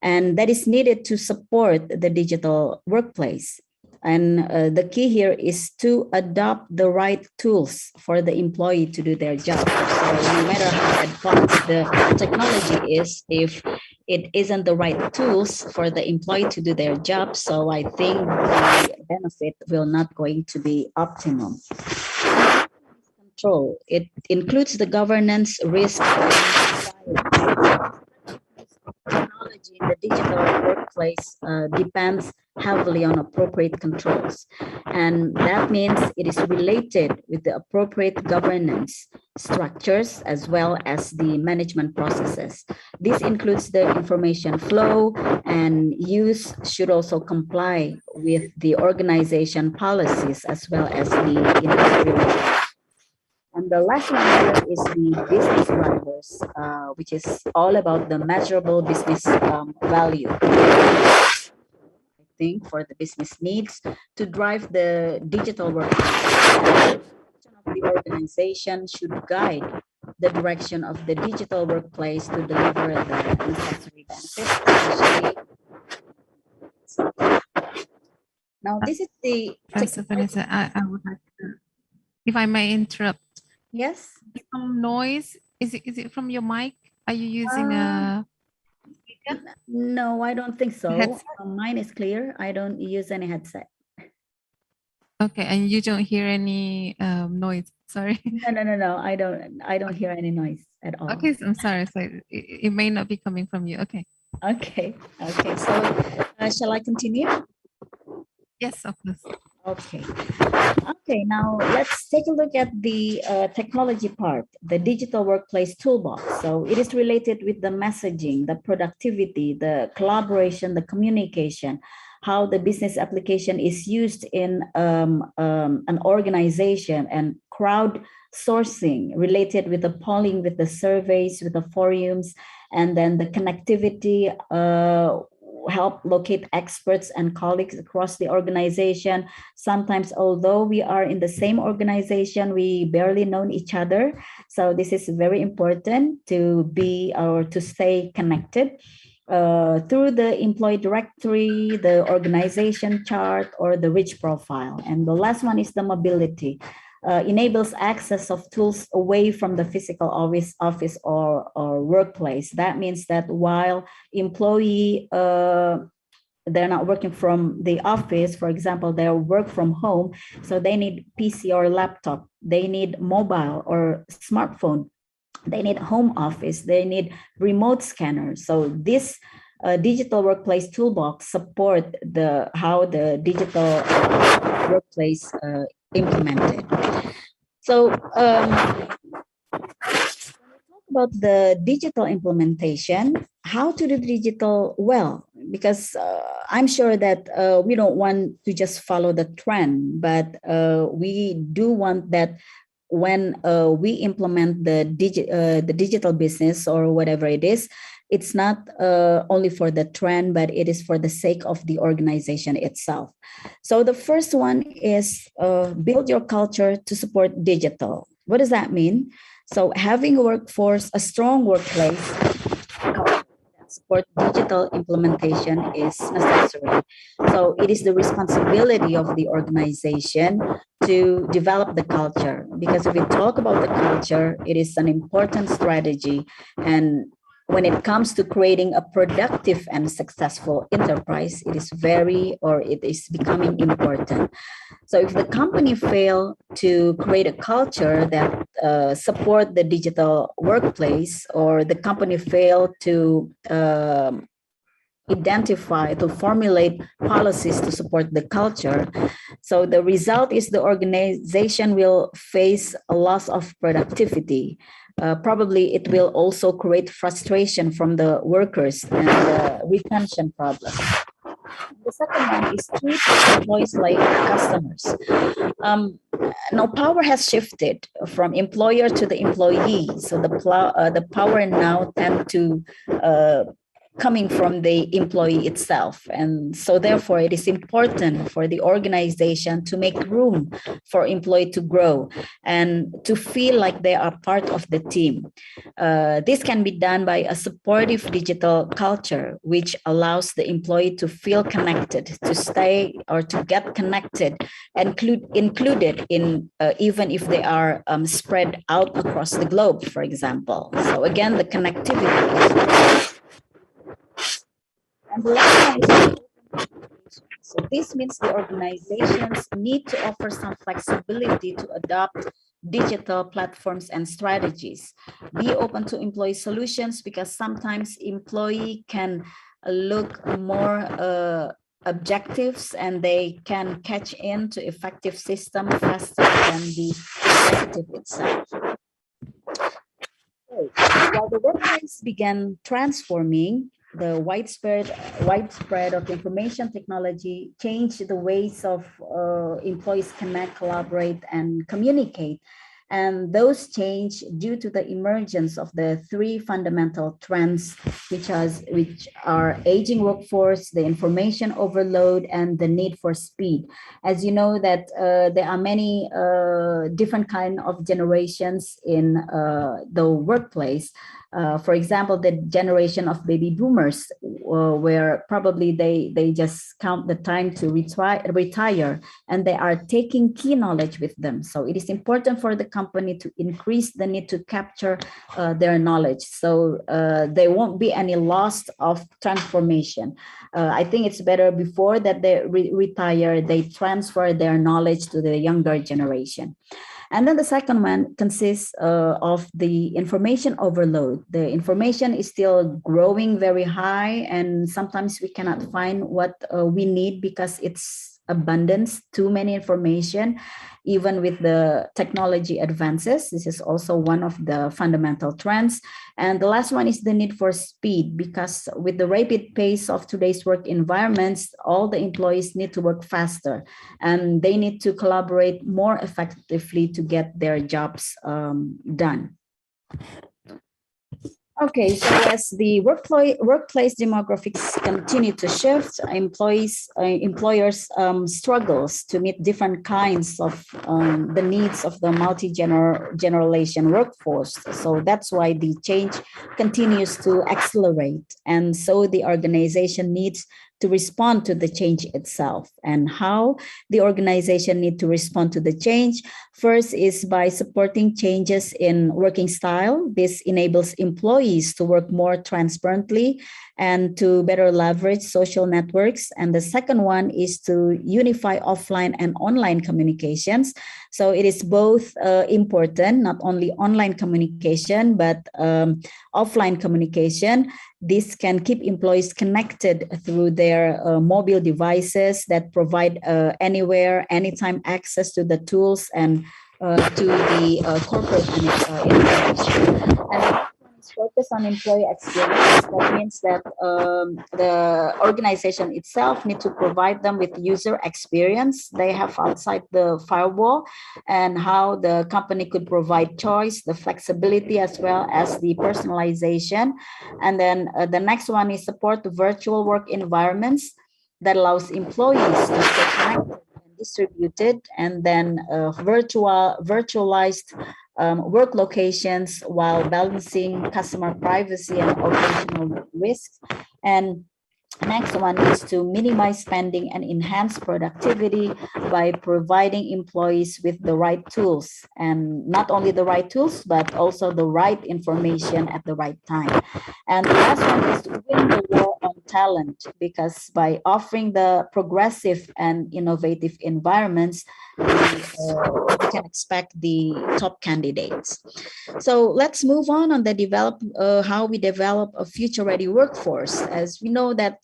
J: And that is needed to support the digital workplace. And the key here is to adopt the right tools for the employee to do their job. So no matter how advanced the technology is, if it isn't the right tools for the employee to do their job, so I think the benefit will not going to be optimum. Control, it includes the governance, risk, technology in the digital workplace depends heavily on appropriate controls. And that means it is related with the appropriate governance structures as well as the management processes. This includes the information flow, and use should also comply with the organization policies as well as the industry laws. And the last one here is the business drivers, which is all about the measurable business value. I think for the business needs to drive the digital workplace. The organization should guide the direction of the digital workplace to deliver the necessary benefits. Now, this is the...
E: Vanessa, I would like to, if I may interrupt.
J: Yes.
E: Some noise. Is it from your mic? Are you using a speaker?
J: No, I don't think so.
E: Headset?
J: Mine is clear. I don't use any headset.
E: Okay, and you don't hear any noise. Sorry.
J: No. I don't hear any noise at all.
E: Okay, so I'm sorry. So it may not be coming from you. Okay.
J: Okay. So shall I continue?
E: Yes, of course.
J: Okay, now let's take a look at the technology part, the digital workplace toolbox. So it is related with the messaging, the productivity, the collaboration, the communication, how the business application is used in an organization, and crowdsourcing related with the polling, with the surveys, with the forums, and then the connectivity, help locate experts and colleagues across the organization. Sometimes, although we are in the same organization, we barely know each other. So this is very important to be or to stay connected through the employee directory, the organization chart, or the rich profile. And the last one is the mobility. Enables access of tools away from the physical office or workplace. That means that while employee, they're not working from the office, for example, they work from home, so they need PC or laptop, they need mobile or smartphone, they need home office, they need remote scanner. So this digital workplace toolbox support how the digital workplace implemented. So when we talk about the digital implementation, how to do digital well, because I'm sure that we don't want to just follow the trend, but we do want that when we implement the digital business or whatever it is, it's not only for the trend, but it is for the sake of the organization itself. So the first one is build your culture to support digital. What does that mean? So having a workforce, a strong workplace that support digital implementation is necessary. So it is the responsibility of the organization to develop the culture, because if we talk about the culture, it is an important strategy. And when it comes to creating a productive and successful enterprise, it is becoming important. So if the company fail to create a culture that support the digital workplace, or the company fail to formulate policies to support the culture, so the result is the organization will face a loss of productivity. Probably it will also create frustration from the workers and retention problems. The second one is treat employees like customers. Now power has shifted from employer to the employee. So the power now tend to coming from the employee itself. And so therefore it is important for the organization to make room for employee to grow and to feel like they are part of the team. This can be done by a supportive digital culture, which allows the employee to feel connected, to stay or to get connected and included in even if they are spread out across the globe, for example. So again, the connectivity is. And the last one is, so this means the organizations need to offer some flexibility to adopt digital platforms and strategies. Be open to employee solutions, because sometimes employee can look more objectives and they can catch in to effective system faster than the executive itself. So, while the workplace began transforming, the widespread of information technology changed the ways of employees connect, collaborate, and communicate. And those change due to the emergence of the three fundamental trends, which are aging workforce, the information overload, and the need for speed. As you know that there are many different kind of generations in the workplace. For example, the generation of baby boomers, where probably they just count the time to retire, and they are taking key knowledge with them. So it is important for the company to increase the need to capture their knowledge, so there won't be any loss of transformation. I think it's better before that they retire, they transfer their knowledge to the younger generation. And then the second one consists of the information overload. The information is still growing very high, and sometimes we cannot find what we need because it's abundance, too many information, even with the technology advances. This is also one of the fundamental trends. And the last one is the need for speed, because with the rapid pace of today's work environments, all the employees need to work faster and they need to collaborate more effectively to get their jobs done. Okay, so as the workplace demographics continue to shift, employers struggles to meet different kinds of the needs of the multi-generation workforce. So that's why the change continues to accelerate. And so the organization needs to respond to the change itself. And how the organization need to respond to the change? First is by supporting changes in working style. This enables employees to work more transparently and to better leverage social networks. And the second one is to unify offline and online communications. So it is both important, not only online communication, but offline communication. This can keep employees connected through their mobile devices that provide anywhere, anytime access to the tools and to the corporate information. And focus on employee experience. That means that the organization itself need to provide them with user experience they have outside the firewall, and how the company could provide choice, the flexibility, as well as the personalization. And then the next one is support the virtual work environments that allows employees to stay connected and distributed, and then virtualized work locations while balancing customer privacy and operational risks. And next one is to minimize spending and enhance productivity by providing employees with the right tools, and not only the right tools, but also the right information at the right time. And the last one is to win the war on talent, because by offering the progressive and innovative environments, we can expect the top candidates. So let's move on the how we develop a future-ready workforce. As we know that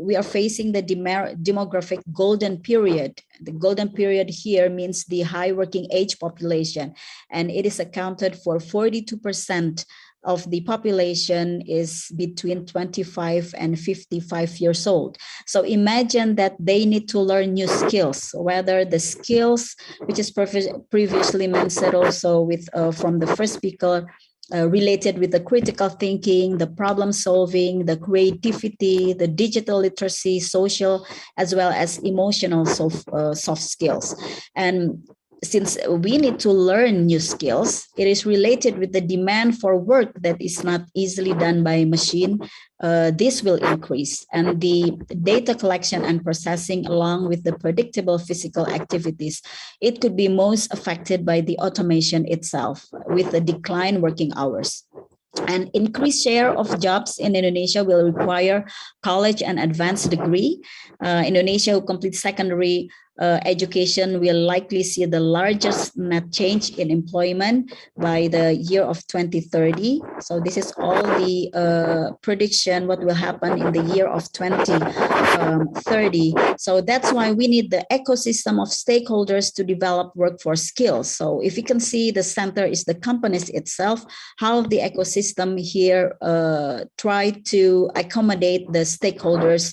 J: we are facing the demographic golden period. The golden period here means the high working age population, and it is accounted for 42% of the population is between 25 and 55 years old. So imagine that they need to learn new skills, whether the skills, which is previously mentioned also with from the first speaker, related with the critical thinking, the problem solving, the creativity, the digital literacy, social, as well as emotional soft skills. And since we need to learn new skills, it is related with the demand for work that is not easily done by machine. This will increase, and the data collection and processing, along with the predictable physical activities, it could be most affected by the automation itself with the decline working hours. An increased share of jobs in Indonesia will require college and advanced degree. Indonesia who completes secondary education will likely see the largest net change in employment by the year of 2030. So this is all the prediction what will happen in the year of 2030. So that's why we need the ecosystem of stakeholders to develop workforce skills. So if you can see, the center is the companies itself, how the ecosystem here try to accommodate the stakeholders,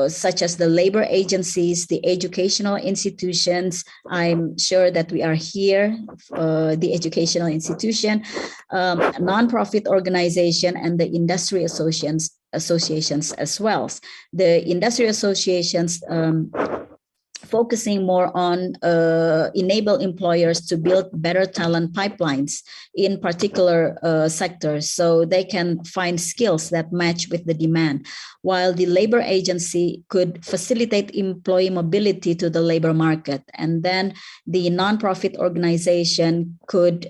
J: such as the labor agencies, the educational institutions. I'm sure that we are here, the educational institution, non-profit organization, and the industry associations as well. The industry associations focusing more on enable employers to build better talent pipelines in particular sectors, so they can find skills that match with the demand, while the labor agency could facilitate employee mobility to the labor market. And then the nonprofit organization could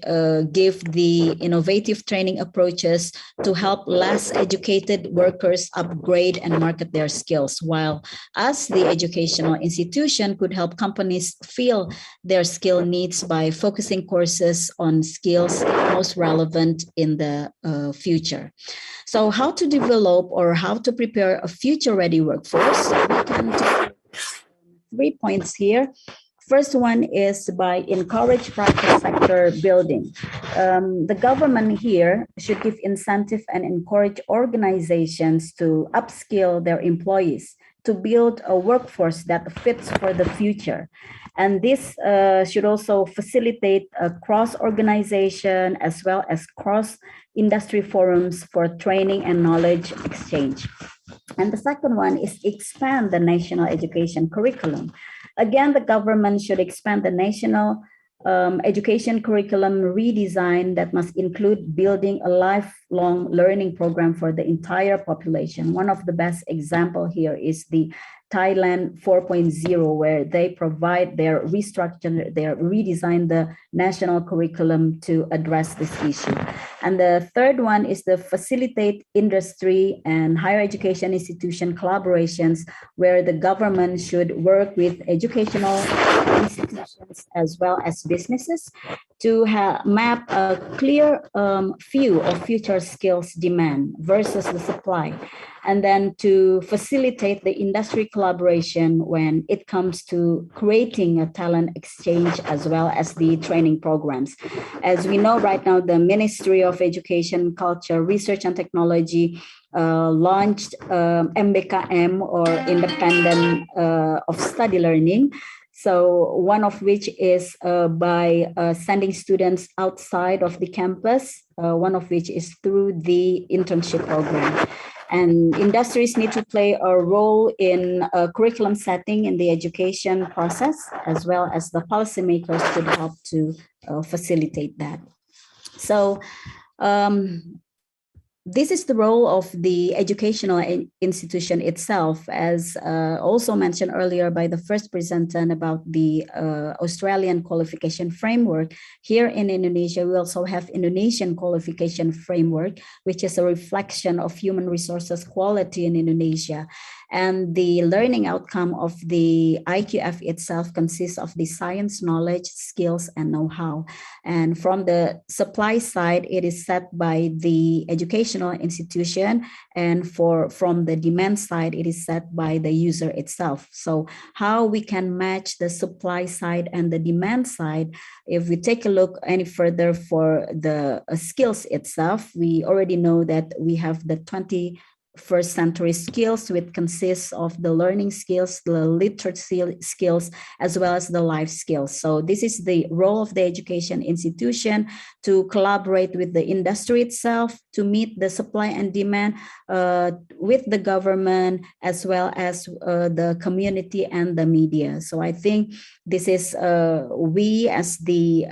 J: give the innovative training approaches to help less educated workers upgrade and market their skills, while us, the educational institution, could help companies fill their skill needs by focusing courses on skills most relevant in the future. So how to develop or how to prepare a future-ready workforce? We can take 3 points here. First one is by encourage private sector building. The government here should give incentive and encourage organizations to upskill their employees to build a workforce that fits for the future. And this should also facilitate a cross-organization as well as cross-industry forums for training and knowledge exchange. And the second one is expand the national education curriculum. Again, the government should expand the national education curriculum redesign that must include building a lifelong learning program for the entire population. One of the best example here is the Thailand 4.0, where they provide their redesign the national curriculum to address this issue. And the third one is to facilitate industry and higher education institution collaborations, where the government should work with educational institutions as well as businesses to map a clear view of future skills demand versus the supply. and then to facilitate the industry collaboration when it comes to creating a talent exchange as well as the training programs. As we know right now, the Ministry of Education, Culture, Research and Technology launched MBKM, or Independent of Study Learning. So one of which is by sending students outside of the campus, one of which is through the internship program. And industries need to play a role in curriculum setting in the education process, as well as the policymakers could help to facilitate that. So this is the role of the educational institution itself, as also mentioned earlier by the first presenter about the Australian qualification framework. Here in Indonesia, we also have Indonesian qualification framework, which is a reflection of human resources quality in Indonesia. And the learning outcome of the IQF itself consists of the science, knowledge, skills, and know-how. And from the supply side, it is set by the educational institution, and from the demand side, it is set by the user itself. So how we can match the supply side and the demand side, if we take a look any further for the skills itself, we already know that we have the 21st century skills, which consists of the learning skills, the literacy skills, as well as the life skills. So this is the role of the education institution, to collaborate with the industry itself to meet the supply and demand with the government, as well as the community and the media. So I think this is we as the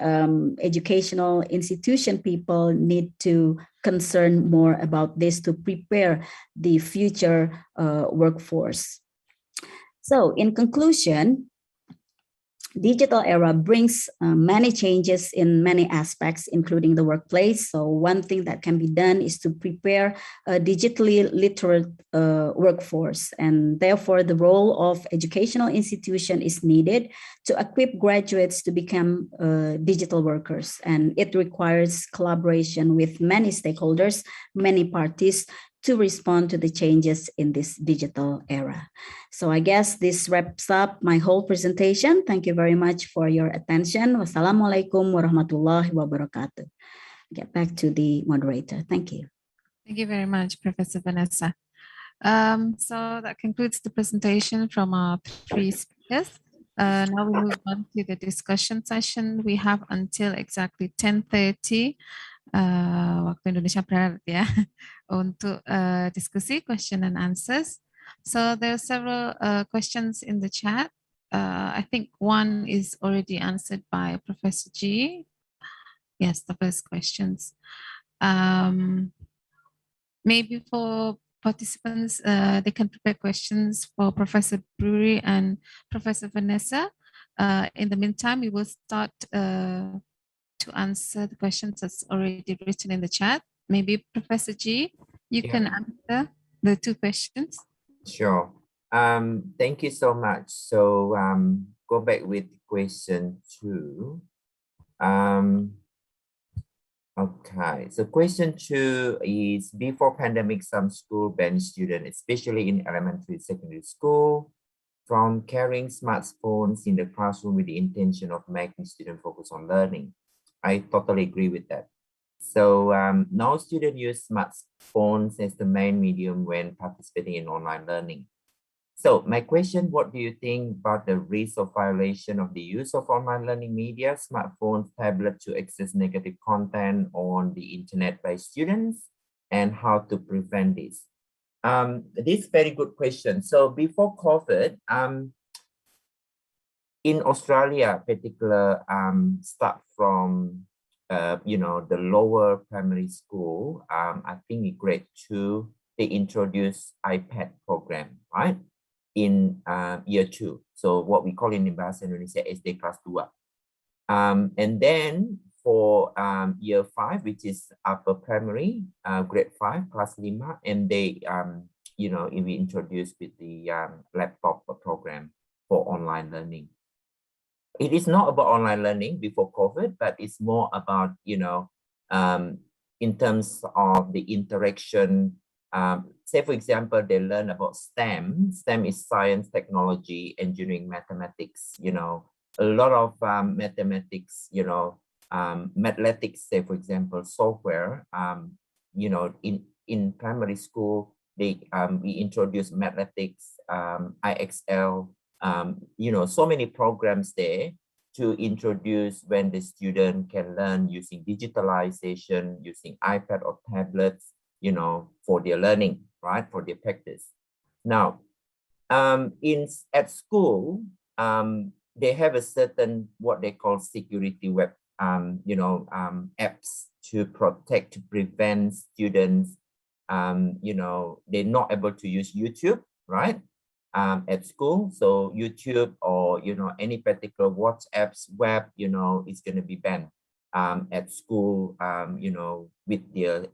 J: educational institution people need to concern more about this to prepare the future workforce. So in conclusion, digital era brings many changes in many aspects, including the workplace. So one thing that can be done is to prepare a digitally literate workforce. And therefore, the role of educational institution is needed to equip graduates to become digital workers. And it requires collaboration with many stakeholders, many parties, to respond to the changes in this digital era. So I guess this wraps up my whole presentation. Thank you very much for your attention. Wassalamualaikum warahmatullahi wabarakatuh. Get back to the moderator. Thank you.
E: Thank you very much, Professor Vanessa. So that concludes the presentation from our three speakers. Now we move on to the discussion session. We have until exactly 10:30 waktu Indonesia Barat ya untuk diskusi question and answers. So there are several questions in the chat. I think one is already answered by Professor G. Yes, the first questions. Maybe for participants, they can prepare questions for Professor Bruri and Professor Vanessa. In the meantime, we will start to answer the questions that's already written in the chat. Maybe Professor G, you can answer the two questions.
G: Sure. Thank you so much. So go back with question 2. Okay, so question 2 is, before pandemic, some school banned students, especially in elementary secondary school, from carrying smartphones in the classroom with the intention of making students focus on learning. I totally agree with that. So now students use smartphones as the main medium when participating in online learning. So my question, what do you think about the risk of violation of the use of online learning media, smartphones, tablets to access negative content on the internet by students, and how to prevent this? This is a very good question. So before COVID, in Australia, particular, start from the lower primary school. I think in grade 2, they introduced iPad program, right? In year 2. So what we call in Bahasa Indonesia SD kelas 2. And then for year 5, which is upper primary, grade 5, class 5, and they we introduced with the laptop program for online learning. It is not about online learning before COVID, but it's more about, in terms of the interaction Say, for example, they learn about STEM. STEM is science, technology, engineering, mathematics, you know, a lot of mathematics, you know, mathematics, say, for example, software, you know, in primary school, we introduce mathematics, IXL, you know, so many programs there to introduce when the student can learn using digitalization, using iPad or tablets, you know, for their learning, right, for their practice. Now, at school, they have a certain what they call security web, you know, apps to protect, to prevent students, you know, they're not able to use YouTube, right, at school. So YouTube or, you know, any particular WhatsApp's web, you know, is going to be banned at school, you know, with their,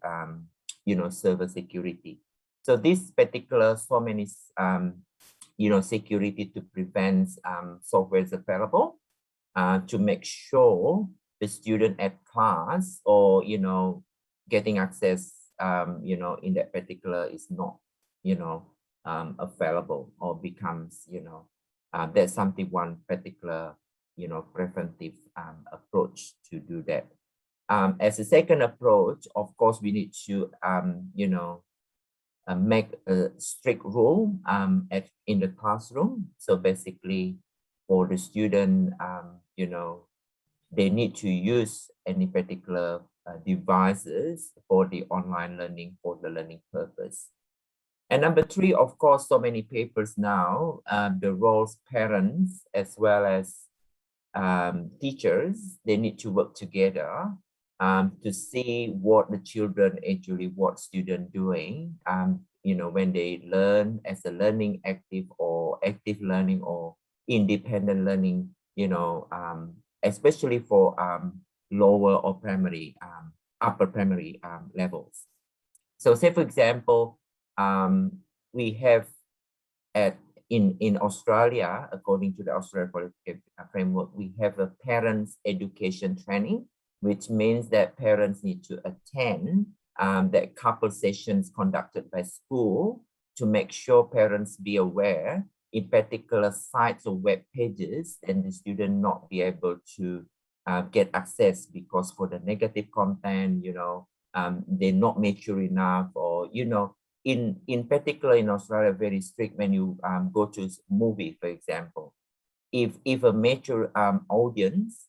G: you know, server security. So this particular, so many, you know, security to prevent software is available to make sure the student at class or, you know, getting access, you know, in that particular is not, you know, available or becomes, you know, there's something one particular, you know, preventive approach to do that. As a second approach, of course, we need to, you know, make a strict rule in the classroom. So basically, for the student, you know, they need to use any particular devices for the online learning, for the learning purpose. And number three, of course, so many papers now, the roles parents as well as teachers, they need to work together to see what the children actually, what student doing, you know, when they learn as a learning active or active learning or independent learning, you know, especially for lower or primary, upper primary levels. So say, for example, we have in Australia, according to the Australian Qualification framework, we have a parents education training, which means that parents need to attend that couple sessions conducted by school to make sure parents be aware in particular sites or web pages and the student not be able to get access because for the negative content, you know, they're not mature enough, or, you know, in particular in Australia, very strict when you go to movie, for example. If a mature audience,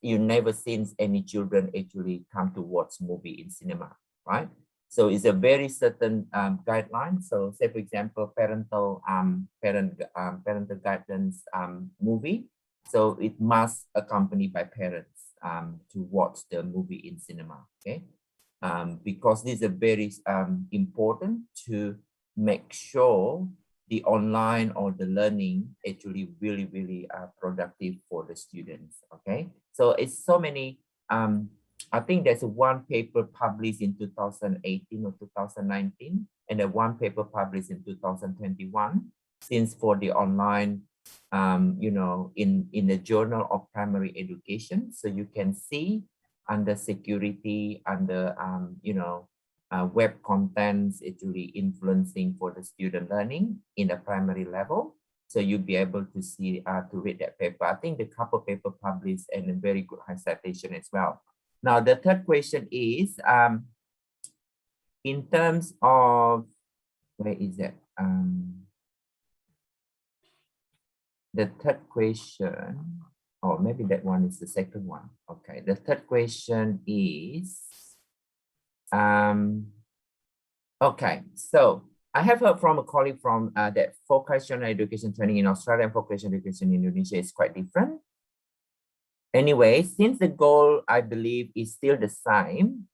G: you never seen any children actually come to watch movie in cinema, right? So it's a very certain guideline. So say, for example, parental guidance movie. So it must accompany by parents to watch the movie in cinema, okay? Because this is very important to make sure the online or the learning actually really, really productive for the students, okay? So it's so many, I think there's one paper published in 2018 or 2019, and then one paper published in 2021, since for the online, you know, in the Journal of Primary Education. So you can see under security, under, you know, web contents actually influencing for the student learning in the primary level. So you'll be able to see, to read that paper. I think the Kappa paper published and a very good high citation as well. Now, the third question is, in terms of, where is that? The third question, or maybe that one is the second one. Okay, the third question is, okay, so I have heard from a colleague from that vocational education training in Australia and vocational education in Indonesia is quite different. Anyway, since the goal, I believe, is still the same,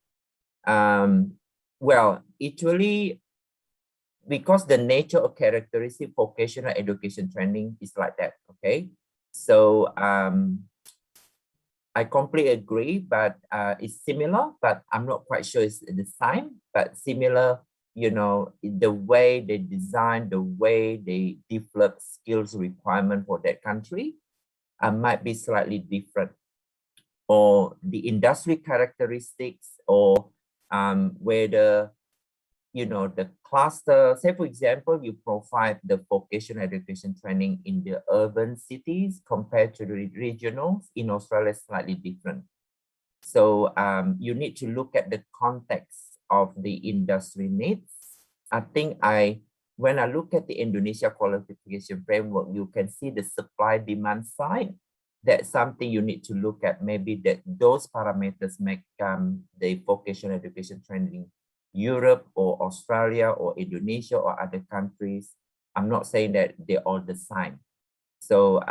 G: well, actually, because the nature or characteristic vocational education training is like that, okay? So I completely agree, but it's similar, but I'm not quite sure it's the same, but similar, you know, the way they design, the way they develop skills requirement for that country might be slightly different, or the industry characteristics, or whether the cluster, say for example, you provide the vocational education training in the urban cities compared to the regionals in Australia, slightly different. So you need to look at the context of the industry needs. I think when I look at the Indonesia qualification framework, you can see the supply demand side. That's something you need to look at. Maybe that those parameters make the vocational education training Europe or Australia or Indonesia or other countries. I'm not saying that they're all the same. So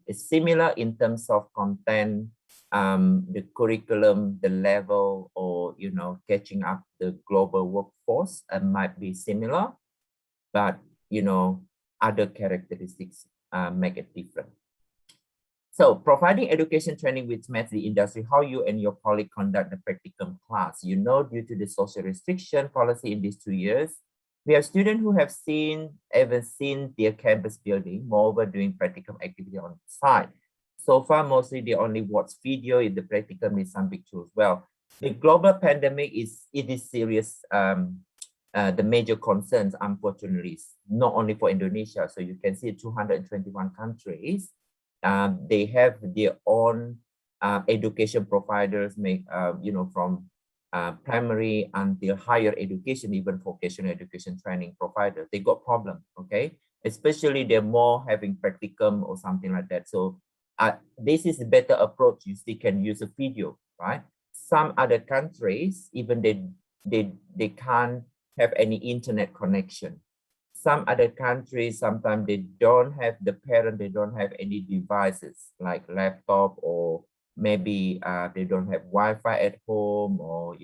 G: it's similar in terms of content, the curriculum, the level, or catching up the global workforce might be similar, but other characteristics make it different. So providing education training which matches the industry, how you and your colleague conduct the practicum class. Due to the social restriction policy in these 2 years, we have students who have seen their campus building, moreover doing practicum activity on site. So far, mostly they only watch video in the practicum with some pictures as well. The global pandemic is serious. The major concerns, unfortunately, is not only for Indonesia. So you can see 221 countries. They have their own education providers, from primary until higher education, even vocational education training provider. They got problem, okay? Especially they're more having practicum or something like that. So this is a better approach. You still can use a video, right? Some other countries, even they can't have any internet connection. Some other countries, sometimes they don't have they don't have any devices like laptop, or maybe they don't have Wi-Fi at home, or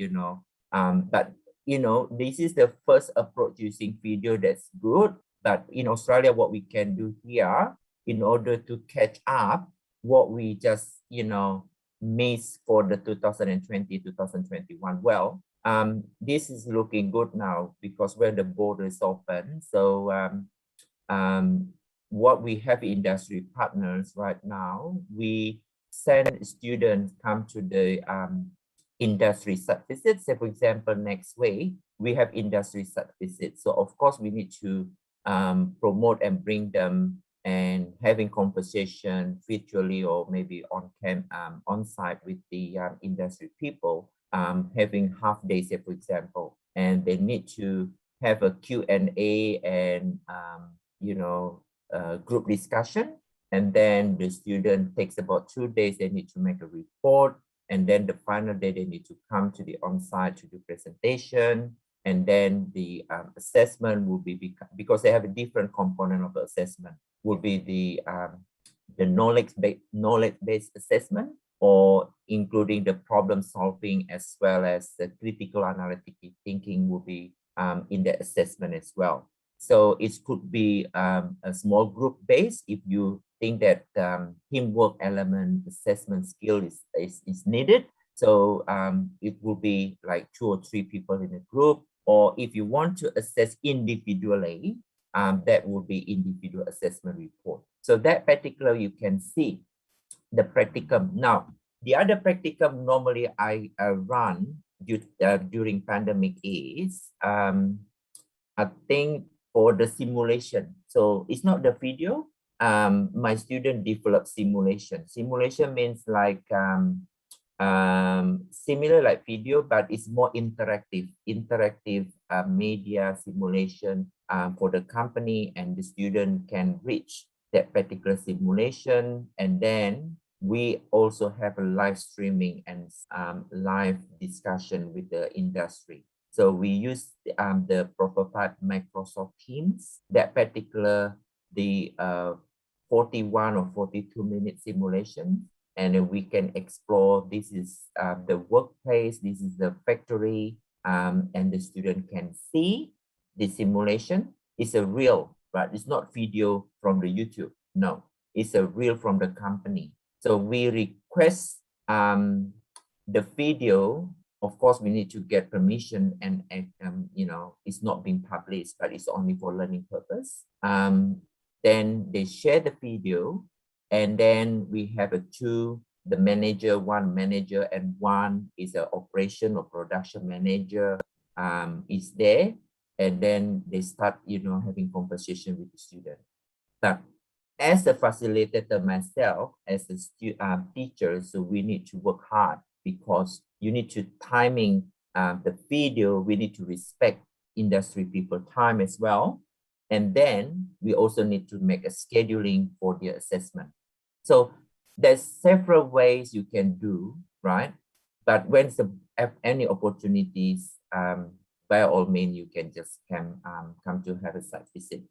G: but this is the first approach using video that's good. But in Australia, what we can do here in order to catch up what we just missed for the 2020-2021, well, this is looking good now because when the border is open. So what we have industry partners right now, we send students come to the industry site visits. Say for example, next week we have industry site visits. So of course we need to promote and bring them and having conversation virtually or maybe on site with the industry people. Having half days, for example, and they need to have a Q&A and group discussion, and then the student takes about 2 days. They need to make a report, and then the final day they need to come to the on-site to do presentation, and then the assessment will be, because they have a different component of the assessment, will be the knowledge-based assessment, or including the problem solving as well as the critical analytic thinking will be in the assessment as well. So it could be a small group base if you think that teamwork element assessment skill is needed. So it will be like 2 or 3 people in a group, or if you want to assess individually, that will be individual assessment report. So that particular you can see the practicum. Now, the other practicum normally I run during pandemic is, I think for the simulation. So it's not the video. My student developed simulation. Simulation means like similar like video, but it's more interactive media simulation for the company, and the student can reach that particular simulation. And then we also have a live streaming and live discussion with the industry. So we use the prototype Microsoft Teams, that particular, the 41 or 42-minute simulation. And then we can explore, this is the workplace, this is the factory, and the student can see the simulation. It's a real, but it's not video from the YouTube. No, it's a real from the company. So we request the video. Of course, we need to get permission, and it's not being published, but it's only for learning purpose. Then they share the video, and then we have the manager, one manager, and one is an operation or production manager is there. and then they start, having conversation with the student. But as a facilitator myself, as a teacher, so we need to work hard because you need to timing the video. We need to respect industry people time as well. And then we also need to make a scheduling for the assessment. So there's several ways you can do, right? But when any opportunities, by all means, you can just come to have a site visit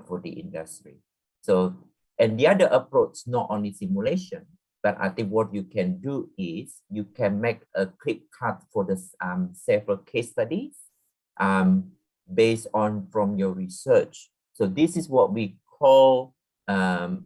G: for the industry. So, and the other approach, not only simulation, but I think what you can do is you can make a clip cut for the several case studies based on from your research. So this is what we call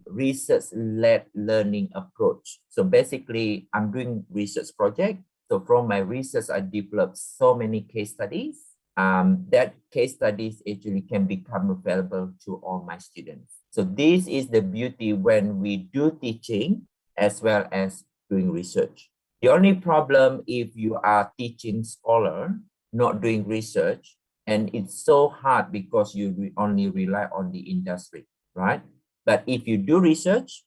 G: research-led learning approach. So basically, I'm doing research project. So from my research, I developed so many case studies. That case studies actually can become available to all my students. So this is the beauty when we do teaching as well as doing research. The only problem if you are teaching scholar, not doing research, and it's so hard because you only rely on the industry, right? But if you do research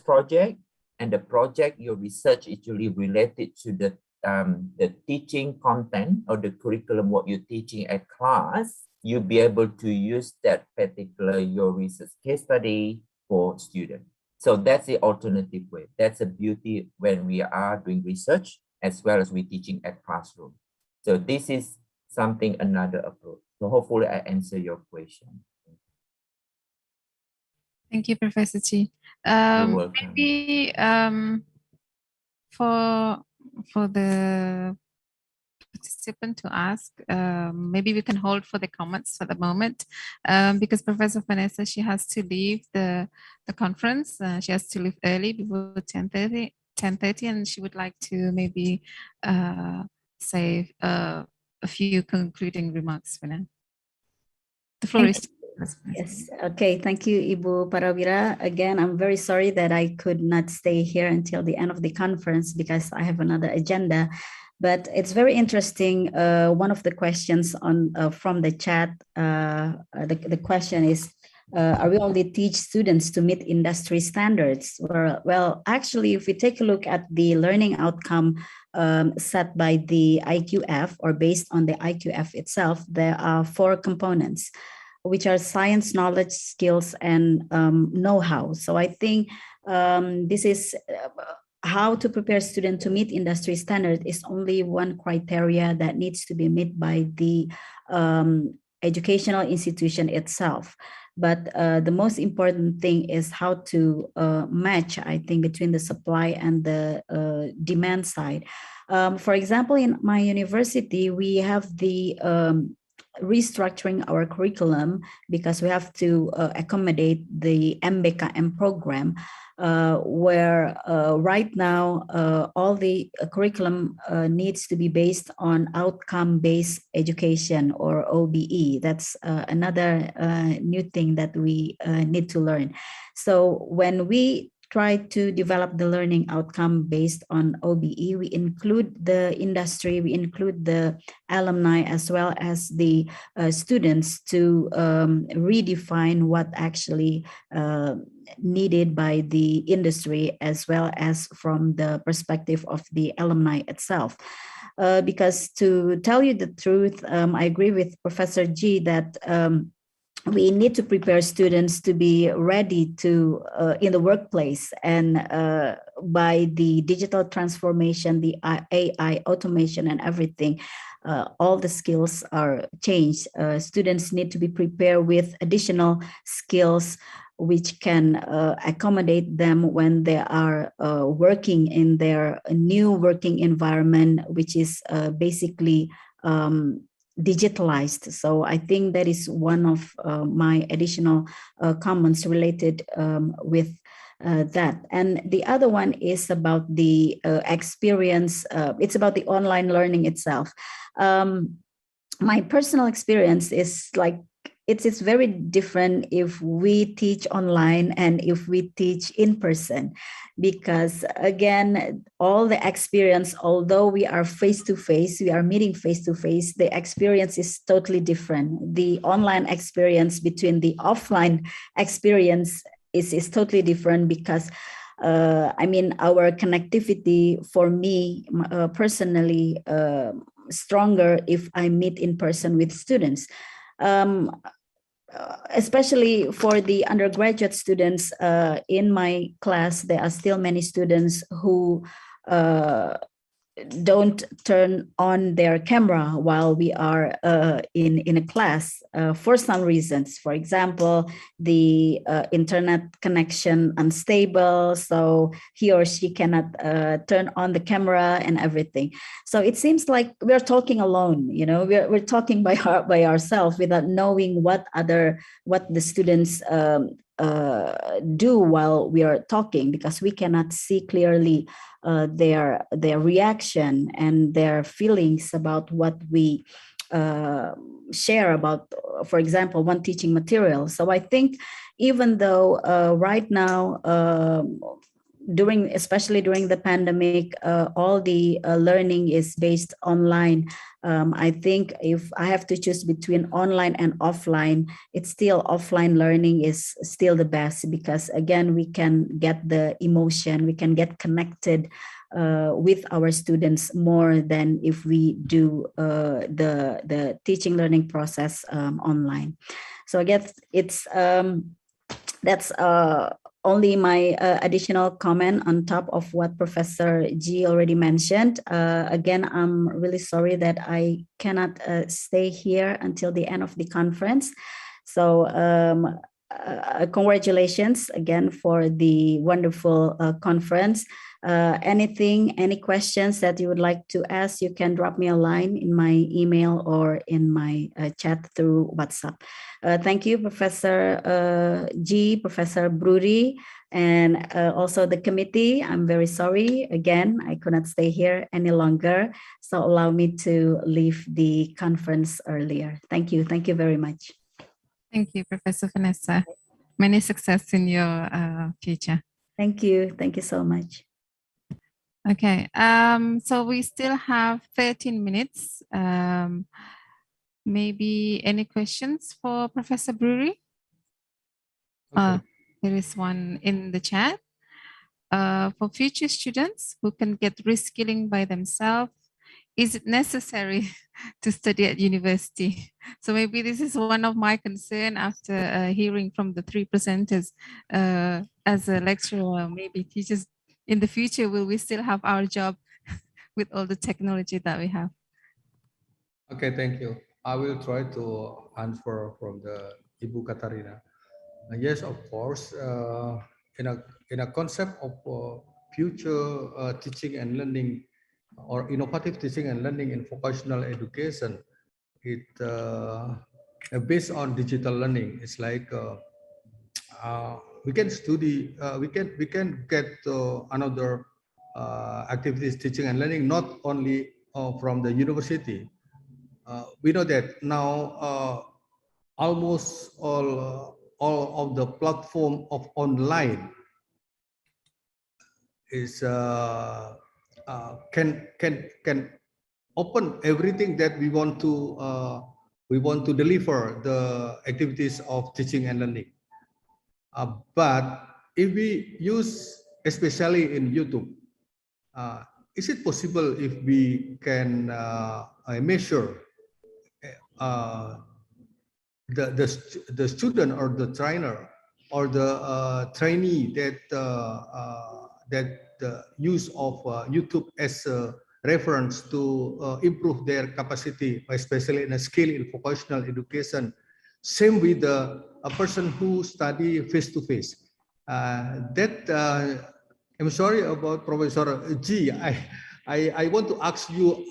G: project, and the project, your research actually related to the teaching content or the curriculum, what you're teaching at class, you'll be able to use that particular your research case study for students. So that's the alternative way. That's a beauty when we are doing research as well as we teaching at classroom. So this is something, another approach. So hopefully I answer your question.
E: Thank you, Professor Chi.
G: You're welcome.
E: Maybe for the participant to ask, maybe we can hold for the comments for the moment, because Professor Vanessa, she has to leave the conference. She has to leave early before 10:30, and she would like to maybe say a few concluding remarks for now. The floor is yours.
J: Yes. Okay. Thank you, Ibu Parawira. Again, I'm very sorry that I could not stay here until the end of the conference because I have another agenda. But it's very interesting. One of the questions on from the chat, the question is, are we only teach students to meet industry standards? Well, actually, if we take a look at the learning outcome set by the IQF or based on the IQF itself, there are 4 components, which are science, knowledge, skills, and know-how. So I think this is how to prepare students to meet industry standard is only one criteria that needs to be met by the educational institution itself. But the most important thing is how to match, I think, between the supply and the demand side. For example, in my university, we have the restructuring our curriculum because we have to accommodate the MBKM program, where right now all the curriculum needs to be based on outcome-based education or OBE. That's another new thing that we need to learn. So when we try to develop the learning outcome based on OBE, we include the industry, we include the alumni as well as the students to redefine what actually needed by the industry as well as from the perspective of the alumni itself. Because to tell you the truth, I agree with Professor G that we need to prepare students to be ready to in the workplace, and by the digital transformation, the AI automation and everything, all the skills are changed. Students need to be prepared with additional skills which can accommodate them when they are working in their new working environment, which is basically digitalized. So I think that is one of my additional comments related with that. And the other one is about the experience. It's about the online learning itself. My personal experience is like it's very different if we teach online and if we teach in person, because again, all the experience, although we are face to face, we are meeting face to face, the experience is totally different. The online experience between the offline experience is totally different, because I mean, our connectivity for me personally stronger if I meet in person with students. Especially for the undergraduate students in my class, there are still many students who don't turn on their camera while we are in a class for some reasons. For example, the internet connection unstable, so he or she cannot turn on the camera and everything. So it seems like we're talking alone, you know, we're talking by ourselves without knowing what the students do while we are talking, because we cannot see clearly their reaction and their feelings about what we share about, for example, one teaching material. So I think even though right now, especially during the pandemic, all the learning is based online. I think if I have to choose between online and offline, it's still offline learning is still the best, because again, we can get the emotion, we can get connected with our students more than if we do the teaching learning process online. So I guess it's that's only my additional comment on top of what Professor G already mentioned. Again, I'm really sorry that I cannot stay here until the end of the conference. So congratulations again for the wonderful conference. Any questions that you would like to ask, you can drop me a line in my email or in my chat through WhatsApp. Thank you, Professor G, Professor Bruri, and also the committee. I'm very sorry. Again, I could not stay here any longer, so allow me to leave the conference earlier. Thank you. Thank you very much.
E: Thank you, Professor Vanessa. Many success in your future.
J: Thank you. Thank you so much.
E: Okay, so we still have 13 minutes. Maybe any questions for Professor Bruri?
F: Okay.
E: There is one in the chat. For future students who can get reskilling by themselves, is it necessary to study at university? So maybe this is one of my concern after hearing from the three presenters. As a lecturer, maybe teachers in the future, will we still have our job with all the technology that we have?
F: Okay, thank you. I will try to answer from the Ibu Katarina. Yes, of course. In a concept of future teaching and learning, or innovative teaching and learning in vocational education, it based on digital learning. It's like we can study, we can get another activities teaching and learning not only from the university. We know that now almost all of the platform of online is can open everything that we want to deliver the activities of teaching and learning. But if we use, especially in YouTube, is it possible if we can measure the student or the trainer or the trainee that the use of YouTube as a reference to improve their capacity, especially in a skill in vocational education? Same with a person who study face-to-face. I'm sorry about Professor G. I want to ask you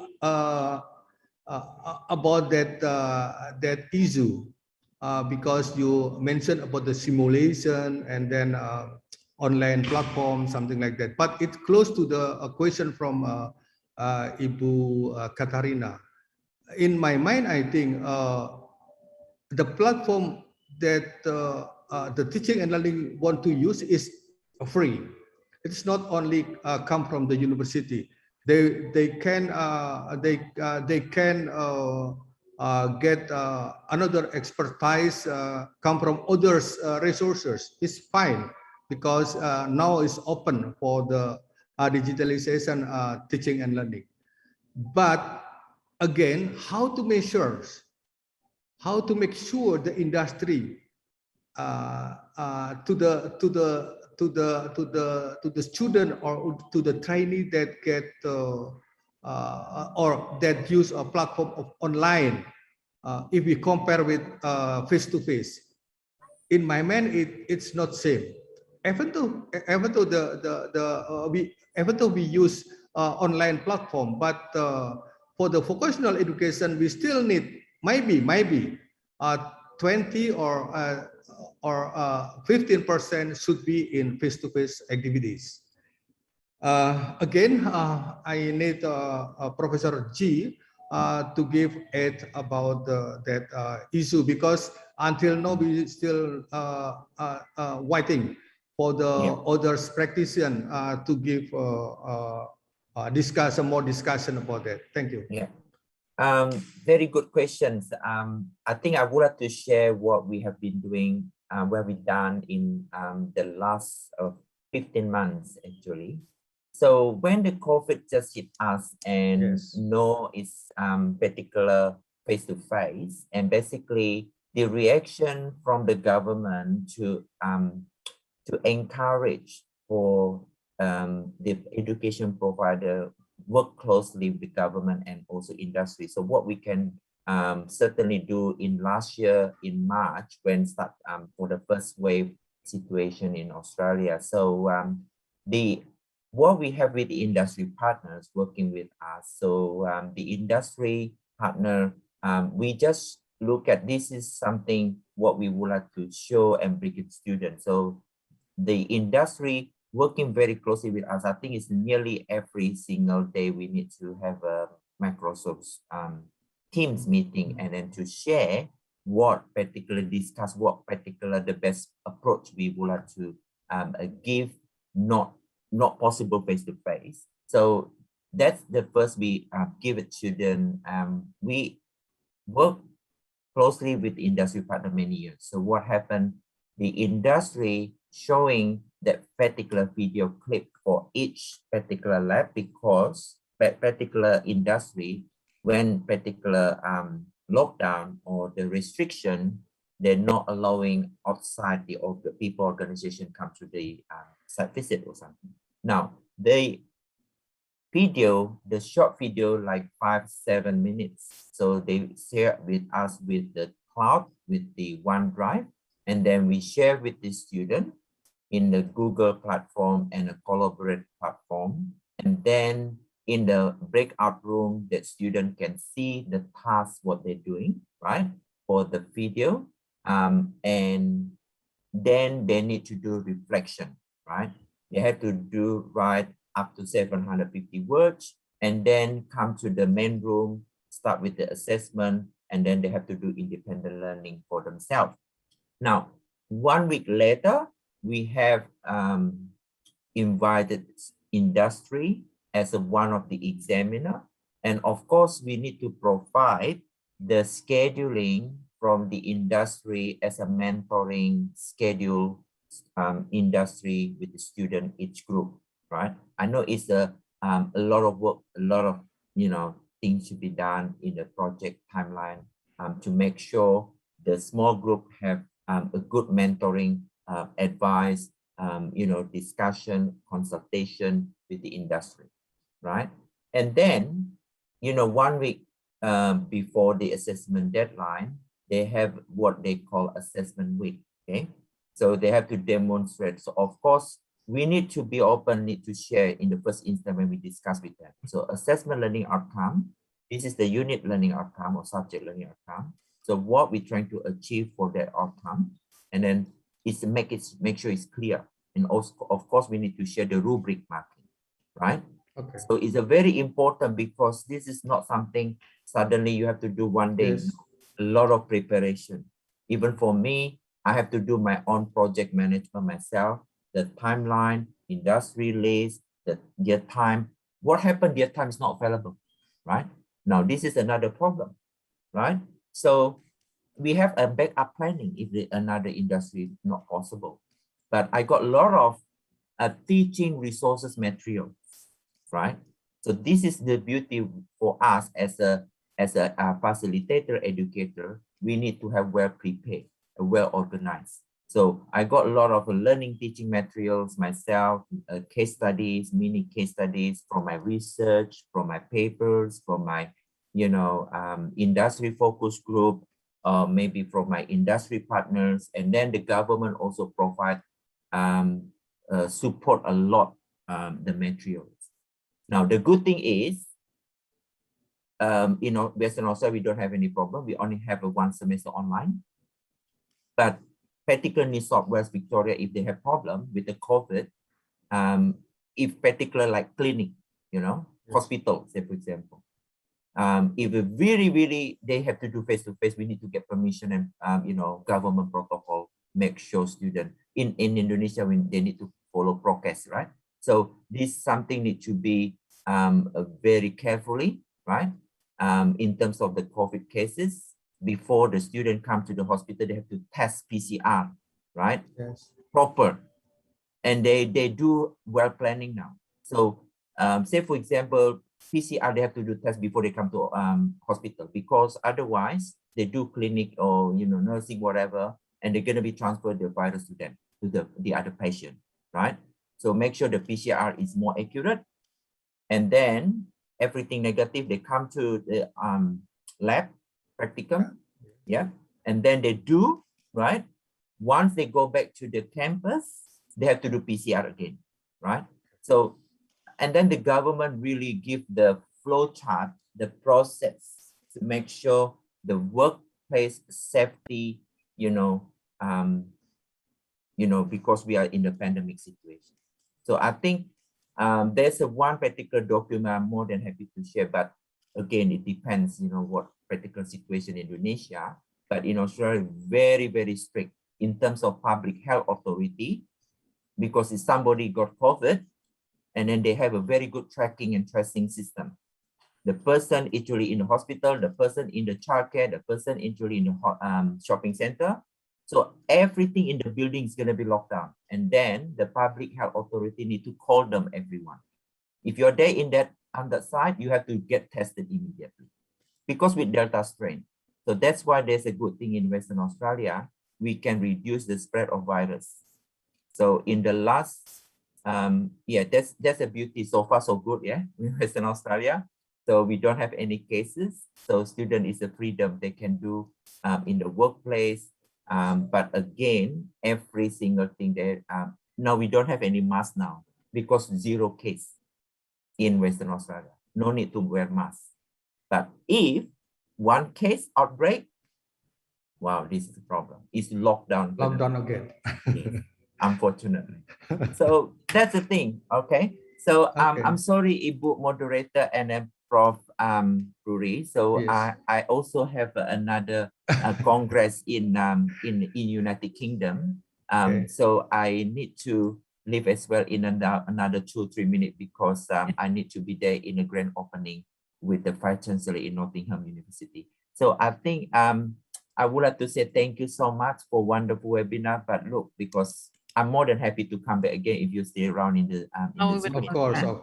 F: about that issue because you mentioned about the simulation and then online platform, something like that. But it's close to the question from Ibu Katarina. In my mind, I think the platform that the teaching and learning want to use is free. It's not only come from the university. They can get another expertise come from others resources. It's fine because now it's open for the digitalization teaching and learning. But again, how to measure, how to make sure the industry to the student or to the trainee that get or that use a platform of online, if we compare with face to face, in my mind it's not same. Even though we use online platform, but for the vocational education we still need maybe 20 or 15% should be in face-to-face activities. Again, I need Professor G to give it about that issue, because until now we still waiting for the others practitioner to give more discussion about that. Thank you.
G: Yeah. Very good questions. I think I would like to share what we have been doing, what we've done in the last 15 months actually. So when the COVID just hit us and no is particular face-to-face, and basically the reaction from the government to encourage for the education provider work closely with government and also industry. So what we can certainly do in last year in March when start for the first wave situation in Australia. So what we have with the industry partners working with us. So the industry partner, we just look at this is something what we would like to show and bring to students. So the industry working very closely with us. I think it's nearly every single day we need to have a Microsoft Teams meeting, and then to share discuss what particular the best approach we would like to give, not possible face to face. So that's the first we give it to them. We work closely with industry partner many years. So what happened? The industry showing that particular video clip for each particular lab, because that particular industry, when particular lockdown or the restriction, they're not allowing outside the people organization come to the site visit or something. Now the video, the short video, like 5-7 minutes. So they share with us with the cloud, with the OneDrive, and then we share with the student in the Google platform and a collaborate platform. And then in the breakout room, that student can see the task, what they're doing, right? For the video. And then they need to do reflection, right? They have to write up to 750 words, and then come to the main room, start with the assessment, and then they have to do independent learning for themselves. Now, 1 week later, we have invited industry as one of the examiner. And of course, we need to provide the scheduling from the industry as a mentoring schedule industry with the student each group, right? I know it's a lot of work, a lot of things to be done in the project timeline to make sure the small group have a good mentoring advice, discussion, consultation with the industry, right? And then, 1 week before the assessment deadline, they have what they call assessment week, okay? So they have to demonstrate. So of course, we need to be open, need to share in the first instance when we discuss with them. So assessment learning outcome, this is the unit learning outcome or subject learning outcome. So what we're trying to achieve for that outcome, and then is to make sure it's clear. And also, of course, we need to share the rubric marking, right?
F: Okay.
G: So it's a very important, because this is not something suddenly you have to do one day.
F: Yes.
G: A lot of preparation. Even for me, I have to do my own project management myself, the timeline, industry list, their time. What happened, their time is not available, right? Now, this is another problem, right? So we have a backup planning if another industry is not possible. But I got a lot of teaching resources materials, right? So this is the beauty for us as a facilitator, educator. We need to have well prepared, well organized. So I got a lot of learning teaching materials myself, case studies, mini case studies from my research, from my papers, from my, industry focus group, maybe from my industry partners, and then the government also provide support a lot the materials. Now the good thing is, Western Australia, we don't have any problem. We only have a 1 semester online. But particular New South Wales Victoria, if they have problem with the COVID, if particular like clinic, hospital, say for example, if it really they have to do face-to-face, we need to get permission and government protocol, make sure student in Indonesia when they need to follow prokes, right? So this something need to be very carefully, right? In terms of the COVID cases, before the student come to the hospital, they have to test PCR, right?
F: Yes.
G: Proper. And they do well planning now. So say for example, PCR, they have to do test before they come to hospital, because otherwise they do clinic or nursing, whatever, and they're going to be transferred the virus to them, to the other patient, right? So make sure the PCR is more accurate. And then everything negative, they come to the lab, practicum, yeah, and then they do, right? Once they go back to the campus, they have to do PCR again, right? So, and then the government really give the flow chart, the process to make sure the workplace safety, because we are in a pandemic situation. So I think there's one particular document I'm more than happy to share, but again, it depends, what particular situation in Indonesia, but in Australia, very, very strict in terms of public health authority, because if somebody got COVID, and then they have a very good tracking and tracing system. The person actually in the hospital, the person in the childcare, the person actually in the shopping center. So everything in the building is going to be locked down. And then the public health authority need to call them everyone. If you're there on that side, you have to get tested immediately, because with Delta strain. So that's why there's a good thing in Western Australia, we can reduce the spread of virus. So in the last, that's a beauty. So far, so good, yeah, in Western Australia. So we don't have any cases. So student is a freedom they can do in the workplace. But again, every single thing there, now we don't have any mask now because 0 case in Western Australia. No need to wear mask. But if 1 case outbreak, wow, this is a problem. It's lockdown.
F: Lockdown again.
G: Yes, unfortunately. So that's the thing. Okay. So I'm sorry, Ibu moderator and then Prof. Bruri. So
F: Yes.
G: I also have another congress in United Kingdom. So I need to leave as well in another 2-3 minutes, because I need to be there in a grand opening with the Vice Chancellor in Nottingham University. So I think I would like to say thank you so much for wonderful webinar. But look, because I'm more than happy to come back again if you stay around in the Zoom.
F: Of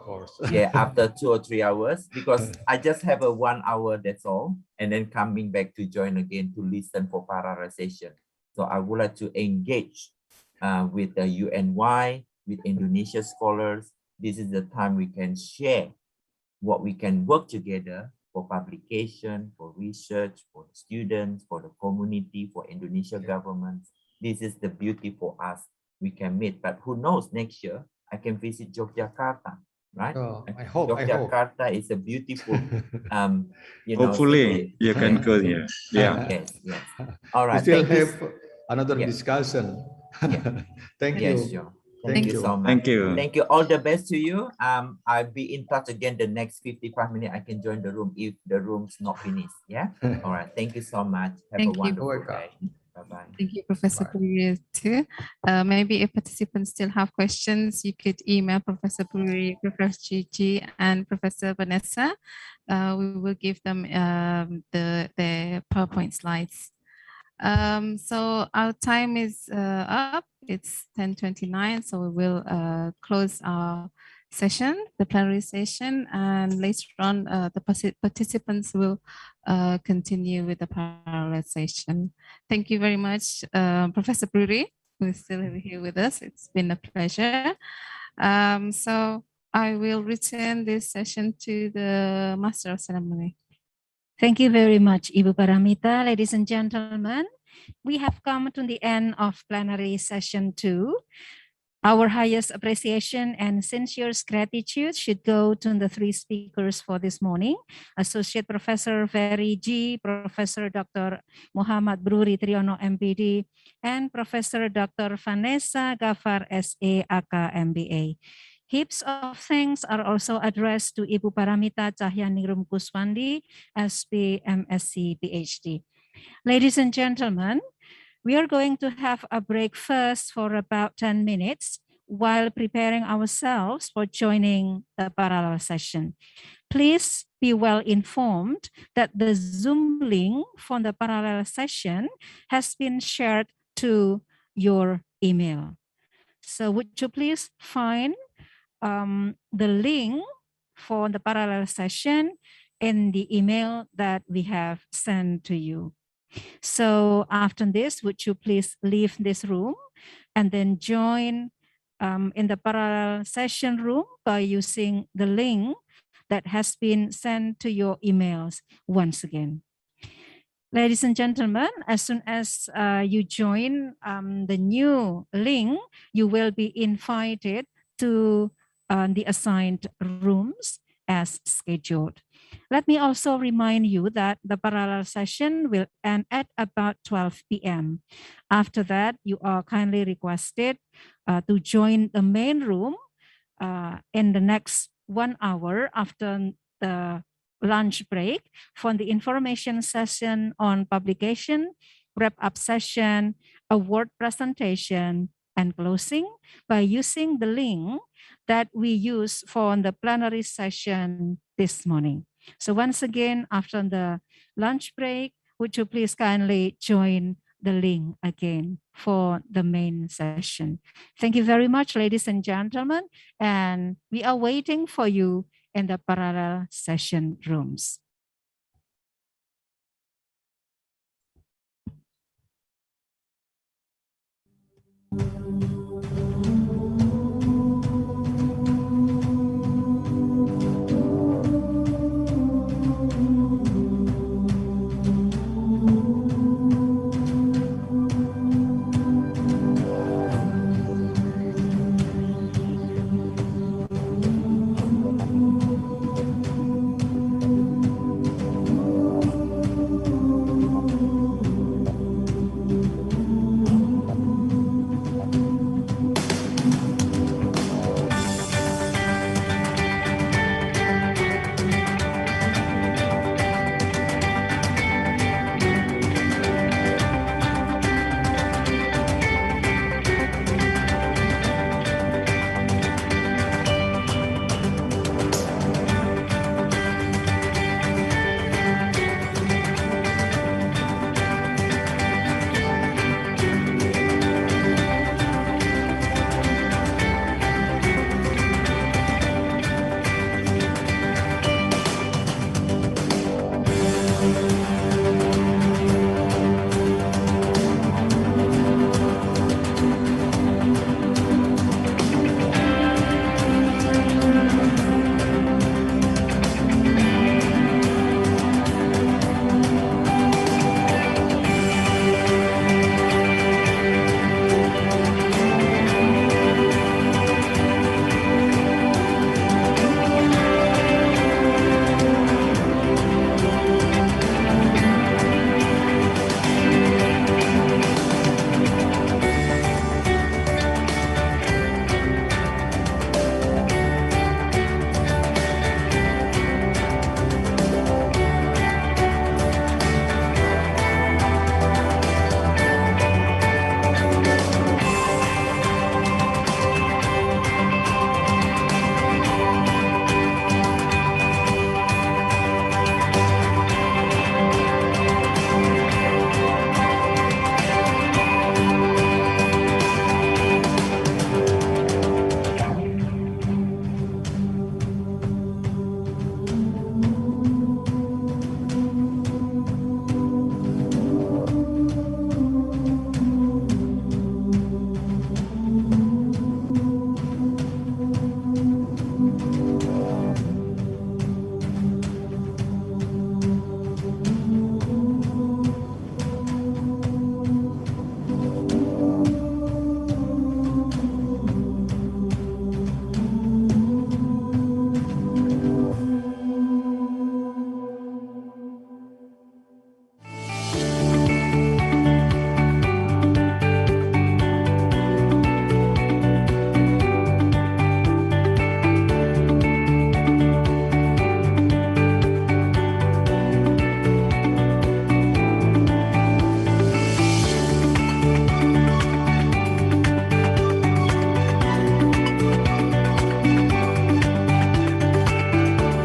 F: course.
G: Yeah, after 2 or 3 hours, because I just have a 1 hour, that's all, and then coming back to join again to listen for Plenary Session. So I would like to engage with the UNY, with Indonesia scholars. This is the time we can share what we can work together for publication, for research, for the students, for the community, for Indonesia government. This is the beauty for us. We can meet, but who knows, next year I can visit Yogyakarta, right?
F: Oh, I hope.
G: Yogyakarta is a beautiful,
H: Hopefully you can go here. Yeah.
G: Yes. All right.
F: We still have another discussion. Thank you.
G: Yes, sure. Thank you so much.
H: Thank you.
G: Thank you. All the best to you. I'll be in touch again the next 55 minutes. I can join the room if the room's not finished. Yeah. All right. Thank you so much. Have a wonderful day. Bye-bye.
E: Thank you, Professor
G: Bye.
E: Bruri, too. Maybe if participants still have questions, you could email Professor Bruri, Professor Gigi, and Professor Vanessa. We will give them the PowerPoint slides. So our time is up. It's 10:29, so we will close our session, the plenary session, and later on the participants will continue with the parallel session. Thank you very much, Professor Bruri, who is still here with us. It's been a pleasure. So I will return this session to the Master of Ceremony.
D: Thank you very much, Ibu Paramita. Ladies and gentlemen, we have come to the end of plenary session 2. Our highest appreciation and sincerest gratitude should go to the 3 speakers for this morning: Associate Professor Ferry G, Professor Dr. Muhammad Bruri Triyono, M.Pd, and Professor Dr. Vanessa Gafar, S.A. AK, MBA. Heaps of thanks are also addressed to Ibu Paramita Cahyaningrum Kuswandi, SP, MSc, PhD. Ladies and gentlemen, we are going to have a break first for about 10 minutes while preparing ourselves for joining the parallel session. Please be well informed that the Zoom link for the parallel session has been shared to your email. So would you please find the link for the parallel session in the email that we have sent to you. So after this, would you please leave this room and then join in the parallel session room by using the link that has been sent to your emails once again. Ladies and gentlemen, as soon as you join the new link, you will be invited to the assigned rooms as scheduled. Let me also remind you that the parallel session will end at about 12 p.m. After that, you are kindly requested to join the main room in the next 1 hour after the lunch break for the information session on publication, wrap-up session, award presentation, and closing by using the link that we use for the plenary session this morning. So once again, after the lunch break, would you please kindly join the link again for the main session. Thank you very much, ladies and gentlemen, and we are waiting for you in the parallel session rooms.
A: Thank you.